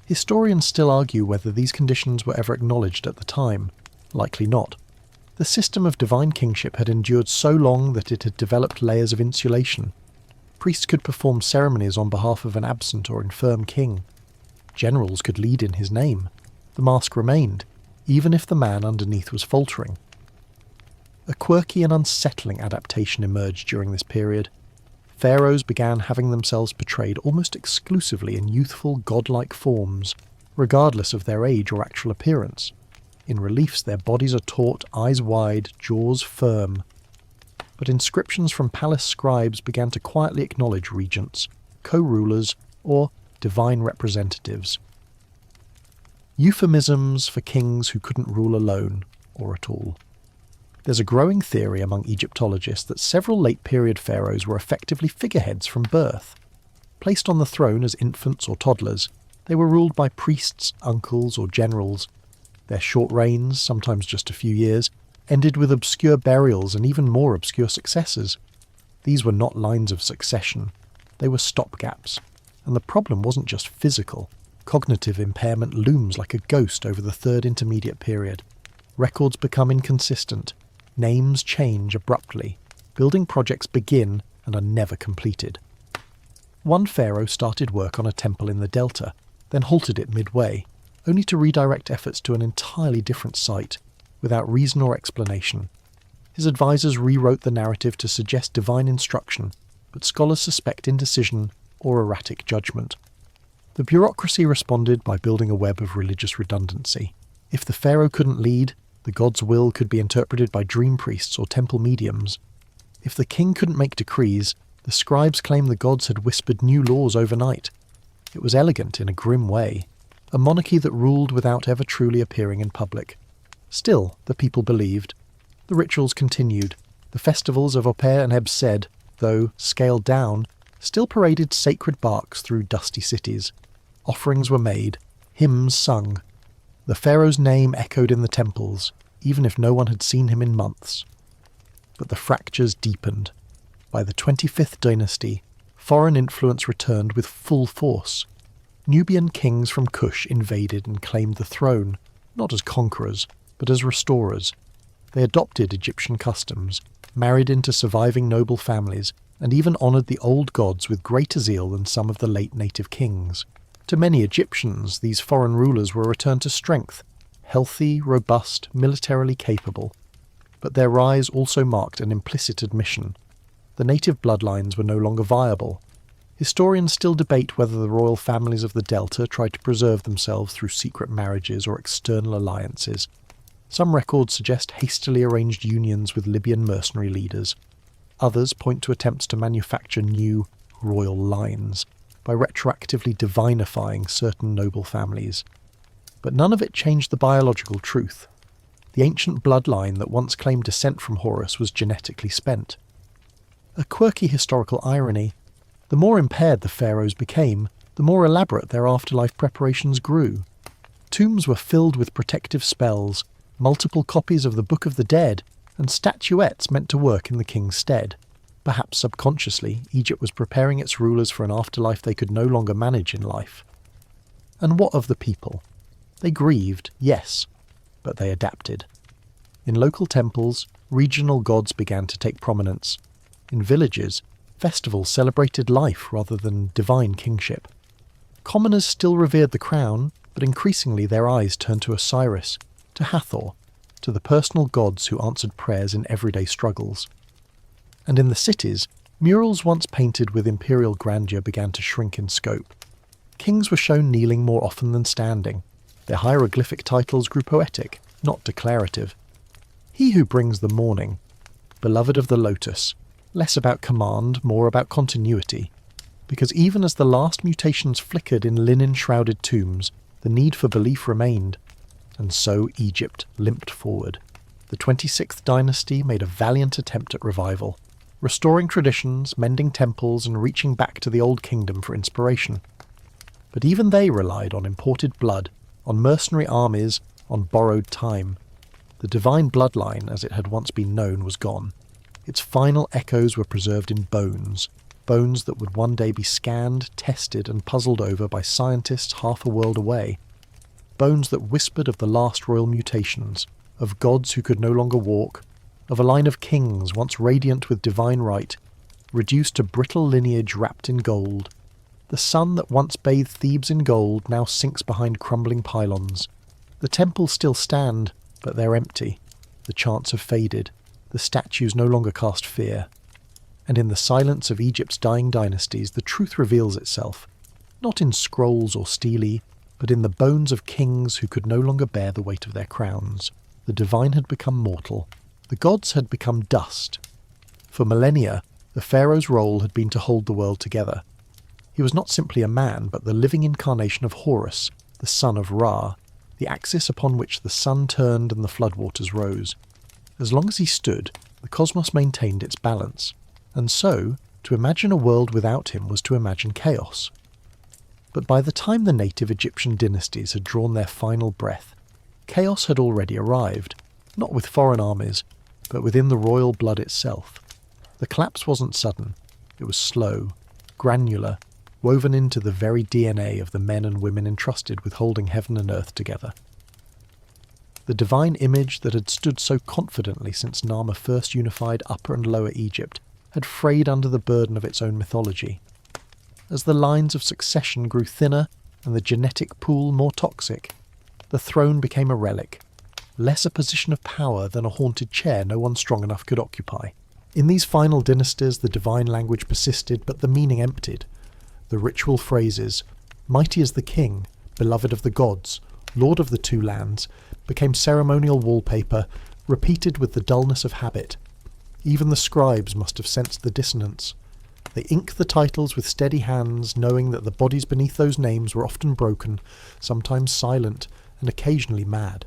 Historians still argue whether these conditions were ever acknowledged at the time. Likely not. The system of divine kingship had endured so long that it had developed layers of insulation. Priests could perform ceremonies on behalf of an absent or infirm king. Generals could lead in his name. The mask remained, even if the man underneath was faltering. A quirky and unsettling adaptation emerged during this period. Pharaohs began having themselves portrayed almost exclusively in youthful, godlike forms, regardless of their age or actual appearance. In reliefs, their bodies are taut, eyes wide, jaws firm. But inscriptions from palace scribes began to quietly acknowledge regents, co-rulers, or divine representatives. Euphemisms for kings who couldn't rule alone, or at all. There's a growing theory among Egyptologists that several late-period pharaohs were effectively figureheads from birth. Placed on the throne as infants or toddlers, they were ruled by priests, uncles, or generals. Their short reigns, sometimes just a few years, ended with obscure burials and even more obscure successors. These were not lines of succession. They were stopgaps. And the problem wasn't just physical. Cognitive impairment looms like a ghost over the Third Intermediate Period. Records become inconsistent. names change abruptly, building projects begin and are never completed. One pharaoh started work on a temple in the Delta, then halted it midway, only to redirect efforts to an entirely different site, without reason or explanation. His advisors rewrote the narrative to suggest divine instruction, but scholars suspect indecision or erratic judgment. The bureaucracy responded by building a web of religious redundancy. If the pharaoh couldn't lead, the god's will could be interpreted by dream priests or temple mediums. If the king couldn't make decrees, the scribes claimed the gods had whispered new laws overnight. It was elegant in a grim way, a monarchy that ruled without ever truly appearing in public. Still, the people believed. The rituals continued. The festivals of Opere and Ebsed, though scaled down, still paraded sacred barks through dusty cities. Offerings were made, hymns sung. The pharaoh's name echoed in the temples, even if no one had seen him in months. But the fractures deepened. By the 25th dynasty, foreign influence returned with full force. Nubian kings from Kush invaded and claimed the throne, not as conquerors, but as restorers. They adopted Egyptian customs, married into surviving noble families, and even honoured the old gods with greater zeal than some of the late native kings. To many Egyptians, these foreign rulers were a return to strength, healthy, robust, militarily capable. But their rise also marked an implicit admission. The native bloodlines were no longer viable. Historians still debate whether the royal families of the Delta tried to preserve themselves through secret marriages or external alliances. Some records suggest hastily arranged unions with Libyan mercenary leaders. Others point to attempts to manufacture new royal lines by retroactively divinifying certain noble families. But none of it changed the biological truth. The ancient bloodline that once claimed descent from Horus was genetically spent. A quirky historical irony: the more impaired the pharaohs became, the more elaborate their afterlife preparations grew. Tombs were filled with protective spells, multiple copies of the Book of the Dead, and statuettes meant to work in the king's stead. Perhaps subconsciously, Egypt was preparing its rulers for an afterlife they could no longer manage in life. And what of the people? They grieved, yes, but they adapted. In local temples, regional gods began to take prominence. In villages, festivals celebrated life rather than divine kingship. Commoners still revered the crown, but increasingly their eyes turned to Osiris, to Hathor, to the personal gods who answered prayers in everyday struggles. And in the cities, murals once painted with imperial grandeur began to shrink in scope. Kings were shown kneeling more often than standing. Their hieroglyphic titles grew poetic, not declarative. He who brings the morning, beloved of the lotus, less about command, more about continuity. Because even as the last mutations flickered in linen-shrouded tombs, the need for belief remained. And so Egypt limped forward. The 26th dynasty made a valiant attempt at revival, restoring traditions, mending temples, and reaching back to the Old Kingdom for inspiration. But even they relied on imported blood, on mercenary armies, on borrowed time. The divine bloodline, as it had once been known, was gone. Its final echoes were preserved in bones, bones that would one day be scanned, tested, and puzzled over by scientists half a world away. Bones that whispered of the last royal mutations, of gods who could no longer walk, of a line of kings once radiant with divine right, reduced to brittle lineage wrapped in gold. The sun that once bathed Thebes in gold now sinks behind crumbling pylons. The temples still stand, but they're empty. The chants have faded. The statues no longer cast fear. And in the silence of Egypt's dying dynasties, the truth reveals itself, not in scrolls or stelae, but in the bones of kings who could no longer bear the weight of their crowns. The divine had become mortal. The gods had become dust. For millennia, the pharaoh's role had been to hold the world together. He was not simply a man, but the living incarnation of Horus, the son of Ra, the axis upon which the sun turned and the floodwaters rose. As long as he stood, the cosmos maintained its balance. And so, to imagine a world without him was to imagine chaos. But by the time the native Egyptian dynasties had drawn their final breath, chaos had already arrived, not with foreign armies, but within the royal blood itself. The collapse wasn't sudden. It was slow, granular, woven into the very DNA of the men and women entrusted with holding heaven and earth together. The divine image that had stood so confidently since Nama first unified Upper and Lower Egypt had frayed under the burden of its own mythology. As the lines of succession grew thinner and the genetic pool more toxic, the throne became a relic, less a position of power than a haunted chair no one strong enough could occupy. In these final dynasties the divine language persisted, but the meaning emptied. The ritual phrases, "Mighty is the king, beloved of the gods, lord of the two lands," became ceremonial wallpaper, repeated with the dullness of habit. Even the scribes must have sensed the dissonance. They inked the titles with steady hands, knowing that the bodies beneath those names were often broken, sometimes silent, and occasionally mad.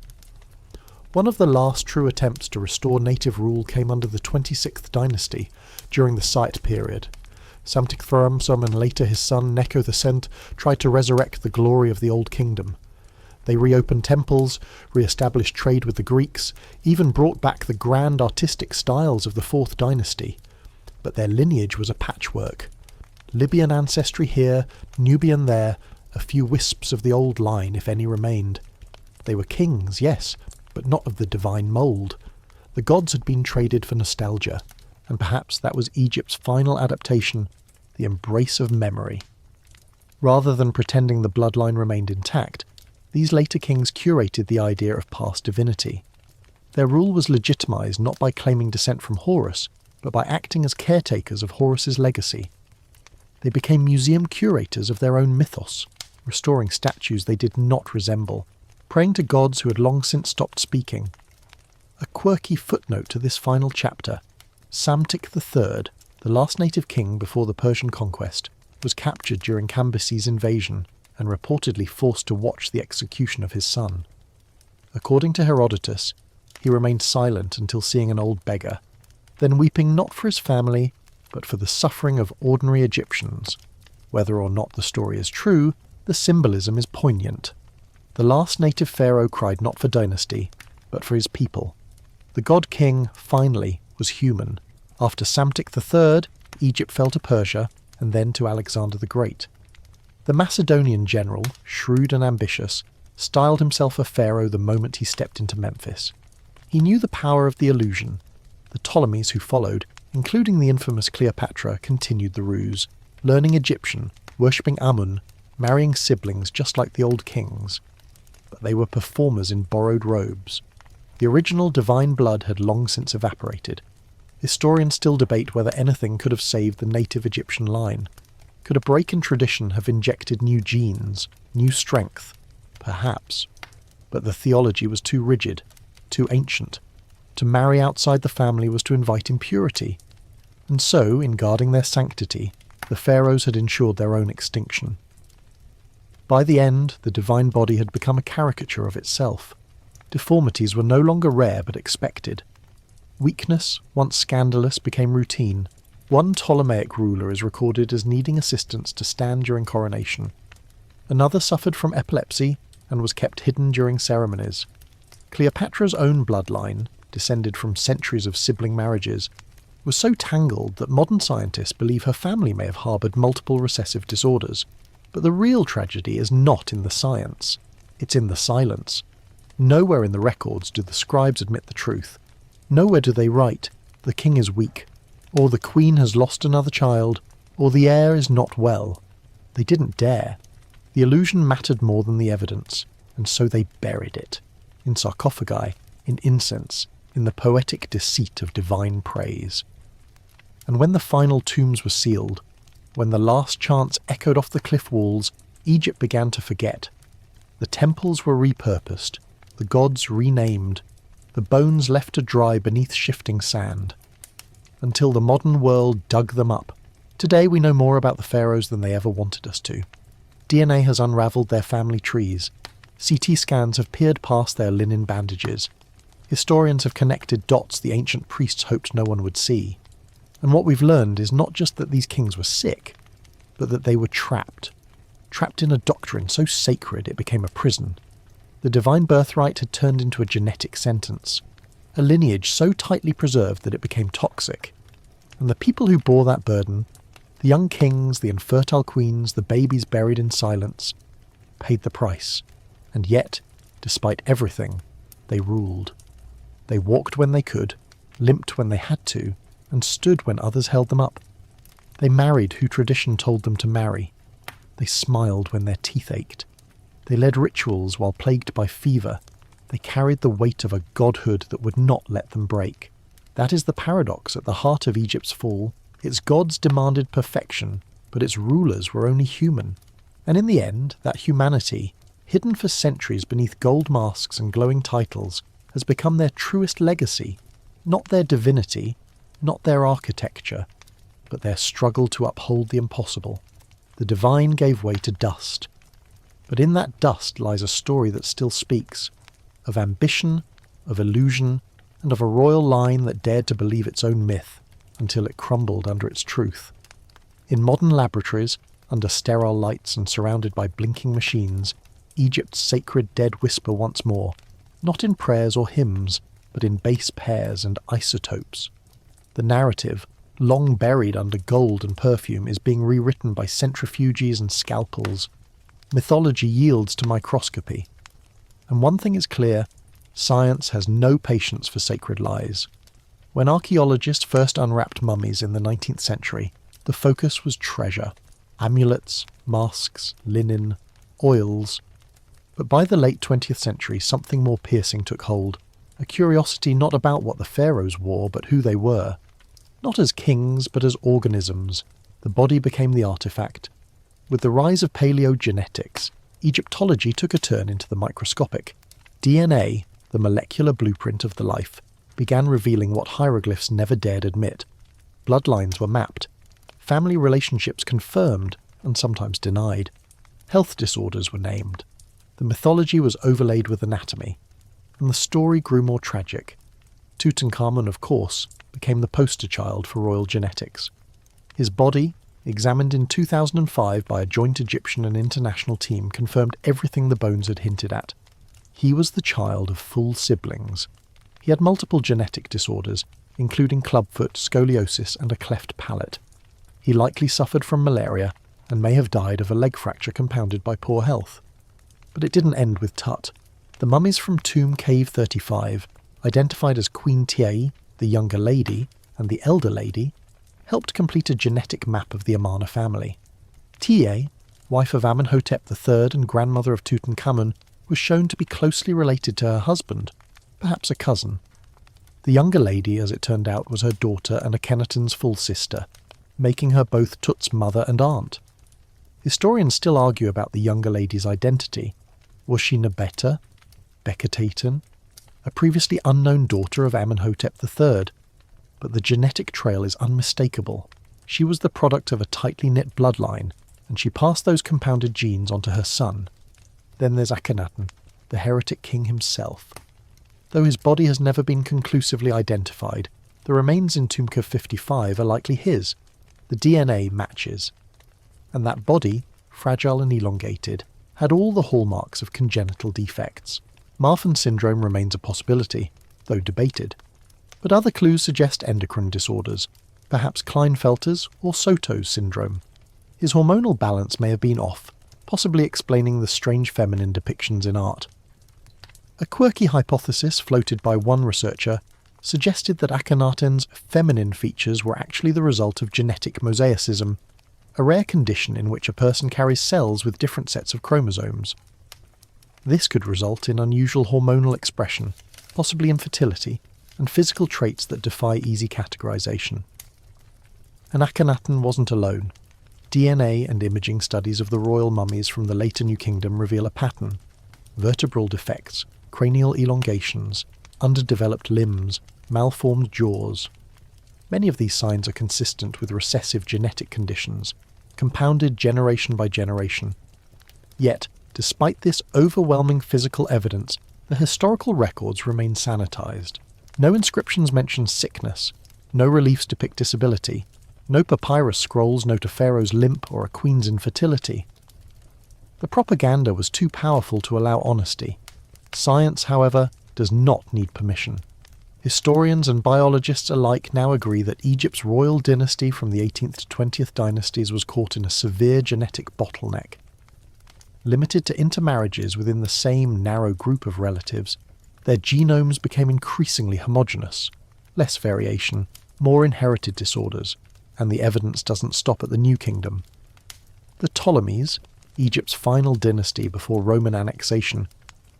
One of the last true attempts to restore native rule came under the 26th dynasty, during the Site period. Psamtik-Thramsom and later his son Necho X tried to resurrect the glory of the Old Kingdom. They reopened temples, re-established trade with the Greeks, even brought back the grand artistic styles of the 4th dynasty. But their lineage was a patchwork. Libyan ancestry here, Nubian there, a few wisps of the old line, if any remained. They were kings, yes, but not of the divine mould. The gods had been traded for nostalgia, and perhaps that was Egypt's final adaptation, the embrace of memory. Rather than pretending the bloodline remained intact, these later kings curated the idea of past divinity. Their rule was legitimised not by claiming descent from Horus, but by acting as caretakers of Horus's legacy. They became museum curators of their own mythos, restoring statues they did not resemble, praying to gods who had long since stopped speaking. A quirky footnote to this final chapter: Psamtik III, the last native king before the Persian conquest, was captured during Cambyses' invasion and reportedly forced to watch the execution of his son. According to Herodotus, he remained silent until seeing an old beggar, then weeping not for his family, but for the suffering of ordinary Egyptians. Whether or not the story is true, the symbolism is poignant. The last native pharaoh cried not for dynasty, but for his people. The god-king, finally, was human. After Psamtik III, Egypt fell to Persia, and then to Alexander the Great. The Macedonian general, shrewd and ambitious, styled himself a pharaoh the moment he stepped into Memphis. He knew the power of the illusion. The Ptolemies who followed, including the infamous Cleopatra, continued the ruse, learning Egyptian, worshipping Amun, marrying siblings just like the old kings. But they were performers in borrowed robes. The original divine blood had long since evaporated. Historians still debate whether anything could have saved the native Egyptian line. Could a break in tradition have injected new genes, new strength? Perhaps. But the theology was too rigid, too ancient. To marry outside the family was to invite impurity. And so, in guarding their sanctity, the pharaohs had ensured their own extinction. By the end, the divine body had become a caricature of itself. Deformities were no longer rare but expected. Weakness, once scandalous, became routine. One Ptolemaic ruler is recorded as needing assistance to stand during coronation. Another suffered from epilepsy and was kept hidden during ceremonies. Cleopatra's own bloodline, descended from centuries of sibling marriages, was so tangled that modern scientists believe her family may have harboured multiple recessive disorders. But the real tragedy is not in the science. It's in the silence. Nowhere in the records do the scribes admit the truth. Nowhere do they write, "The king is weak," or "the queen has lost another child," or "the heir is not well." They didn't dare. The illusion mattered more than the evidence, and so they buried it. In sarcophagi, in incense, in the poetic deceit of divine praise. And when the final tombs were sealed, when the last chants echoed off the cliff walls, Egypt began to forget. The temples were repurposed, the gods renamed, the bones left to dry beneath shifting sand. Until the modern world dug them up. Today we know more about the pharaohs than they ever wanted us to. DNA has unravelled their family trees. CT scans have peered past their linen bandages. Historians have connected dots the ancient priests hoped no one would see. And what we've learned is not just that these kings were sick, but that they were trapped. Trapped in a doctrine so sacred it became a prison. The divine birthright had turned into a genetic sentence. A lineage so tightly preserved that it became toxic. And the people who bore that burden, the young kings, the infertile queens, the babies buried in silence, paid the price. And yet, despite everything, they ruled. They walked when they could, limped when they had to, and stood when others held them up. They married who tradition told them to marry. They smiled when their teeth ached. They led rituals while plagued by fever. They carried the weight of a godhood that would not let them break. That is the paradox at the heart of Egypt's fall. Its gods demanded perfection, but its rulers were only human. And in the end, that humanity, hidden for centuries beneath gold masks and glowing titles, has become their truest legacy, not their divinity, not their architecture, but their struggle to uphold the impossible. The divine gave way to dust. But in that dust lies a story that still speaks, of ambition, of illusion, and of a royal line that dared to believe its own myth until it crumbled under its truth. In modern laboratories, under sterile lights and surrounded by blinking machines, Egypt's sacred dead whisper once more, not in prayers or hymns, but in base pairs and isotopes. The narrative, long buried under gold and perfume, is being rewritten by centrifuges and scalpels. Mythology yields to microscopy. And one thing is clear, science has no patience for sacred lies. When archaeologists first unwrapped mummies in the 19th century, the focus was treasure. Amulets, masks, linen, oils. But by the late 20th century, something more piercing took hold. A curiosity not about what the pharaohs wore, but who they were. Not as kings, but as organisms. The body became the artifact. With the rise of paleogenetics, Egyptology took a turn into the microscopic. DNA, the molecular blueprint of the life, began revealing what hieroglyphs never dared admit. Bloodlines were mapped. Family relationships confirmed, and sometimes denied. Health disorders were named. The mythology was overlaid with anatomy. And the story grew more tragic. Tutankhamun, of course, became the poster child for royal genetics. His body, examined in 2005 by a joint Egyptian and international team, confirmed everything the bones had hinted at. He was the child of full siblings. He had multiple genetic disorders, including clubfoot, scoliosis, and a cleft palate. He likely suffered from malaria and may have died of a leg fracture compounded by poor health. But it didn't end with Tut. The mummies from Tomb Cave 35, identified as Queen Tiae, the younger lady, and the elder lady, helped complete a genetic map of the Amarna family. Tiae, wife of Amenhotep III and grandmother of Tutankhamun, was shown to be closely related to her husband, perhaps a cousin. The younger lady, as it turned out, was her daughter and Akhenaten's full sister, making her both Tut's mother and aunt. Historians still argue about the younger lady's identity. Was she Nebeta, Bekhetaten, a previously unknown daughter of Amenhotep III? But the genetic trail is unmistakable. She was the product of a tightly knit bloodline, and she passed those compounded genes onto her son. Then there's Akhenaten, the heretic king himself. Though his body has never been conclusively identified, the remains in Tomb Cave 55 are likely his. The DNA matches. And that body, fragile and elongated, had all the hallmarks of congenital defects. Marfan syndrome remains a possibility, though debated. But other clues suggest endocrine disorders, perhaps Klinefelter's or Soto's syndrome. His hormonal balance may have been off, possibly explaining the strange feminine depictions in art. A quirky hypothesis floated by one researcher suggested that Akhenaten's feminine features were actually the result of genetic mosaicism, a rare condition in which a person carries cells with different sets of chromosomes. This could result in unusual hormonal expression, possibly infertility, and physical traits that defy easy categorization. And Akhenaten wasn't alone. DNA and imaging studies of the royal mummies from the later New Kingdom reveal a pattern: vertebral defects, cranial elongations, underdeveloped limbs, malformed jaws. Many of these signs are consistent with recessive genetic conditions, compounded generation by generation. Yet, despite this overwhelming physical evidence, the historical records remain sanitized. No inscriptions mention sickness, no reliefs depict disability, no papyrus scrolls note a pharaoh's limp or a queen's infertility. The propaganda was too powerful to allow honesty. Science, however, does not need permission. Historians and biologists alike now agree that Egypt's royal dynasty from the 18th to 20th dynasties was caught in a severe genetic bottleneck. Limited to intermarriages within the same narrow group of relatives, Their genomes became increasingly homogeneous, less variation, more inherited disorders, and the evidence doesn't stop at the New Kingdom. The Ptolemies, Egypt's final dynasty before Roman annexation,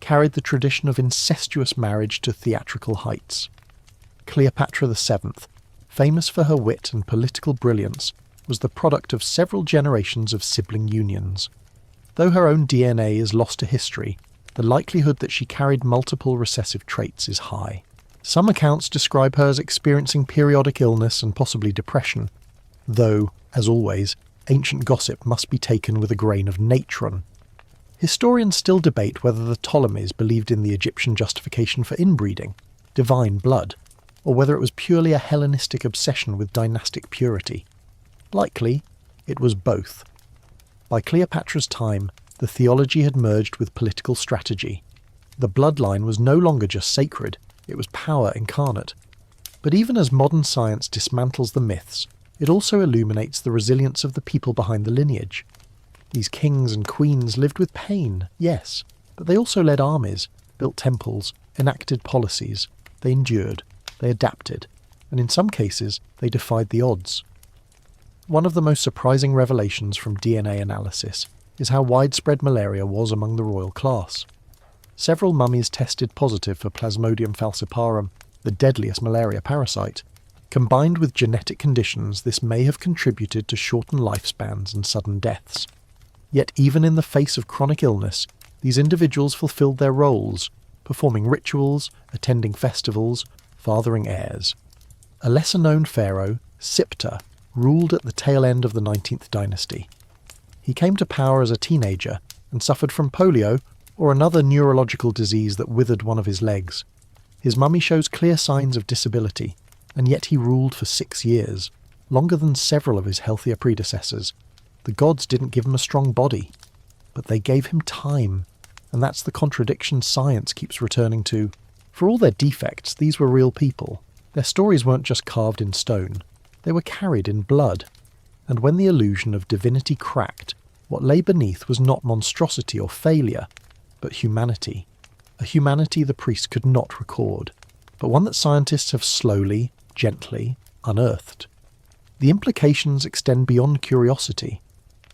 carried the tradition of incestuous marriage to theatrical heights. Cleopatra VII, famous for her wit and political brilliance, was the product of several generations of sibling unions. Though her own DNA is lost to history, the likelihood that she carried multiple recessive traits is high. Some accounts describe her as experiencing periodic illness and possibly depression, though, as always, ancient gossip must be taken with a grain of natron. Historians still debate whether the Ptolemies believed in the Egyptian justification for inbreeding, divine blood, or whether it was purely a Hellenistic obsession with dynastic purity. Likely, it was both. By Cleopatra's time, the theology had merged with political strategy. The bloodline was no longer just sacred, it was power incarnate. But even as modern science dismantles the myths, it also illuminates the resilience of the people behind the lineage. These kings and queens lived with pain, yes, but they also led armies, built temples, enacted policies. They endured, they adapted, and in some cases, they defied the odds. One of the most surprising revelations from DNA analysis is how widespread malaria was among the royal class. Several mummies tested positive for Plasmodium falciparum, the deadliest malaria parasite. Combined with genetic conditions, this may have contributed to shortened lifespans and sudden deaths. Yet even in the face of chronic illness, these individuals fulfilled their roles, performing rituals, attending festivals, fathering heirs. A lesser-known pharaoh, Siptah, ruled at the tail end of the 19th dynasty. He came to power as a teenager and suffered from polio or another neurological disease that withered one of his legs. His mummy shows clear signs of disability, and yet he ruled for 6 years, longer than several of his healthier predecessors. The gods didn't give him a strong body, but they gave him time, and that's the contradiction science keeps returning to. For all their defects, these were real people. Their stories weren't just carved in stone, they were carried in blood. And when the illusion of divinity cracked, what lay beneath was not monstrosity or failure, but humanity. A humanity the priest could not record, but one that scientists have slowly, gently, unearthed. The implications extend beyond curiosity.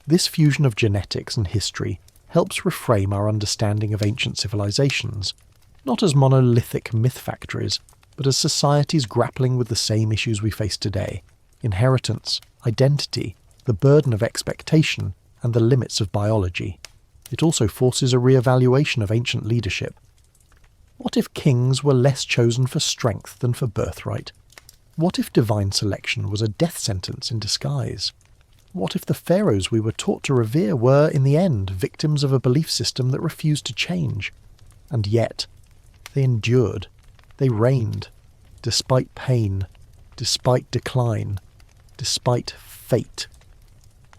This fusion of genetics and history helps reframe our understanding of ancient civilizations, not as monolithic myth factories, but as societies grappling with the same issues we face today: inheritance, identity, the burden of expectation, and the limits of biology. It also forces a re-evaluation of ancient leadership. What if kings were less chosen for strength than for birthright? What if divine selection was a death sentence in disguise? What if the pharaohs we were taught to revere were, in the end, victims of a belief system that refused to change? And yet, they endured. They reigned, despite pain, despite decline, despite fate.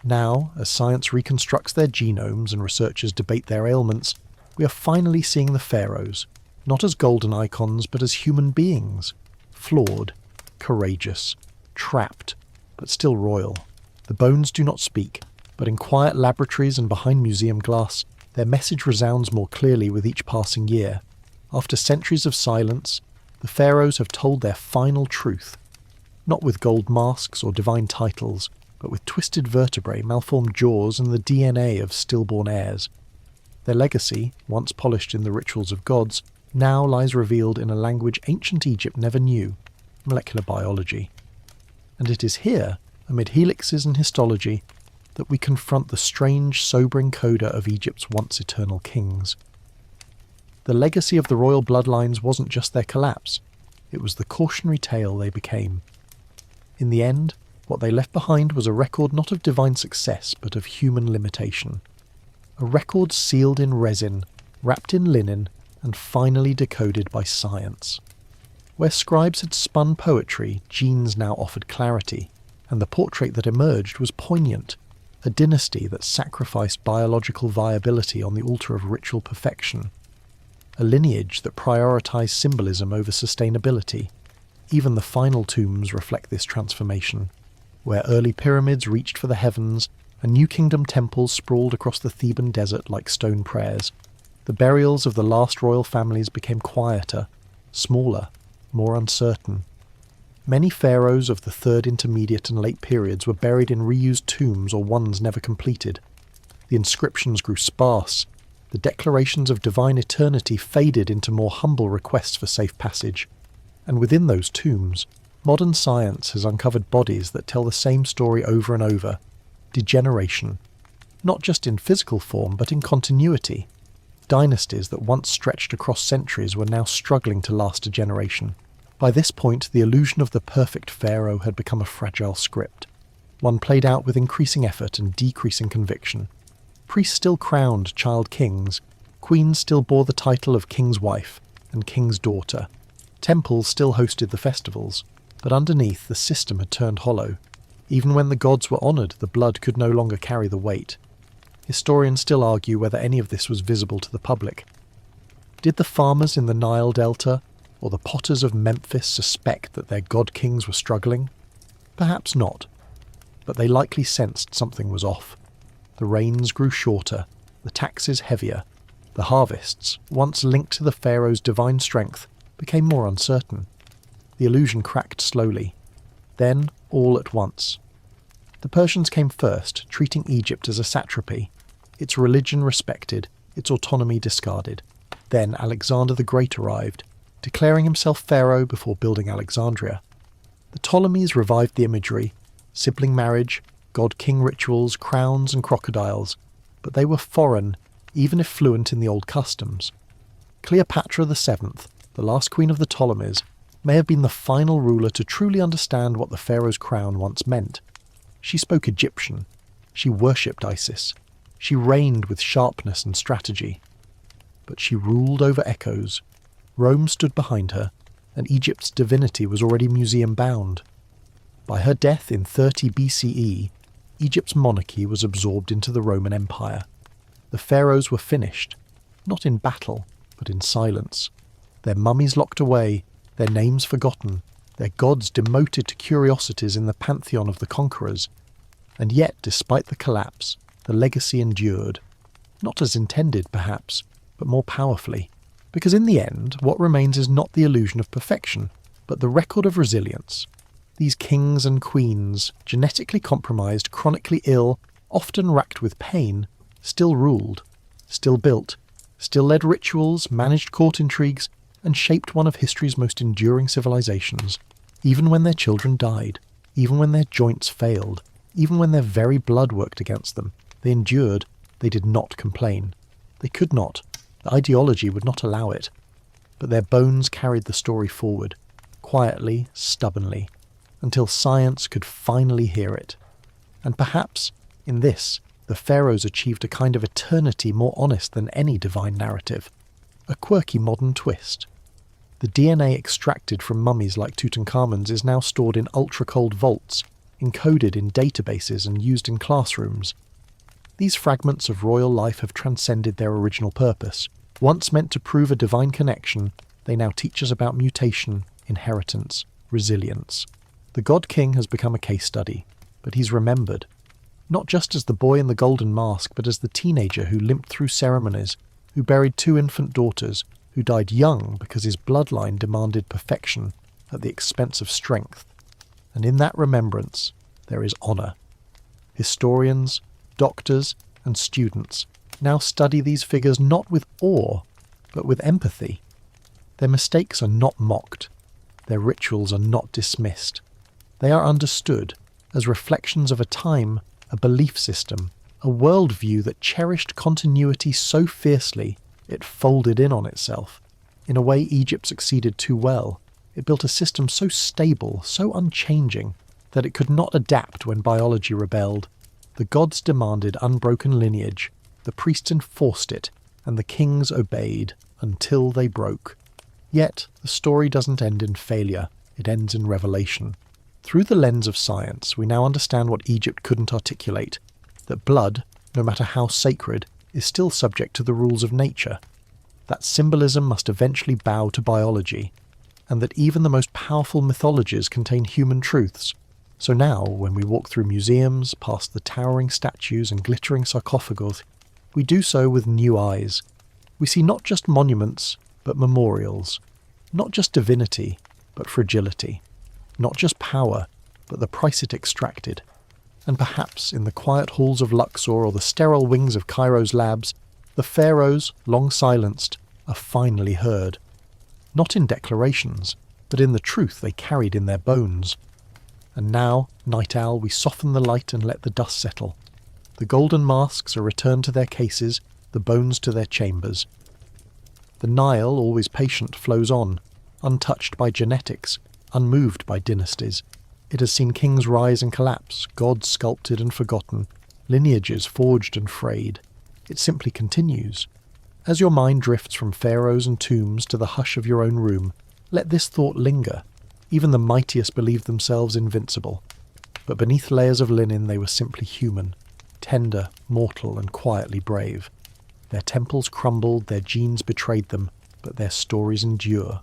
Now, as science reconstructs their genomes and researchers debate their ailments, we are finally seeing the pharaohs, not as golden icons but as human beings, flawed, courageous, trapped, but still royal. The bones do not speak, but in quiet laboratories and behind museum glass, their message resounds more clearly with each passing year. After centuries of silence, the pharaohs have told their final truth, not with gold masks or divine titles, but with twisted vertebrae, malformed jaws, and the DNA of stillborn heirs. Their legacy, once polished in the rituals of gods, now lies revealed in a language ancient Egypt never knew: molecular biology. And it is here, amid helixes and histology, that we confront the strange, sobering coda of Egypt's once eternal kings. The legacy of the royal bloodlines wasn't just their collapse, it was the cautionary tale they became. In the end, what they left behind was a record not of divine success, but of human limitation. A record sealed in resin, wrapped in linen, and finally decoded by science. Where scribes had spun poetry, genes now offered clarity, and the portrait that emerged was poignant, a dynasty that sacrificed biological viability on the altar of ritual perfection. A lineage that prioritized symbolism over sustainability. Even the final tombs reflect this transformation, where early pyramids reached for the heavens and New Kingdom temples sprawled across the Theban desert like stone prayers. The burials of the last royal families became quieter, smaller, more uncertain. Many pharaohs of the Third Intermediate and Late periods were buried in reused tombs or ones never completed. The inscriptions grew sparse. The declarations of divine eternity faded into more humble requests for safe passage. And within those tombs, modern science has uncovered bodies that tell the same story over and over. Degeneration. Not just in physical form, but in continuity. Dynasties that once stretched across centuries were now struggling to last a generation. By this point, the illusion of the perfect pharaoh had become a fragile script, one played out with increasing effort and decreasing conviction. Priests still crowned child kings, queens still bore the title of king's wife and king's daughter, temples still hosted the festivals, but underneath the system had turned hollow. Even when the gods were honoured, the blood could no longer carry the weight. Historians still argue whether any of this was visible to the public. Did the farmers in the Nile Delta or the potters of Memphis suspect that their god-kings were struggling? Perhaps not, but they likely sensed something was off. The rains grew shorter, the taxes heavier, the harvests, once linked to the pharaoh's divine strength, became more uncertain. The illusion cracked slowly. Then, all at once. The Persians came first, treating Egypt as a satrapy, its religion respected, its autonomy discarded. Then Alexander the Great arrived, declaring himself pharaoh before building Alexandria. The Ptolemies revived the imagery, sibling marriage, god-king rituals, crowns and crocodiles, but they were foreign, even if fluent in the old customs. Cleopatra VII, the last queen of the Ptolemies, may have been the final ruler to truly understand what the pharaoh's crown once meant. She spoke Egyptian. She worshipped Isis. She reigned with sharpness and strategy. But she ruled over echoes. Rome stood behind her, and Egypt's divinity was already museum-bound. By her death in 30 BCE, Egypt's monarchy was absorbed into the Roman Empire. The pharaohs were finished, not in battle, but in silence. Their mummies locked away, their names forgotten, their gods demoted to curiosities in the pantheon of the conquerors. And yet, despite the collapse, the legacy endured. Not as intended, perhaps, but more powerfully. Because in the end, what remains is not the illusion of perfection, but the record of resilience. These kings and queens, genetically compromised, chronically ill, often racked with pain, still ruled, still built, still led rituals, managed court intrigues, and shaped one of history's most enduring civilizations, even when their children died, even when their joints failed, even when their very blood worked against them. They endured, they did not complain. They could not. The ideology would not allow it. But their bones carried the story forward, quietly, stubbornly, until science could finally hear it. And perhaps, in this, the pharaohs achieved a kind of eternity more honest than any divine narrative. A quirky modern twist. The DNA extracted from mummies like Tutankhamun's is now stored in ultra-cold vaults, encoded in databases and used in classrooms. These fragments of royal life have transcended their original purpose. Once meant to prove a divine connection, they now teach us about mutation, inheritance, resilience. The God King has become a case study, but he's remembered. Not just as the boy in the golden mask, but as the teenager who limped through ceremonies, who buried 2 infant daughters, who died young because his bloodline demanded perfection at the expense of strength. And in that remembrance, there is honour. Historians, doctors, and students now study these figures not with awe, but with empathy. Their mistakes are not mocked. Their rituals are not dismissed. They are understood as reflections of a time, a belief system, a worldview that cherished continuity so fiercely it folded in on itself. In a way, Egypt succeeded too well. It built a system so stable, so unchanging, that it could not adapt when biology rebelled. The gods demanded unbroken lineage, the priests enforced it, and the kings obeyed, until they broke. Yet, the story doesn't end in failure, it ends in revelation. Through the lens of science, we now understand what Egypt couldn't articulate, that blood, no matter how sacred, is still subject to the rules of nature, that symbolism must eventually bow to biology, and that even the most powerful mythologies contain human truths. So now, when we walk through museums, past the towering statues and glittering sarcophagus, we do so with new eyes. We see not just monuments, but memorials. Not just divinity, but fragility. Not just power, but the price it extracted. And perhaps in the quiet halls of Luxor or the sterile wings of Cairo's labs, the pharaohs, long silenced, are finally heard. Not in declarations, but in the truth they carried in their bones. And now, Night Owl, we soften the light and let the dust settle. The golden masks are returned to their cases, the bones to their chambers. The Nile, always patient, flows on, untouched by genetics, unmoved by dynasties. It has seen kings rise and collapse, gods sculpted and forgotten, lineages forged and frayed. It simply continues. As your mind drifts from pharaohs and tombs to the hush of your own room, let this thought linger. Even the mightiest believed themselves invincible. But beneath layers of linen they were simply human, tender, mortal, and quietly brave. Their temples crumbled, their genes betrayed them, but their stories endure.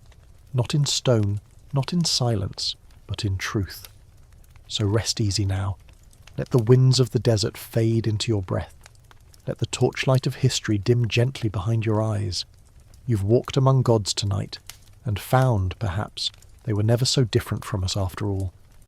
Not in stone, not in silence, but in truth. So rest easy now. Let the winds of the desert fade into your breath. Let the torchlight of history dim gently behind your eyes. You've walked among gods tonight, and found, perhaps, they were never so different from us after all.